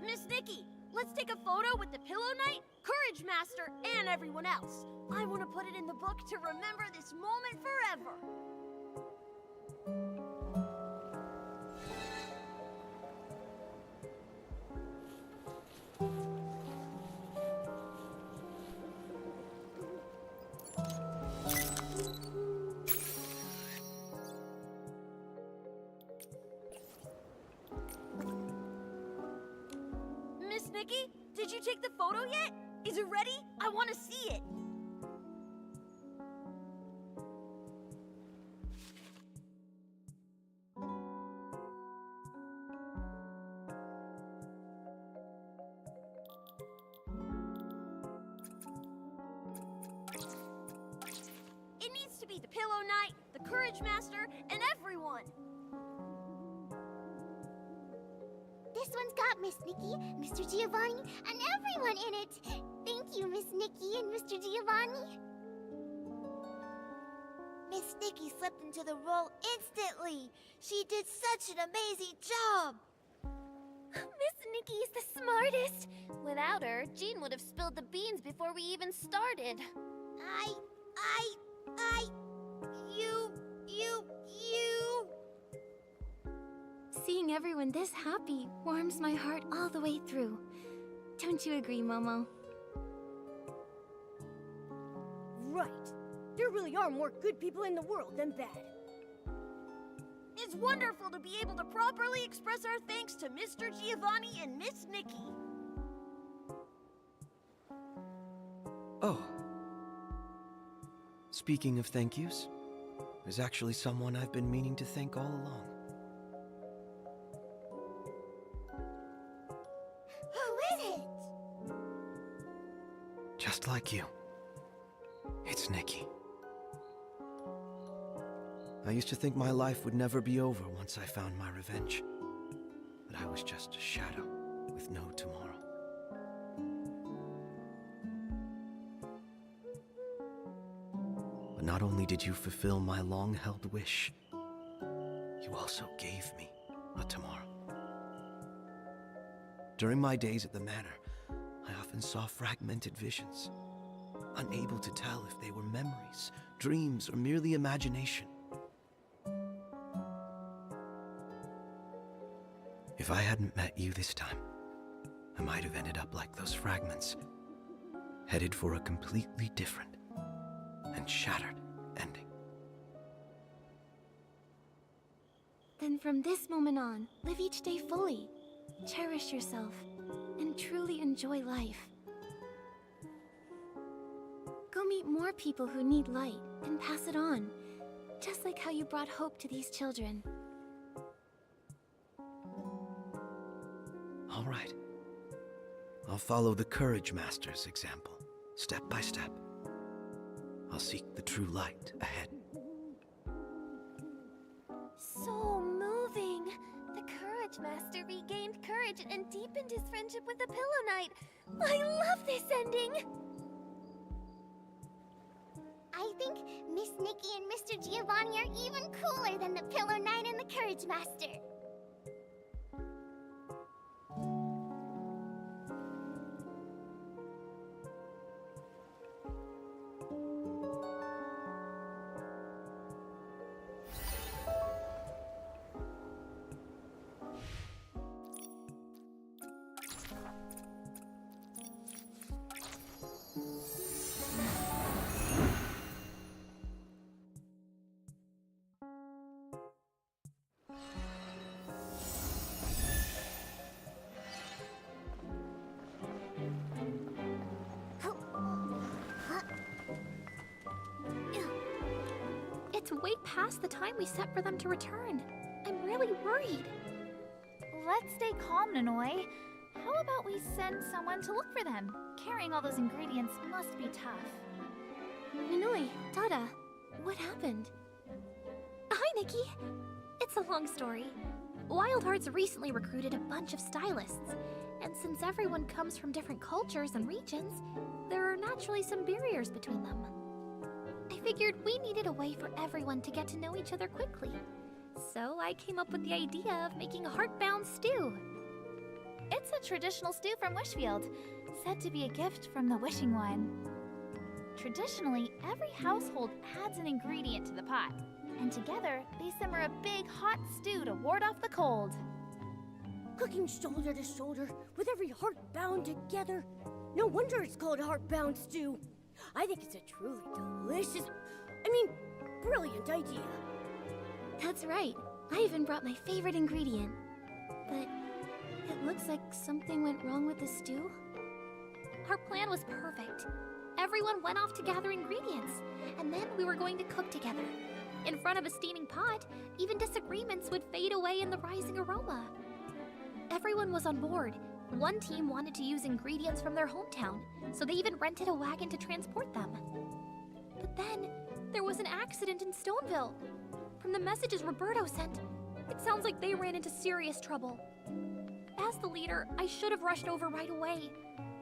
Miss Nikki, let's take a photo with the Pillow Knight, Courage Master, and everyone else. I want to put it in the book to remember this moment forever. Miss Nikki, did you take the photo yet? Is it ready? I want to see it. It needs to be the Pillow Knight, the Courage Master, and everyone. This one's got Miss Nikki, Mr. Giovanni, and everyone in it. Thank you, Miss Nikki and Mr. Giovanni. Miss Nikki slipped into the role instantly. She did such an amazing job. Miss Nikki is the smartest. Without her, Jean would have spilled the beans before we even started. You. Seeing everyone this happy warms my heart all the way through. Don't you agree, Momo? Right. There really are more good people in the world than bad. It's wonderful to be able to properly express our thanks to Mr. Giovanni and Miss Nikki. Oh. Speaking of thank yous, there's actually someone I've been meaning to thank all along. Who is it? Just like you. It's Nikki. I used to think my life would never be over once I found my revenge. But I was just a shadow with no tomorrow. But not only did you fulfill my long-held wish, you also gave me a tomorrow. During my days at the manor, I often saw fragmented visions, unable to tell if they were memories, dreams, or merely imagination. If I hadn't met you this time, I might have ended up like those fragments, headed for a completely different and shattered ending. Then from this moment on, live each day fully. Cherish yourself, and truly enjoy life. Go meet more people who need light, and pass it on, just like how you brought hope to these children. All right. I'll follow the Courage Master's example, step by step. I'll seek the true light ahead. So moving! The Courage Master regained courage and deepened his friendship with the Pillow Knight. I love this ending! I think Miss Nikki and Mr. Giovanni are even cooler than the Pillow Knight and the Courage Master. It's way past the time we set for them to return. I'm really worried. Let's stay calm, Nanoi. How about we send someone to look for them? Carrying all those ingredients must be tough. Nanoi, Dada, what happened? Hi, Nikki. It's a long story. Wild Hearts recently recruited a bunch of stylists, and since everyone comes from different cultures and regions, there are naturally some barriers between them. I figured we needed a way for everyone to get to know each other quickly. So I came up with the idea of making a heartbound stew. It's a traditional stew from Wishfield, said to be a gift from the Wishing One. Traditionally, every household adds an ingredient to the pot, and together they simmer a big hot stew to ward off the cold. Cooking shoulder to shoulder, with every heart bound together. No wonder it's called heartbound stew. I think it's a truly delicious, brilliant idea. That's right. I even brought my favorite ingredient. But it looks like something went wrong with the stew. Our plan was perfect. Everyone went off to gather ingredients, and then we were going to cook together. In front of a steaming pot, even disagreements would fade away in the rising aroma. Everyone was on board. One team wanted to use ingredients from their hometown, so they even rented a wagon to transport them. But then, there was an accident in Stoneville. From the messages Roberto sent, it sounds like they ran into serious trouble. As the leader, I should have rushed over right away,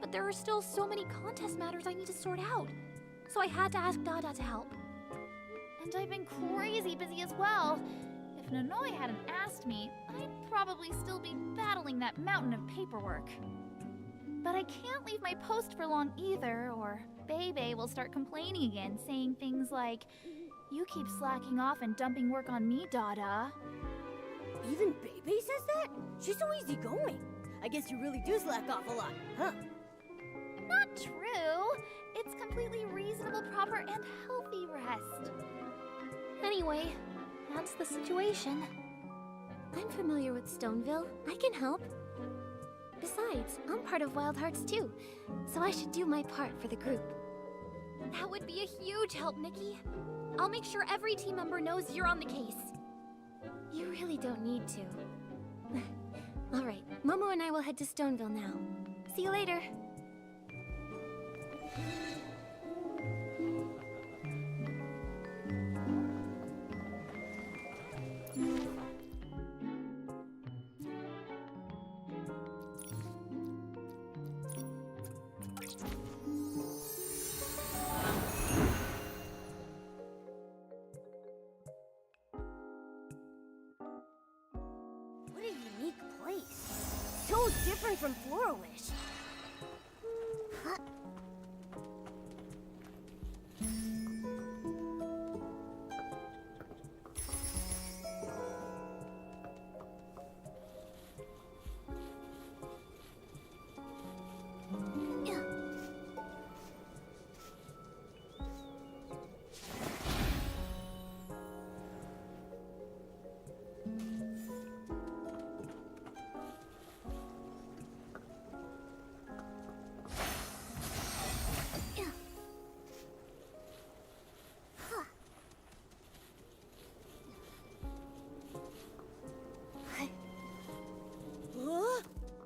but there are still so many contest matters I need to sort out, so I had to ask Dada to help. And I've been crazy busy as well. If Nanoi hadn't asked me, I'd probably still be battling that mountain of paperwork. But I can't leave my post for long either, or Bebe will start complaining again, saying things like, "You keep slacking off and dumping work on me, Dada." Even Bebe says that? She's so easygoing. I guess you really do slack off a lot, huh? Not true. It's completely reasonable, proper, and healthy rest. Anyway, that's the situation. I'm familiar with Stoneville. I can help. Besides, I'm part of Wild Hearts too, so I should do my part for the group. That would be a huge help, Nikki. I'll make sure every team member knows you're on the case. You really don't need to. All right, Momo and I will head to Stoneville now. See you later. different from Flora-Wish.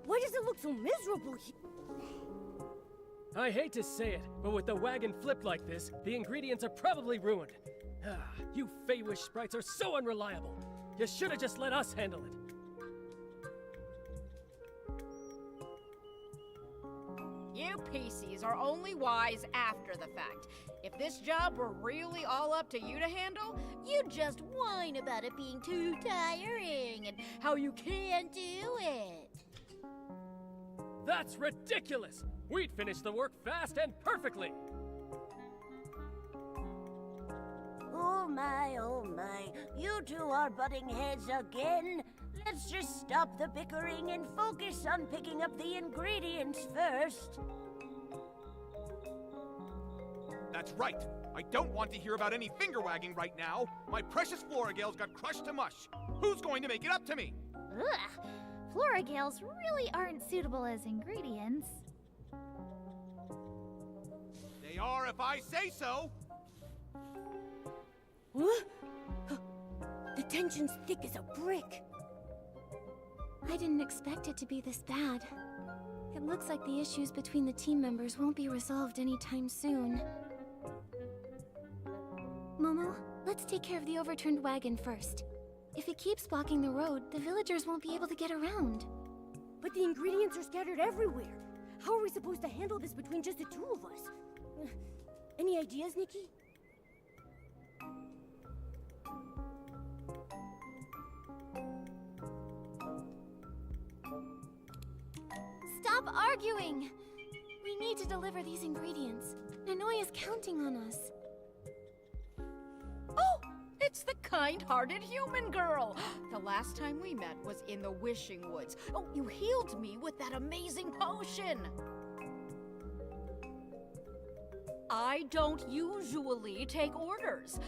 Why does it look so miserable here? I hate to say it, but with the wagon flipped like this, the ingredients are probably ruined. You Feywish sprites are so unreliable. You should have just let us handle it. You PCs are only wise after the fact. If this job were really all up to you to handle, You'd just whine about it being too tiring and how you can't do it. That's ridiculous! We'd finish the work fast and perfectly! Oh my, you two are butting heads again. Let's just stop the bickering and focus on picking up the ingredients first. That's right. I don't want to hear about any finger-wagging right now. My precious Floragales got crushed to mush. Who's going to make it up to me? Ugh. Floragales really aren't suitable as ingredients. They are if I say so. What? The tension's thick as a brick. I didn't expect it to be this bad. It looks like the issues between the team members won't be resolved anytime soon. Momo, let's take care of the overturned wagon first. If it keeps blocking the road, the villagers won't be able to get around. But the ingredients are scattered everywhere. How are we supposed to handle this between just the two of us? Any ideas, Nikki? Stop arguing! We need to deliver these ingredients. Nanoi is counting on us. oh, it's the kind-hearted human girl. The last time we met was in the Wishing Woods. Oh, you healed me with that amazing potion. I don't usually take orders,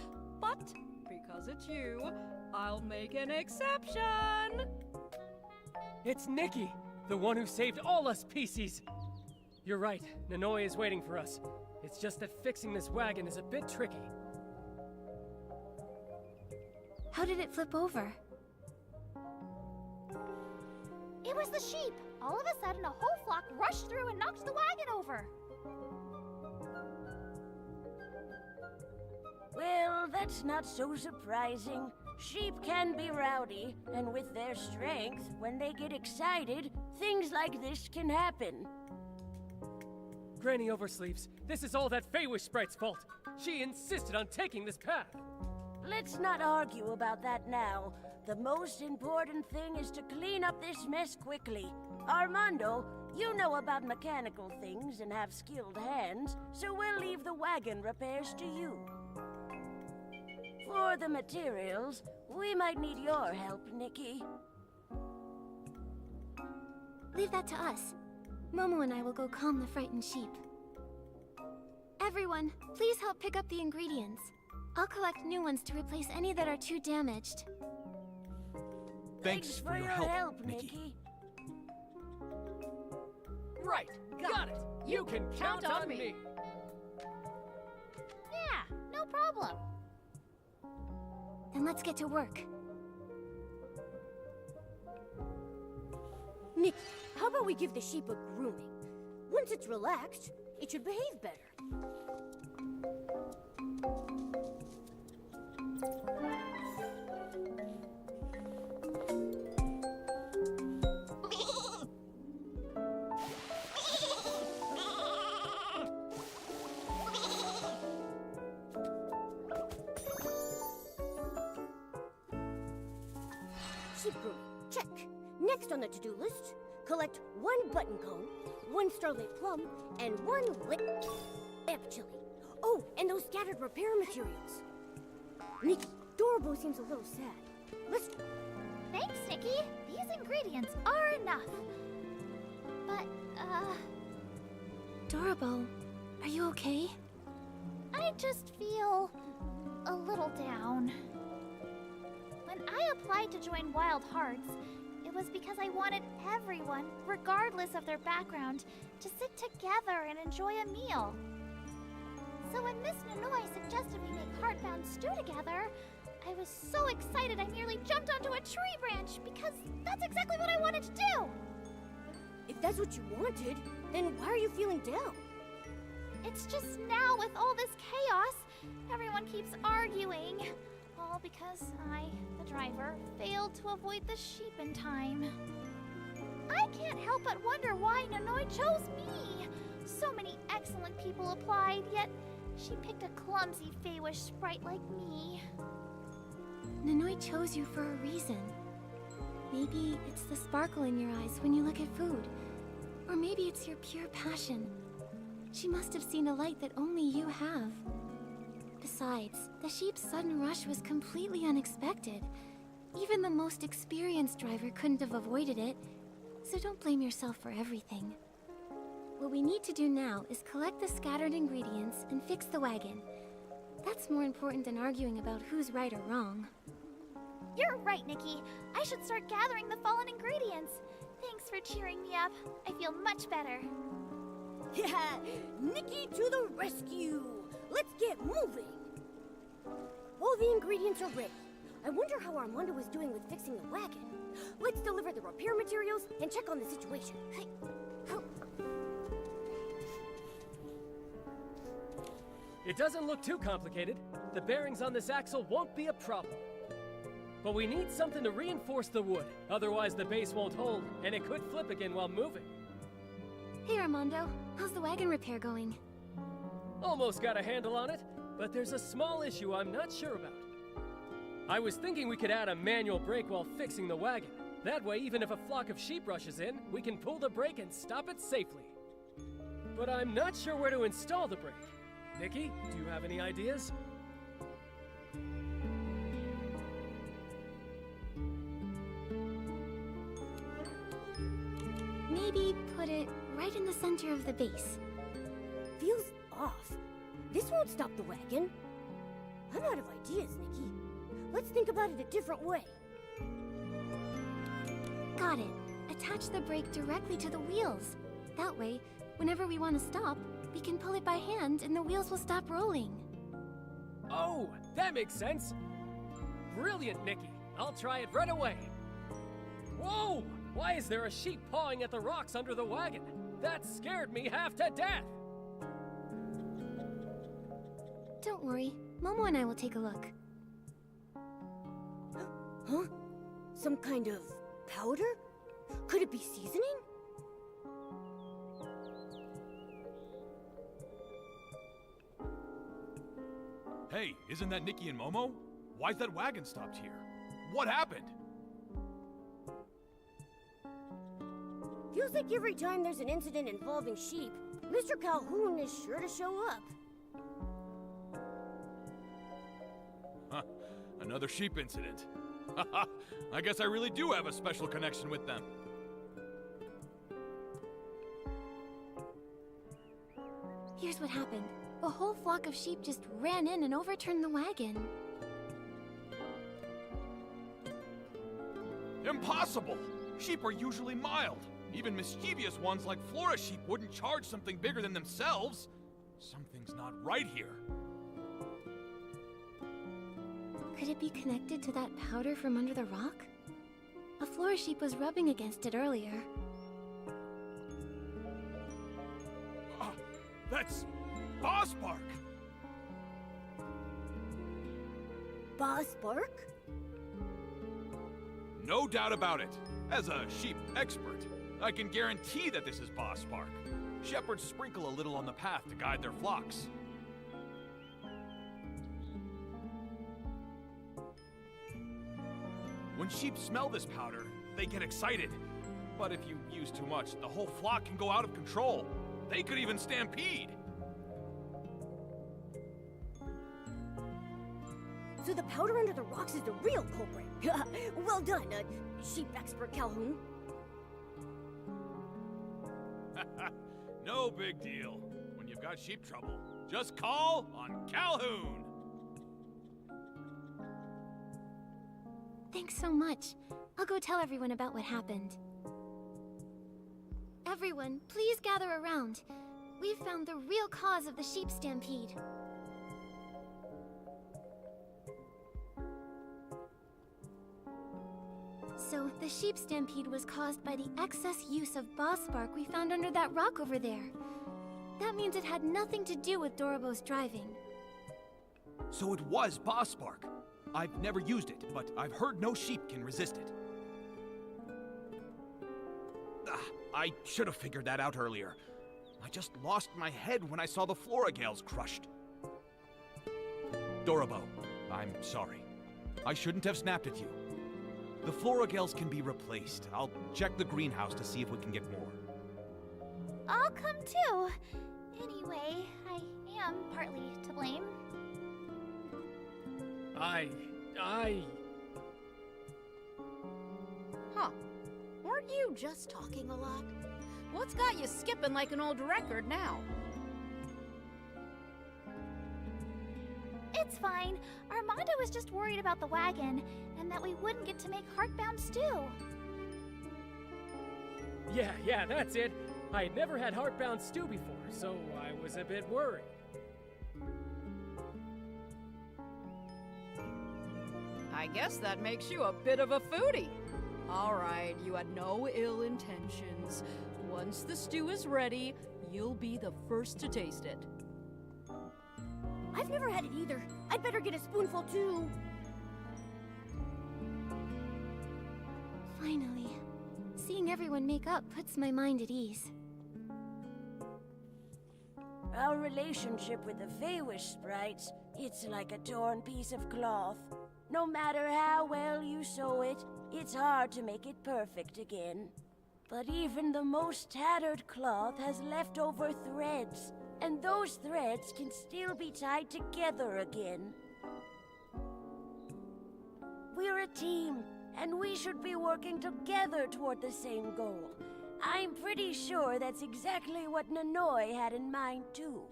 but because it's you, I'll make an exception. It's Nikki, the one who saved all us PCs. You're right, Nanoi is waiting for us. It's just that fixing this wagon is a bit tricky. How did it flip over? It was the sheep. All of a sudden, a whole flock rushed through and knocked the wagon over. Well, that's not so surprising. Sheep can be rowdy, and with their strength, when they get excited, things like this can happen. Granny Oversleeves, this is all that Feywish Sprite's fault. She insisted on taking this path. Let's not argue about that now. The most important thing is to clean up this mess quickly. Armando, you know about mechanical things and have skilled hands, so we'll leave the wagon repairs to you. For the materials, we might need your help, Nikki. Leave that to us. Momo and I will go calm the frightened sheep. Everyone, please help pick up the ingredients. I'll collect new ones to replace any that are too damaged. Thanks for your help, Nikki. Right, got it. You can count on me. Yeah, no problem. Then let's get to work. Nikki, how about we give the sheep a grooming? Once it's relaxed, it should behave better. Sheep grooming, check. Next on the to-do list, Collect 1 button cone, 1 starlight plum, and 1 lamp chili. Oh, and those scattered repair materials. Nikki, Dorobo seems a little sad. Let's... Thanks, Nikki. These ingredients are enough. But, Dorobo, are you okay? I just feel a little down. When I applied to join Wild Hearts, it was because I wanted everyone, regardless of their background, to sit together and enjoy a meal. So when Miss Nonoi suggested we make Heartbound stew together, I was so excited I nearly jumped onto a tree branch because that's exactly what I wanted to do! If that's what you wanted, then why are you feeling down? It's just now with all this chaos, everyone keeps arguing. All because I, the driver, failed to avoid the sheep in time. I can't help but wonder why Nonoi chose me. So many excellent people applied, yet she picked a clumsy Feywish sprite like me. Nonoi chose you for a reason. Maybe it's the sparkle in your eyes when you look at food. Or maybe it's your pure passion. She must have seen a light that only you have. Besides, the sheep's sudden rush was completely unexpected. Even the most experienced driver couldn't have avoided it. So don't blame yourself for everything. What we need to do now is collect the scattered ingredients and fix the wagon. That's more important than arguing about who's right or wrong. You're right, Nikki. I should start gathering the fallen ingredients. Thanks for cheering me up. I feel much better. Yeah, Nikki to the rescue! Let's get moving! All the ingredients are ready. I wonder how Armando is doing with fixing the wagon. Let's deliver the repair materials and check on the situation. It doesn't look too complicated. The bearings on this axle won't be a problem. But we need something to reinforce the wood. Otherwise the base won't hold, and it could flip again while moving. Hey Armando, how's the wagon repair going? Almost got a handle on it, but there's a small issue I'm not sure about. I was thinking we could add a manual brake while fixing the wagon. That way, even if a flock of sheep rushes in, we can pull the brake and stop it safely. But I'm not sure where to install the brake. Nikki, do you have any ideas? Maybe put it right in the center of the base. Feels off. This won't stop the wagon. I'm out of ideas, Nikki. Let's think about it a different way. Got it. Attach the brake directly to the wheels. That way, whenever we want to stop, we can pull it by hand and the wheels will stop rolling. Oh, that makes sense. Brilliant, Nikki. I'll try it right away. Whoa! Why is there a sheep pawing at the rocks under the wagon? That scared me half to death! Don't worry, Momo and I will take a look. Huh? Some kind of powder? Could it be seasoning? Hey, isn't that Nikki and Momo? Why's that wagon stopped here? What happened? Feels like every time there's an incident involving sheep, Mr. Calhoun is sure to show up. Huh, another sheep incident. Haha, I guess I really do have a special connection with them. Here's what happened. A whole flock of sheep just ran in and overturned the wagon. Impossible! Sheep are usually mild. Even mischievous ones like Flora sheep wouldn't charge something bigger than themselves. Something's not right here. Could it be connected to that powder from under the rock? A Flora sheep was rubbing against it earlier. That's Bospark! Bospark? No doubt about it. As a sheep expert, I can guarantee that this is Bospark. Shepherds sprinkle a little on the path to guide their flocks. When sheep smell this powder, they get excited. But if you use too much, the whole flock can go out of control. They could even stampede. So the powder under the rocks is the real culprit. Well done, sheep expert Calhoun. No big deal. When you've got sheep trouble, just call on Calhoun. Thanks so much. I'll go tell everyone about what happened. Everyone, please gather around. We've found the real cause of the sheep stampede. So, the sheep stampede was caused by the excess use of boss bark we found under that rock over there. That means it had nothing to do with Dorobo's driving. So it was boss bark. I've never used it, but I've heard no sheep can resist it. I should have figured that out earlier. I just lost my head when I saw the Floragales crushed. Dorobo, I'm sorry. I shouldn't have snapped at you. The Floragales can be replaced. I'll check the greenhouse to see if we can get more. I'll come too. Anyway, I am partly to blame. Huh. Weren't you just talking a lot? What's got you skipping like an old record now? It's fine. Armando was just worried about the wagon, and that we wouldn't get to make heartbound stew. Yeah, that's it. I had never had heartbound stew before, so I was a bit worried. I guess that makes you a bit of a foodie. All right, you had no ill intentions. Once the stew is ready, you'll be the first to taste it. I've never had it either. I'd better get a spoonful too. Finally. Seeing everyone make up puts my mind at ease. Our relationship with the Feywish sprites, it's like a torn piece of cloth. No matter how well you sew it, it's hard to make it perfect again. But even the most tattered cloth has leftover threads, and those threads can still be tied together again. We're a team, and we should be working together toward the same goal. I'm pretty sure that's exactly what Nanoi had in mind, too.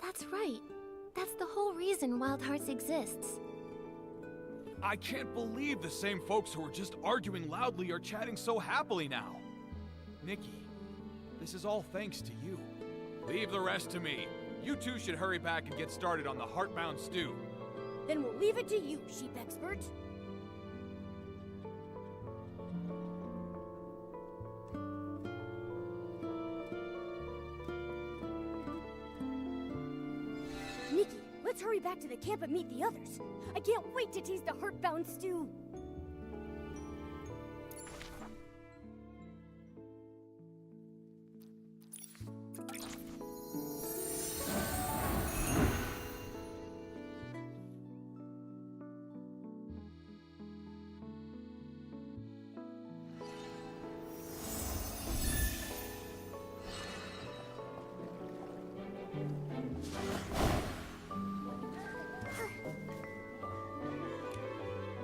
That's right. That's the whole reason Wild Hearts exists. I can't believe the same folks who were just arguing loudly are chatting so happily now. Nikki, this is all thanks to you. Leave the rest to me. You two should hurry back and get started on the heartbound stew. Then we'll leave it to you, sheep expert. Nikki, let's hurry back to the camp and meet the others. I can't wait to taste the heartbound stew.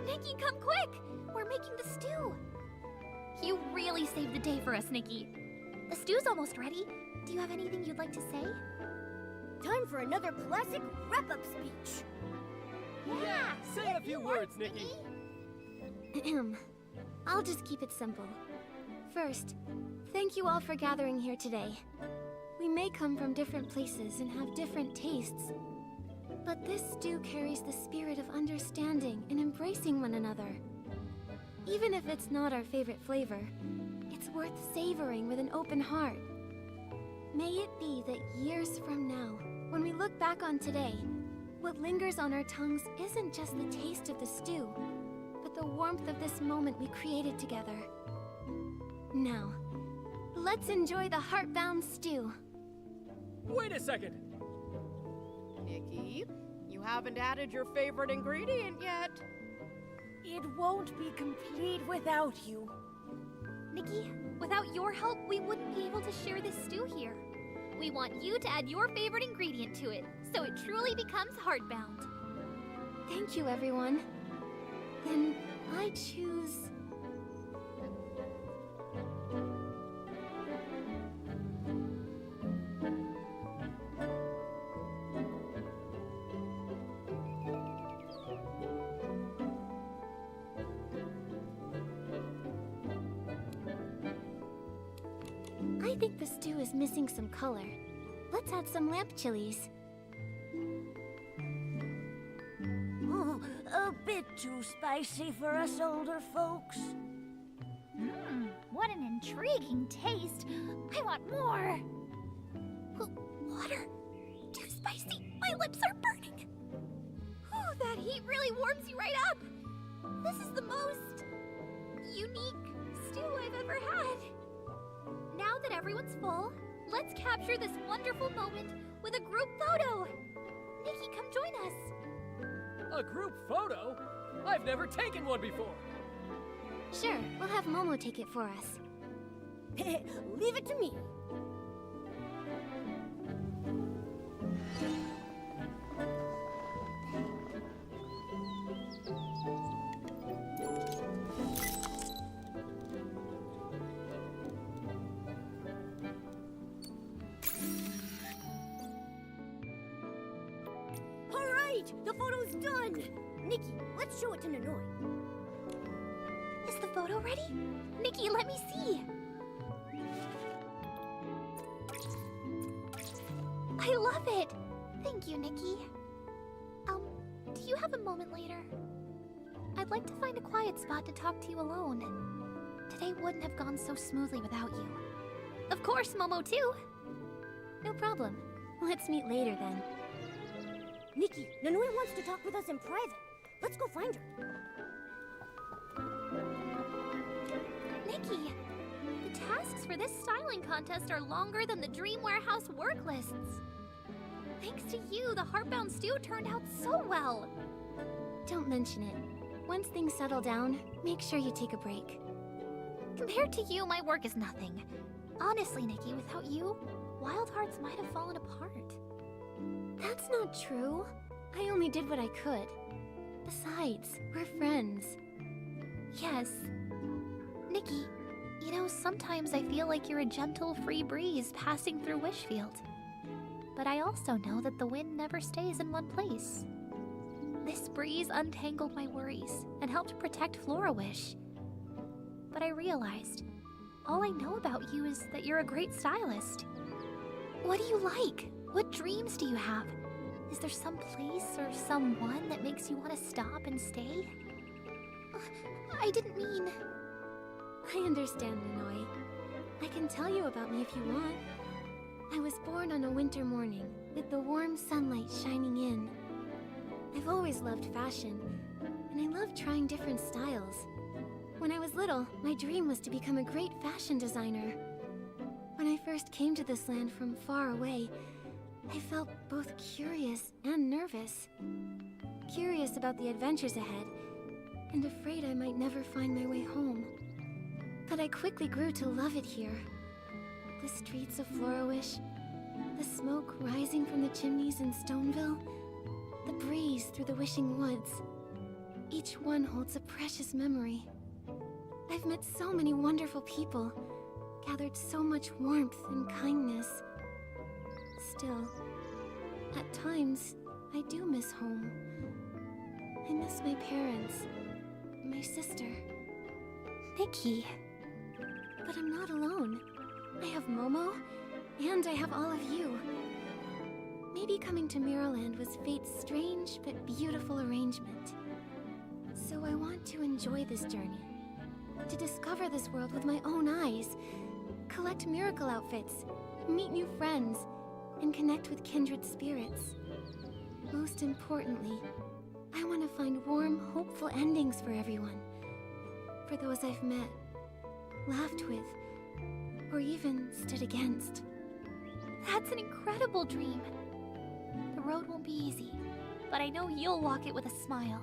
Nikki, come quick! We're making the stew. You really saved the day for us, Nikki. The stew's almost ready. Do you have anything you'd like to say? Time for another classic wrap-up speech. Yeah! Say a few words, Nikki. I'll just keep it simple. First, thank you all for gathering here today. We may come from different places and have different tastes, but this stew carries the spirit of understanding and embracing one another. Even if it's not our favorite flavor, it's worth savoring with an open heart. May it be that years from now, when we look back on today, what lingers on our tongues isn't just the taste of the stew, but the warmth of this moment we created together. Now, let's enjoy the heartbound stew. Wait a second. Nikki, you haven't added your favorite ingredient yet. It won't be complete without you. Nikki, without your help, we wouldn't be able to share this stew here. We want you to add your favorite ingredient to it, so it truly becomes heartbound. Thank you, everyone. Then I choose... I think the stew is missing some color. Let's add some lamp chilies. Oh, a bit too spicy for us older folks. What an intriguing taste. I want more. Water? Too spicy. My lips are burning. Ooh, that heat really warms you right up. This is the most unique stew I've ever had. Now that everyone's full, let's capture this wonderful moment with a group photo. Nikki, come join us. A group photo? I've never taken one before. Sure, we'll have Momo take it for us. Leave it to me. All right, the photo's done. Nikki, let's show it to Nanoi. Is the photo ready? Nikki, let me see. I love it. Thank you, Nikki. Do you have a moment later? I'd like to find a quiet spot to talk to you alone. Today wouldn't have gone so smoothly without you. Of course, Momo too. No problem. Let's meet later then. Nikki, Nanoi wants to talk with us in private. Let's go find her. Nikki, the tasks for this styling contest are longer than the Dream Warehouse work lists. Thanks to you, the Heartbound stew turned out so well. Don't mention it. Once things settle down, make sure you take a break. Compared to you, my work is nothing. Honestly, Nikki, without you, Wild Hearts might have fallen apart. That's not true. I only did what I could. Besides, we're friends. Yes. Nikki, you know, sometimes I feel like you're a gentle, free breeze passing through Wishfield. But I also know that the wind never stays in one place. This breeze untangled my worries and helped protect Florawish. But I realized, all I know about you is that you're a great stylist. What do you like? What dreams do you have? Is there some place or someone that makes you want to stop and stay? I didn't mean... I understand, Nanoi. I can tell you about me if you want. I was born on a winter morning, with the warm sunlight shining in. I've always loved fashion, and I love trying different styles. When I was little, my dream was to become a great fashion designer. When I first came to this land from far away, I felt both curious and nervous. Curious about the adventures ahead, and afraid I might never find my way home. But I quickly grew to love it here. The streets of Florawish, the smoke rising from the chimneys in Stoneville, the breeze through the Wishing Woods. Each one holds a precious memory. I've met so many wonderful people, gathered so much warmth and kindness. Still, at times, I do miss home. I miss my parents, my sister. Nikki. But I'm not alone. I have Momo, and I have all of you. Maybe coming to Mirrorland was fate's strange but beautiful arrangement. So I want to enjoy this journey. To discover this world with my own eyes. Collect miracle outfits, meet new friends, and connect with kindred spirits. Most importantly, I want to find warm, hopeful endings for everyone. For those I've met, laughed with, or even stood against. That's an incredible dream. The road won't be easy, but I know you'll walk it with a smile.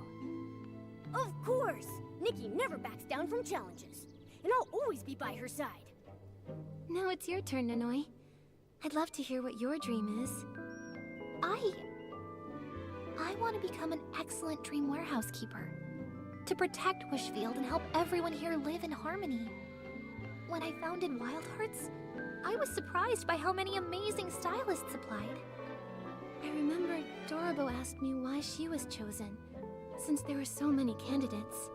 Of course! Nikki never backs down from challenges. And I'll always be by her side. Now it's your turn, Nanoi. I'd love to hear what your dream is. I want to become an excellent dream warehouse keeper. To protect Wishfield and help everyone here live in harmony. When I founded Wild Hearts, I was surprised by how many amazing stylists applied. I remember Dorobo asked me why she was chosen, since there were so many candidates.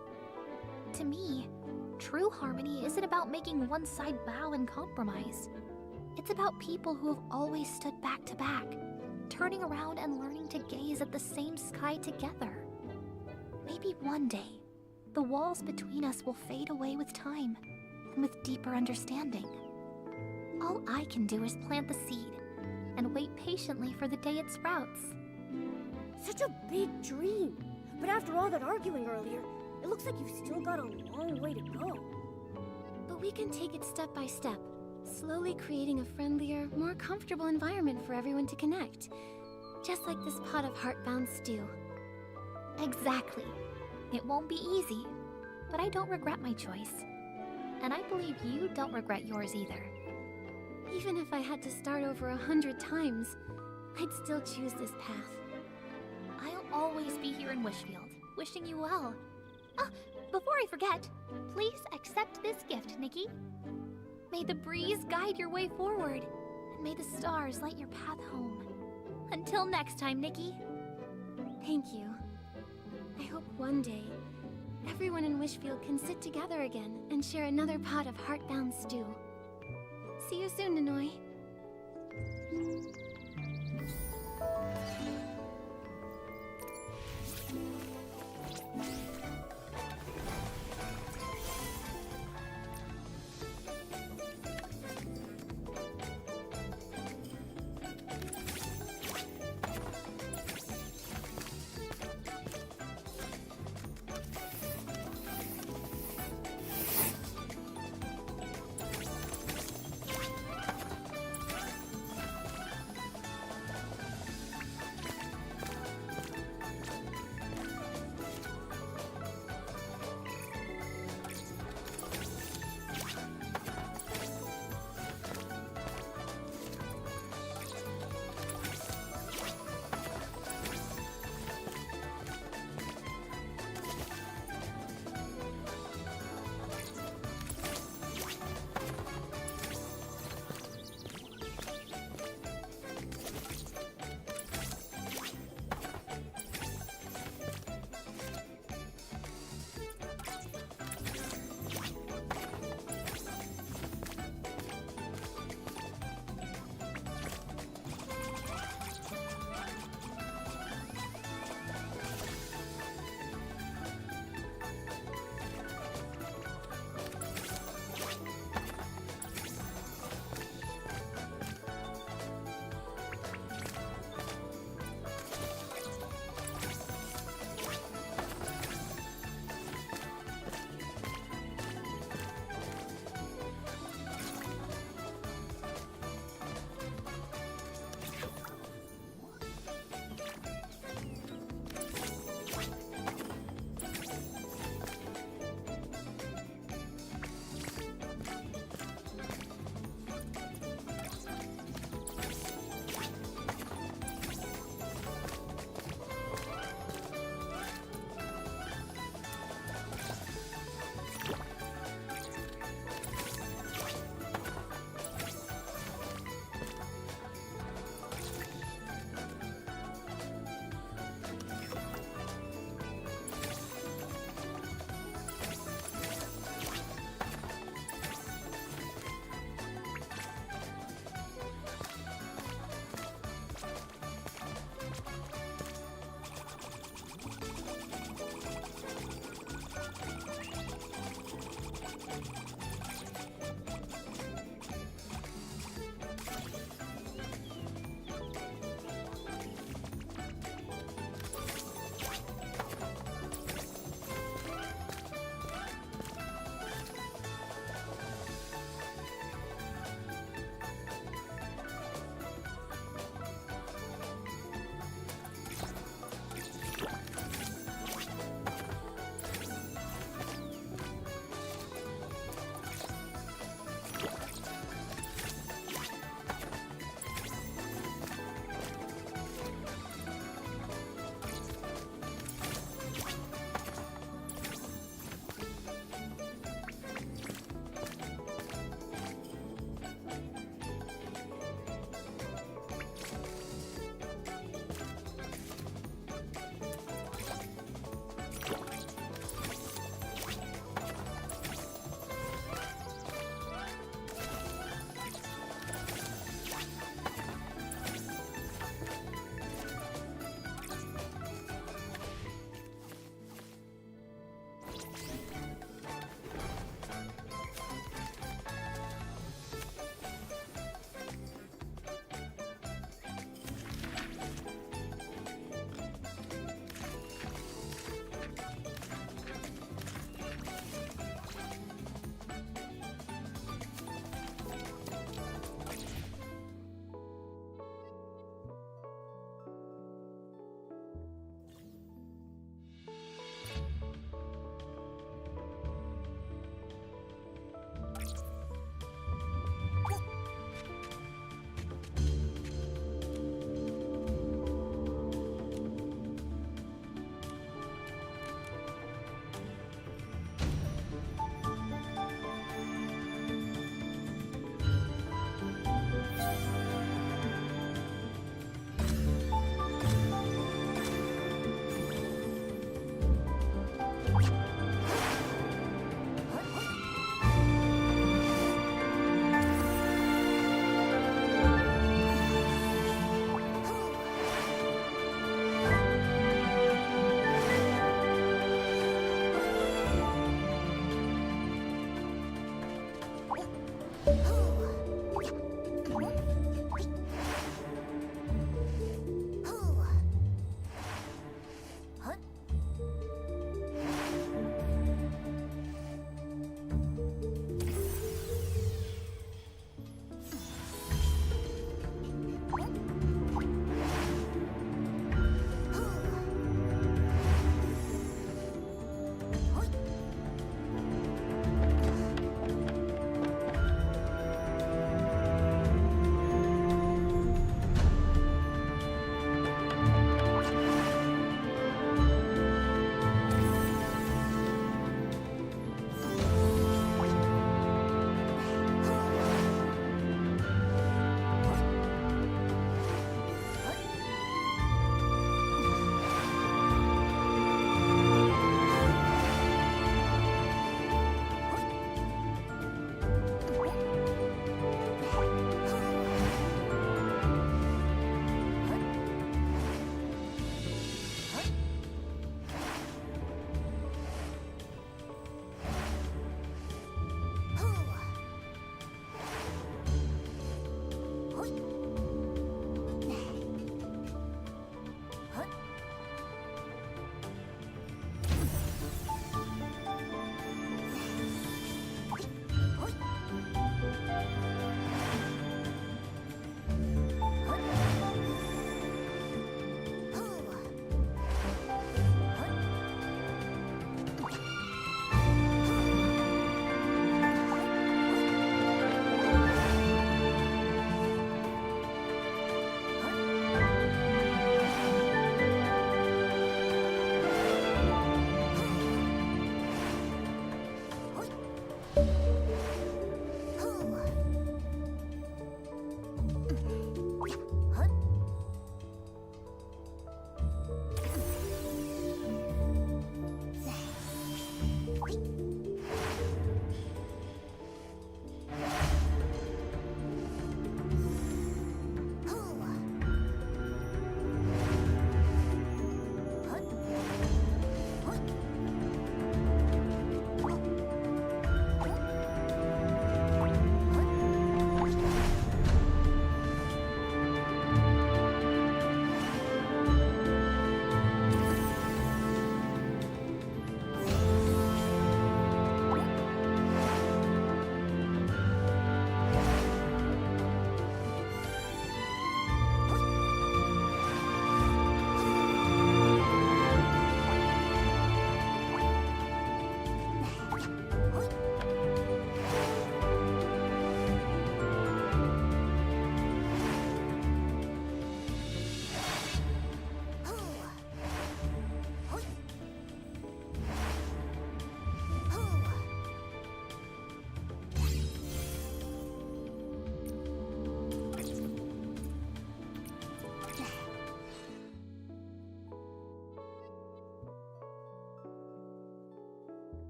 To me, true harmony isn't about making one side bow and compromise. It's about people who have always stood back to back, turning around and learning to gaze at the same sky together. Maybe one day, the walls between us will fade away with time, and with deeper understanding. All I can do is plant the seed, and wait patiently for the day it sprouts. Such a big dream. But after all that arguing earlier, it looks like you've still got a long way to go. But we can take it step by step, slowly creating a friendlier, more comfortable environment for everyone to connect. Just like this pot of heartbound stew. Exactly. It won't be easy, but I don't regret my choice. And I believe you don't regret yours either. Even if I had to start over 100 times, I'd still choose this path. I'll always be here in Wishfield, wishing you well. Before I forget, please accept this gift, Nikki. May the breeze guide your way forward, and may the stars light your path home. Until next time, Nikki. Thank you. I hope one day, everyone in Wishfield can sit together again and share another pot of heartbound stew. See you soon, Nanoi.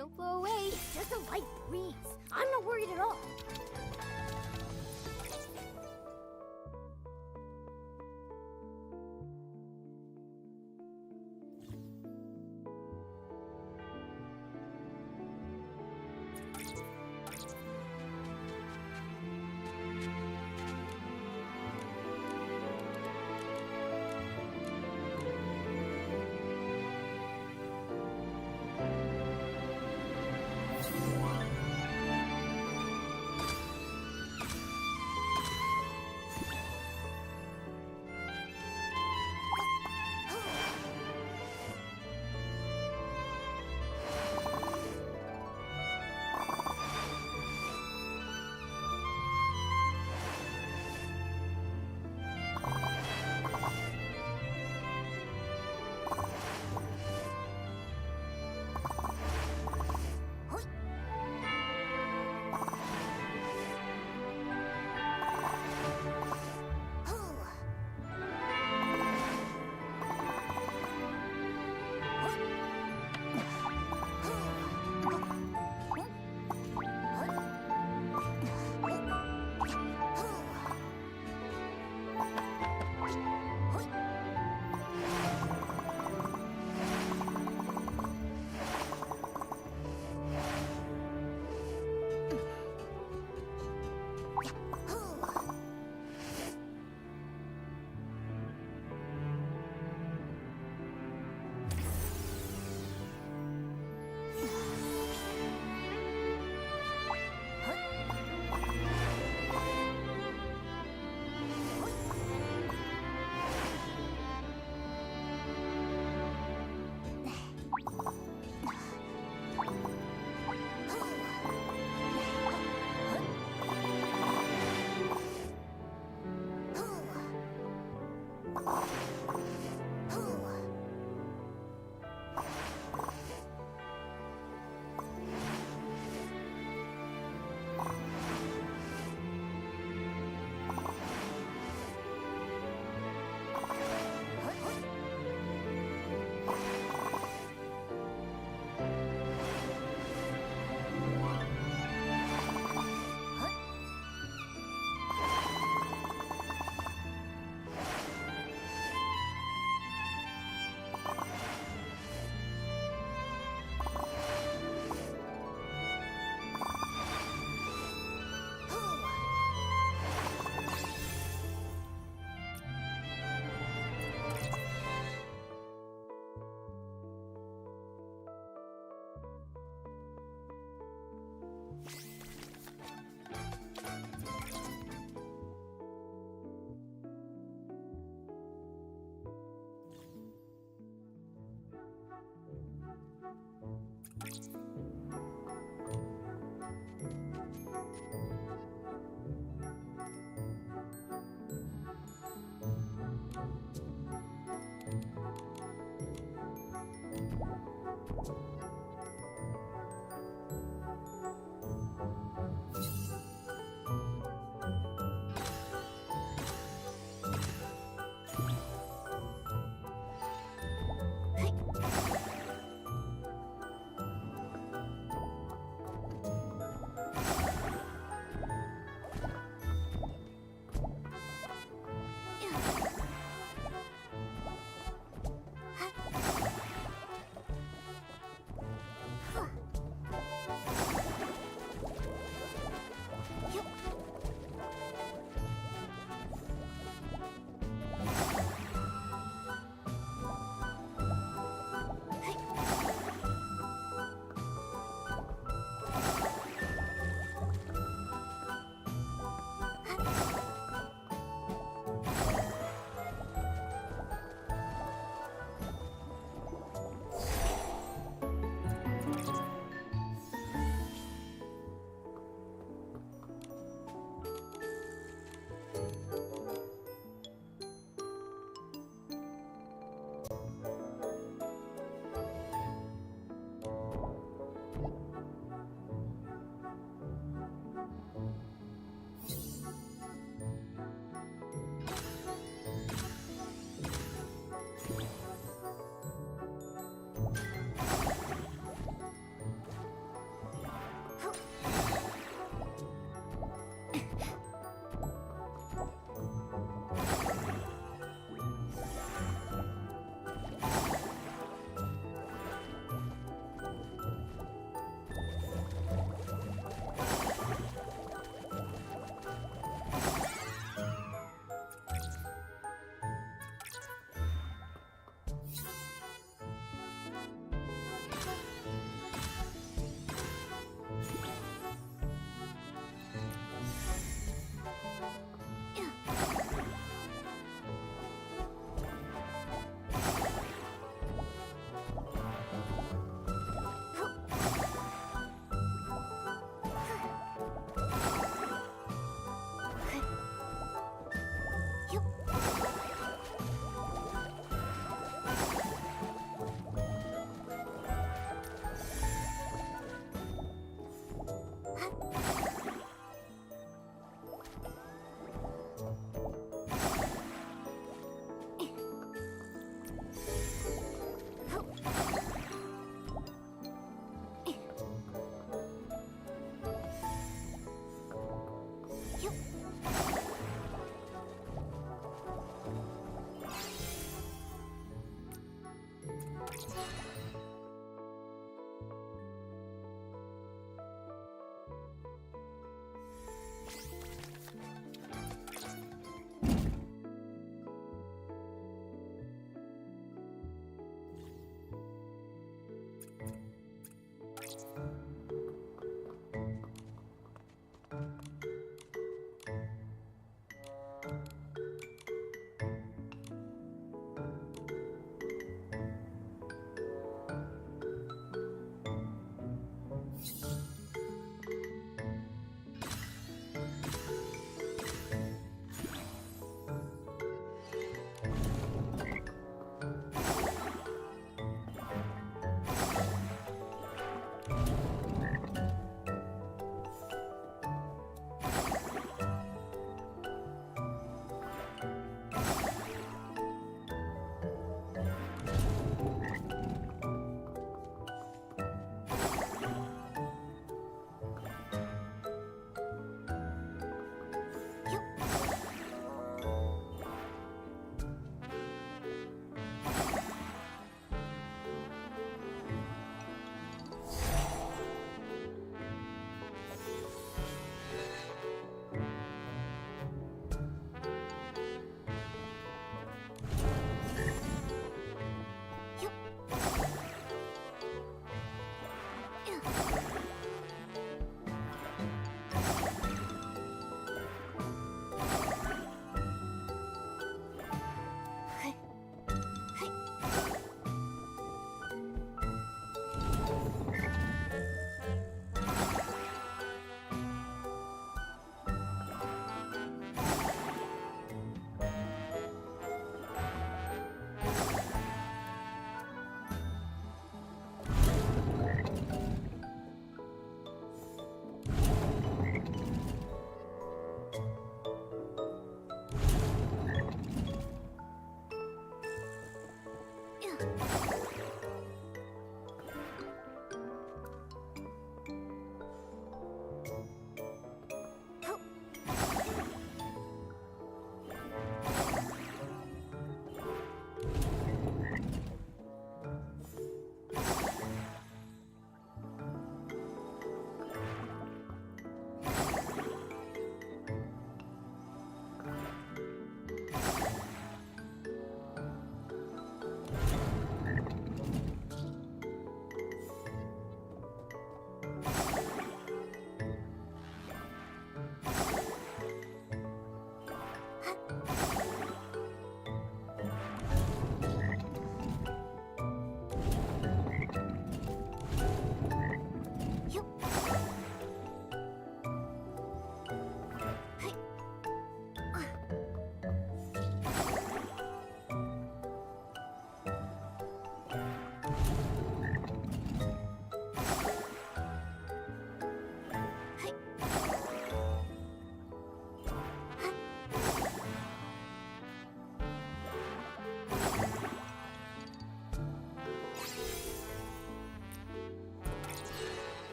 Don't blow away. It's just a light breeze. I'm not worried at all.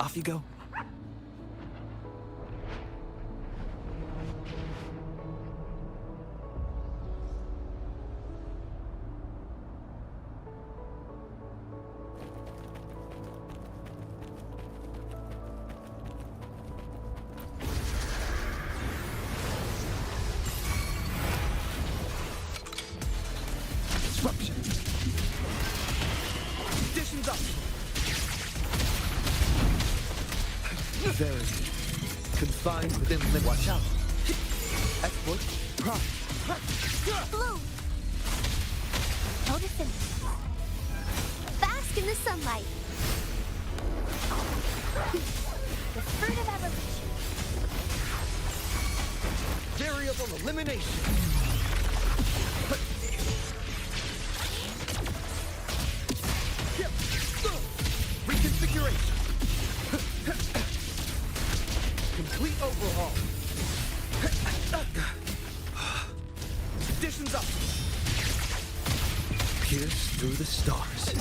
Off you go. Disruption. Conditions up. Very confined within limits. Watch out. Exploit. Prime. Blue! Notice him. Bask in the sunlight. The fruit of evolution. Variable elimination. Reconfiguration. Complete overhaul. Conditions up. Pierce through the stars.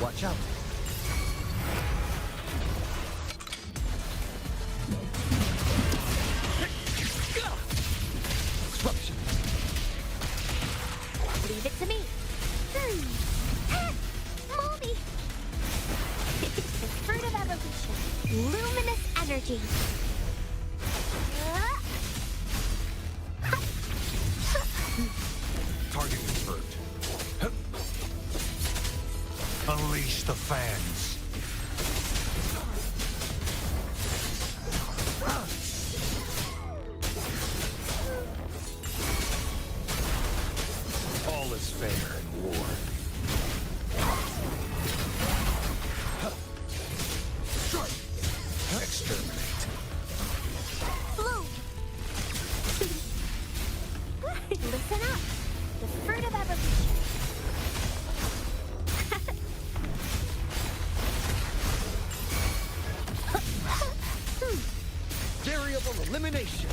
Watch out. Disruption. Leave it to me. Moldy! The fruit of evolution. Luminous energy. Target confirmed. Unleash the fans. All is fair in war. Exterminate. Blue! Listen up. The fruit of evolution. Variable elimination.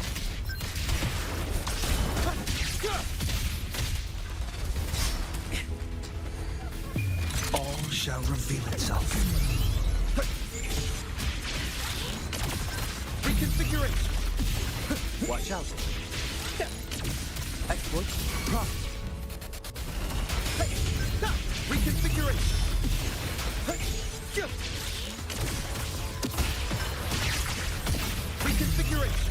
All shall reveal itself. Reconfiguration. Watch out. Exploit. Prompt. Reconfiguration. Reconfiguration.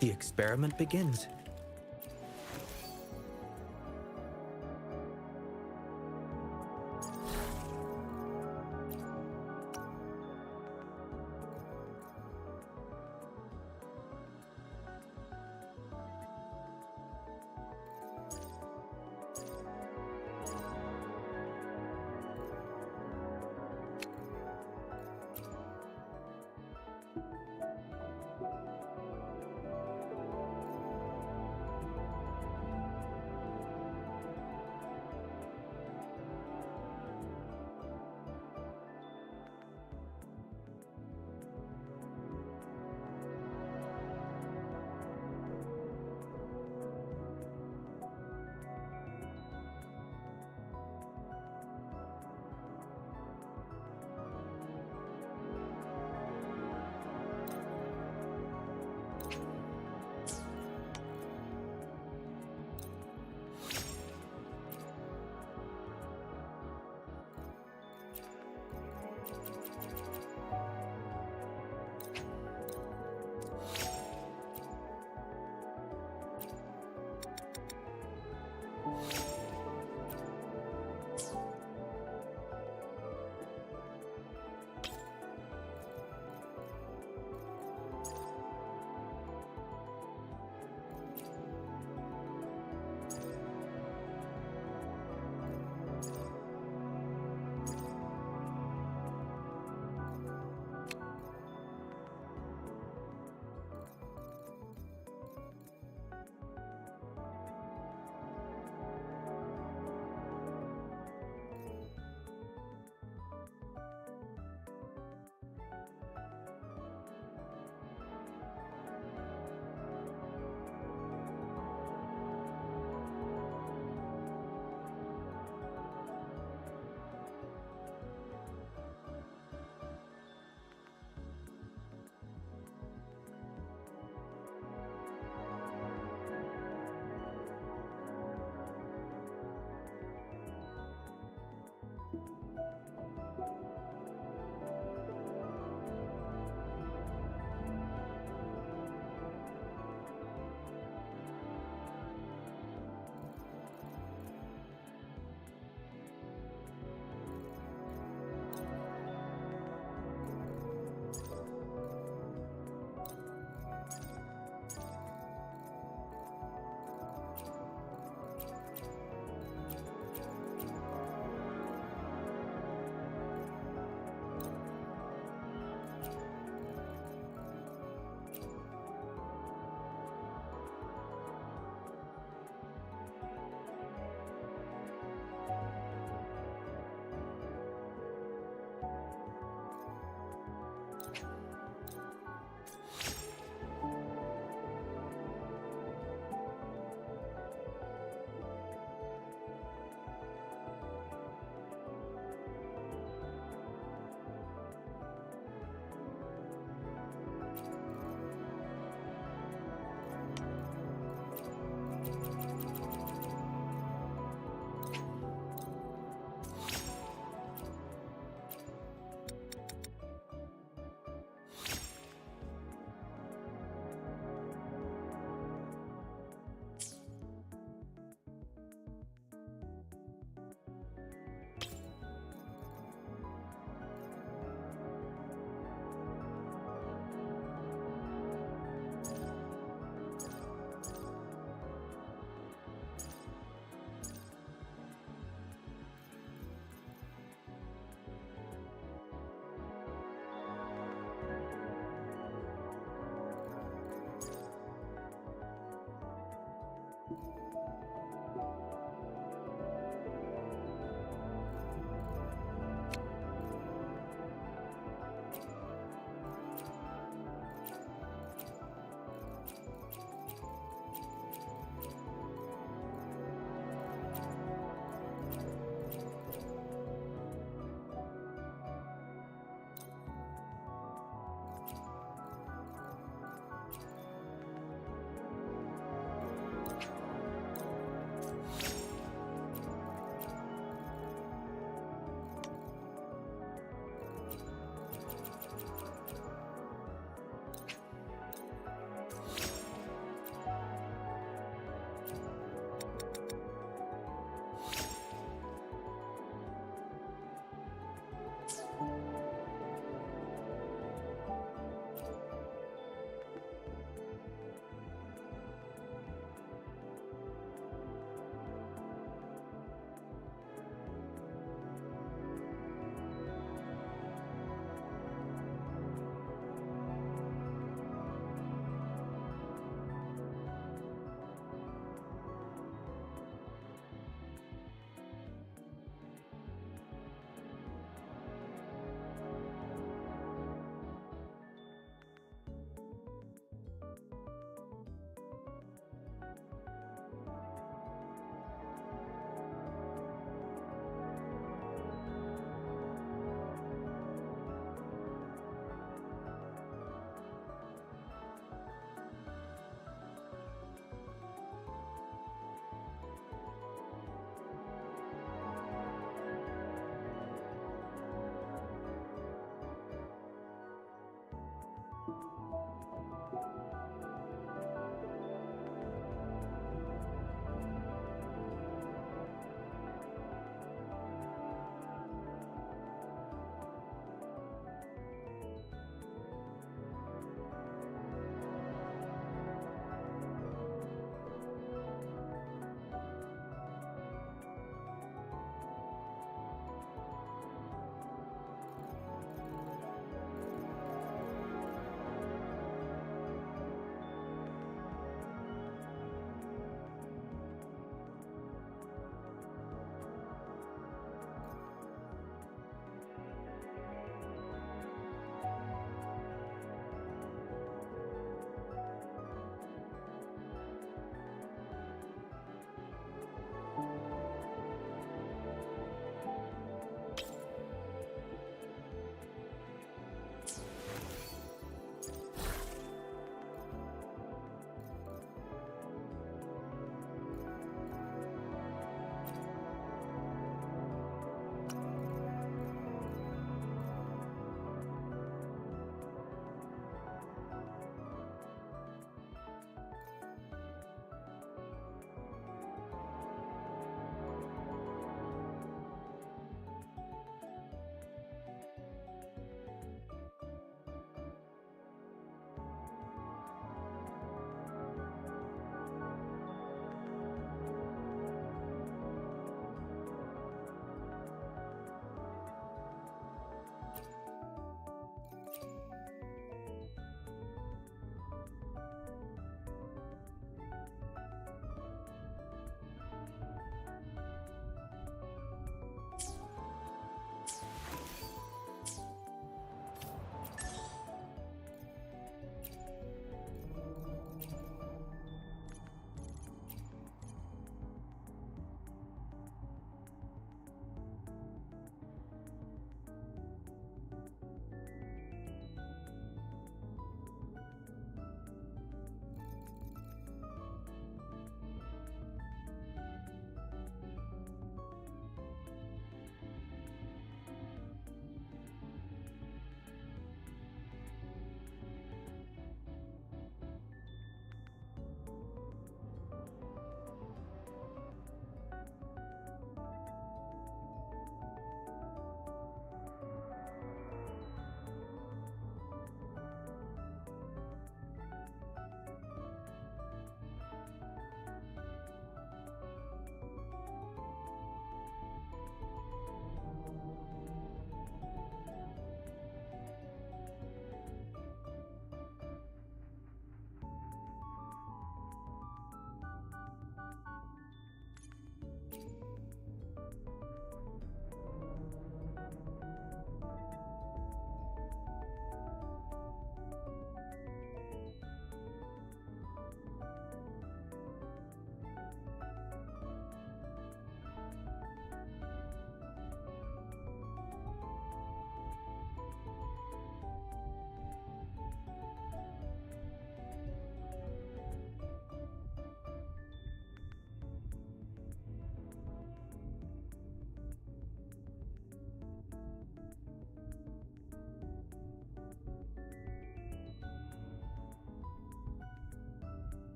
The experiment begins.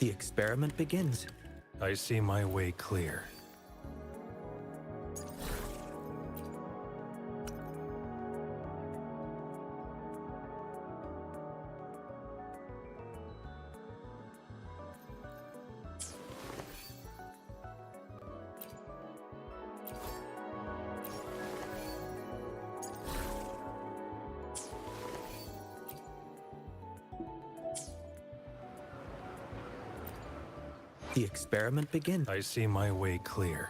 The experiment begins. I see my way clear. The experiment begins. I see my way clear.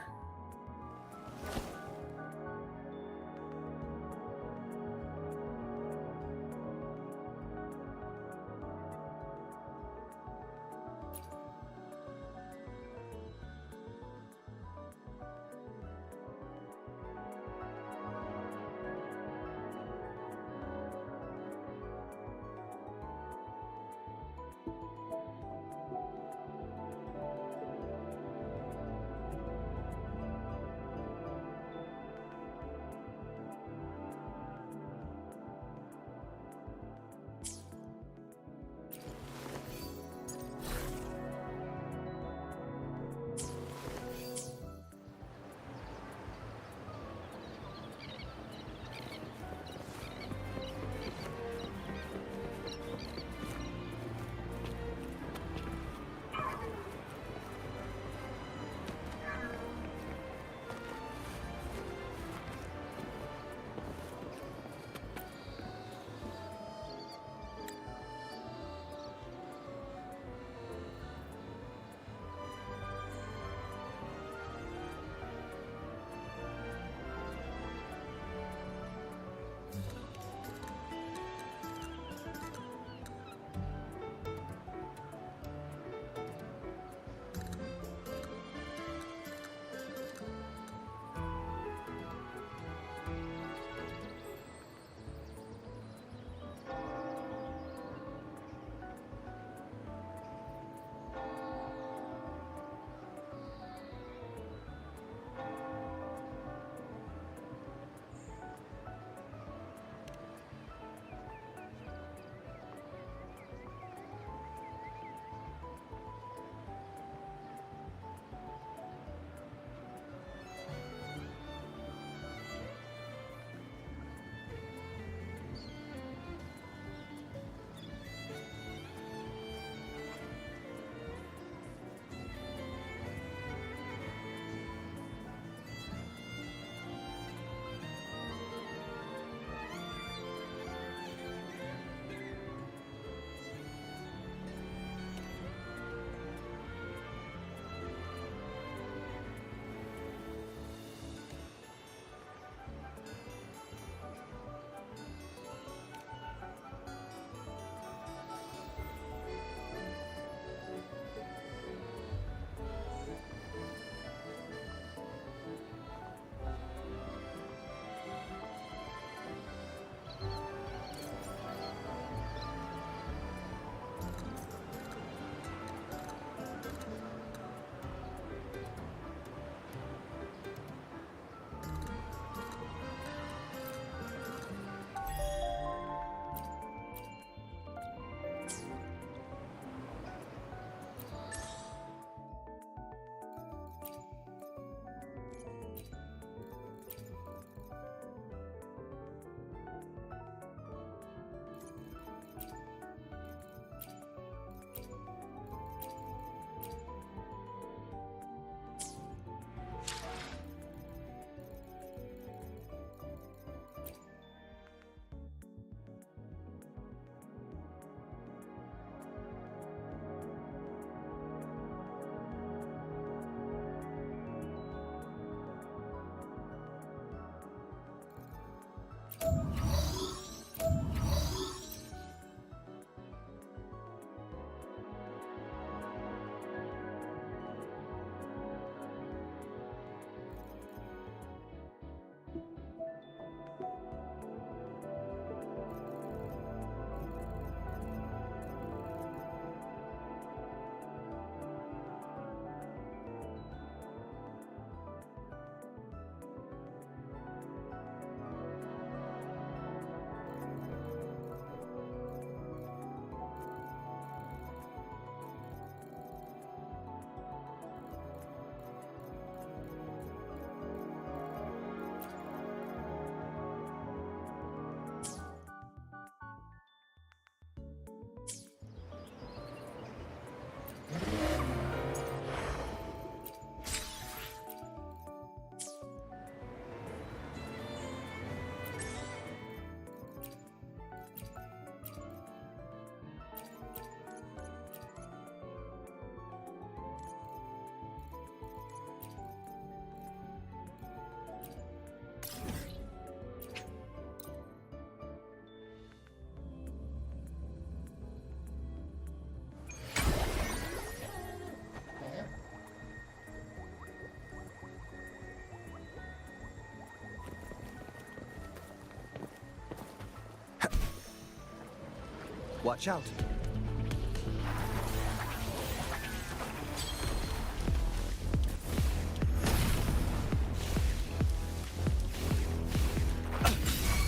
Watch out.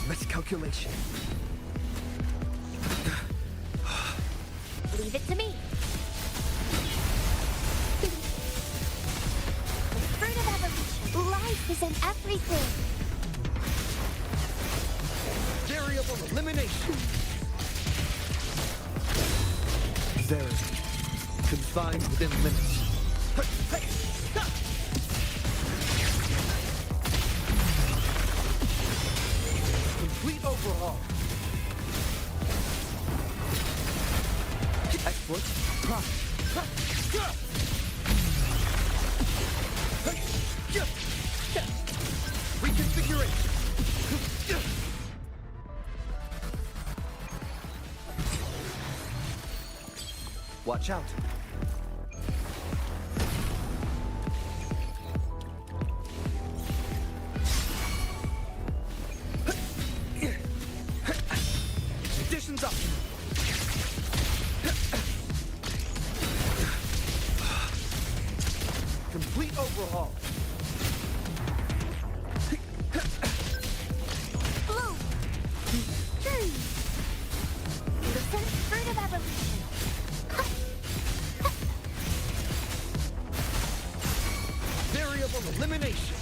Miscalculation. Leave it to me. The fruit of evolution. Life is in everything. Variable elimination. Verity. Confined within limits. Complete overhaul. Exploit. Reconfiguration. Watch out. Conditions up. Complete overhaul. Blue. Green. Listen, fruit of evolution. Variable elimination.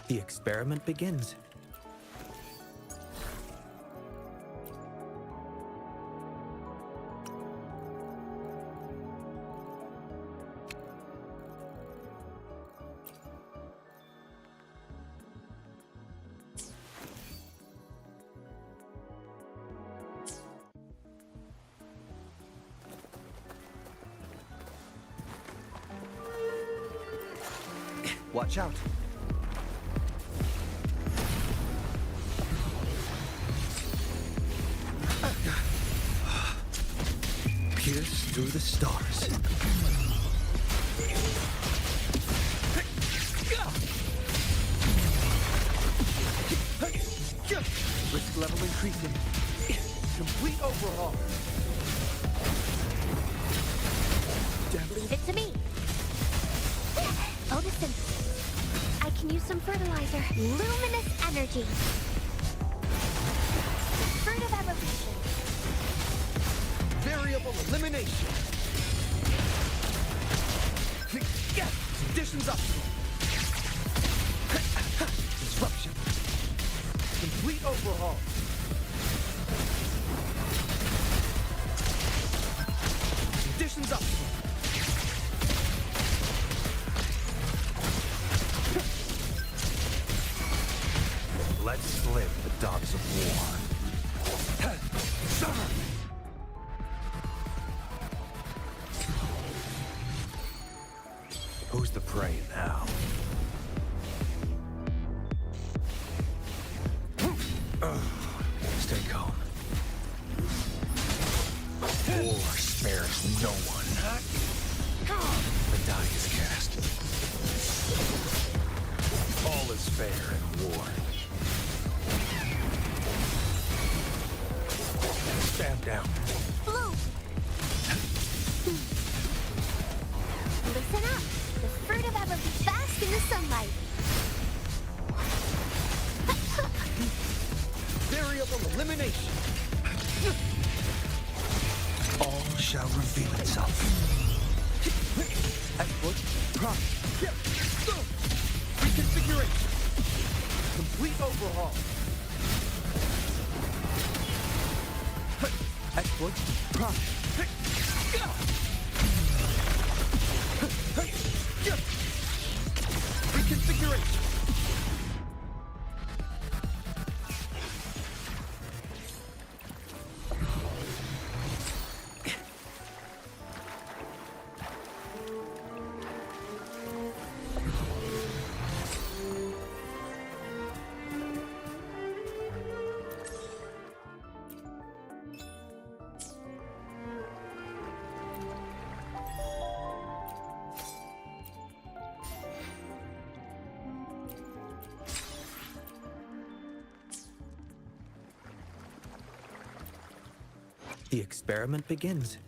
The experiment begins. Watch out. Pierce through the stars. Risk level increasing. Complete overhaul. Leave it to me. Photosynthesis. I can use some fertilizer. Luminous energy. Fruit of evolution. Variable elimination. Conditions optimal. Disruption. Complete overhaul. Conditions optimal. Let's slip the dogs of war. Who's the prey now? Stay calm. War spares no one. The die is cast. All is fair in war. Stand down. Blue. Listen up. The fruit of evolution. Bask in the sunlight. Variable elimination. All shall reveal itself. Exploit. Reconfiguration! Complete overhaul! Exploit prime. Reconfiguration! The experiment begins.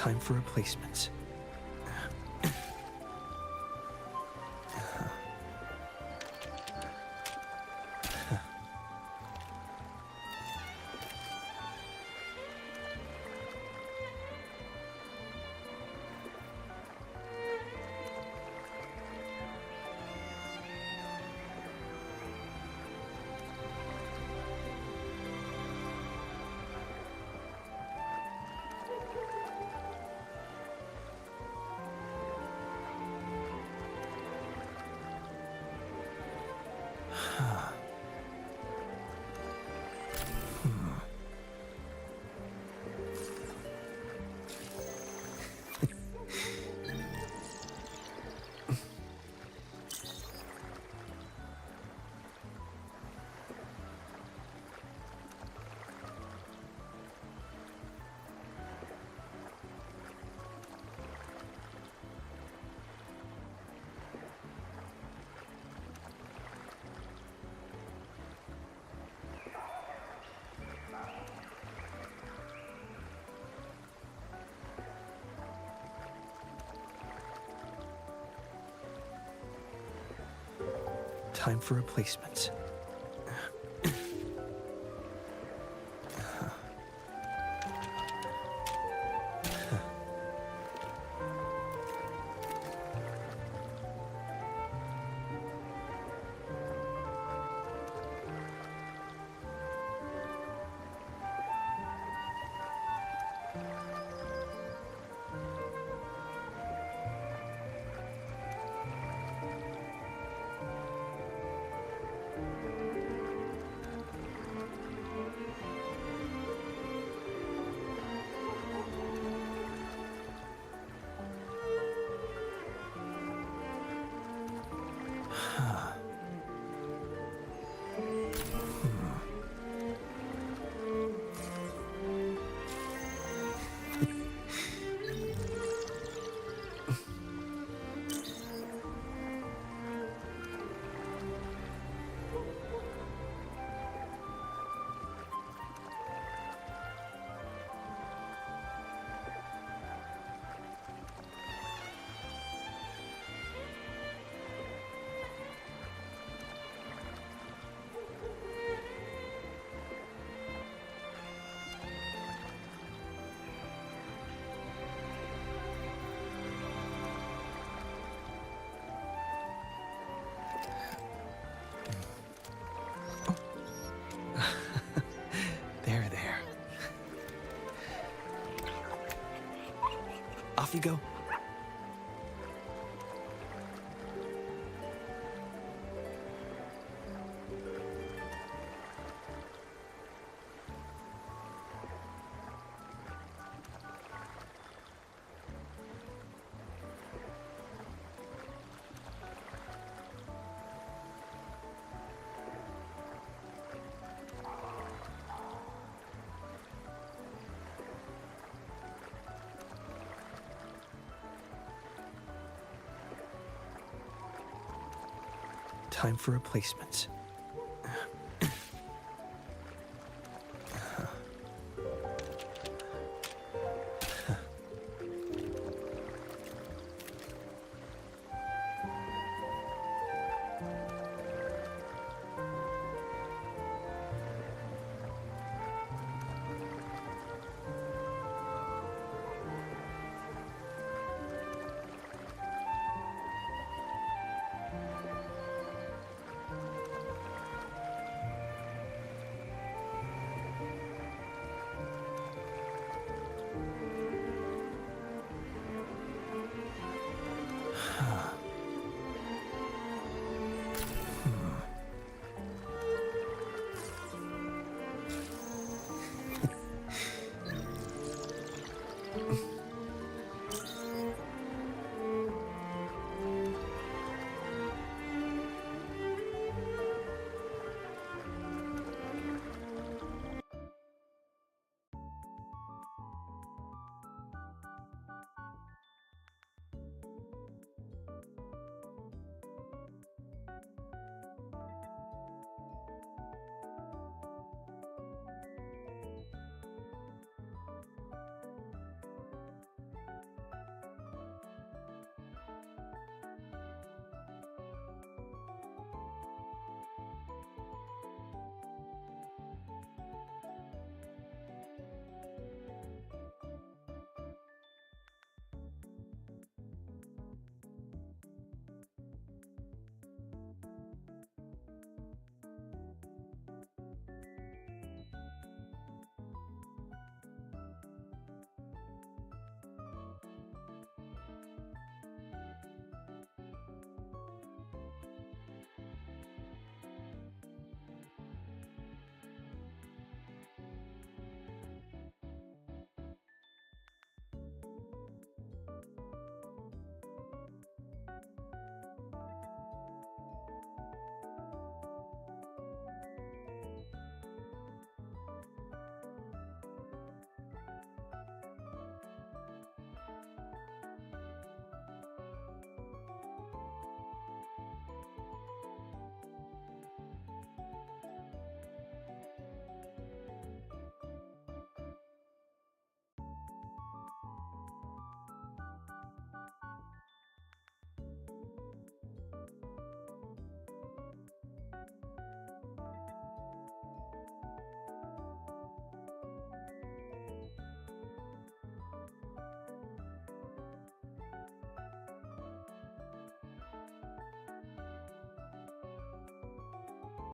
Time for replacements. Time for replacements. There. Off you go. Time for replacements.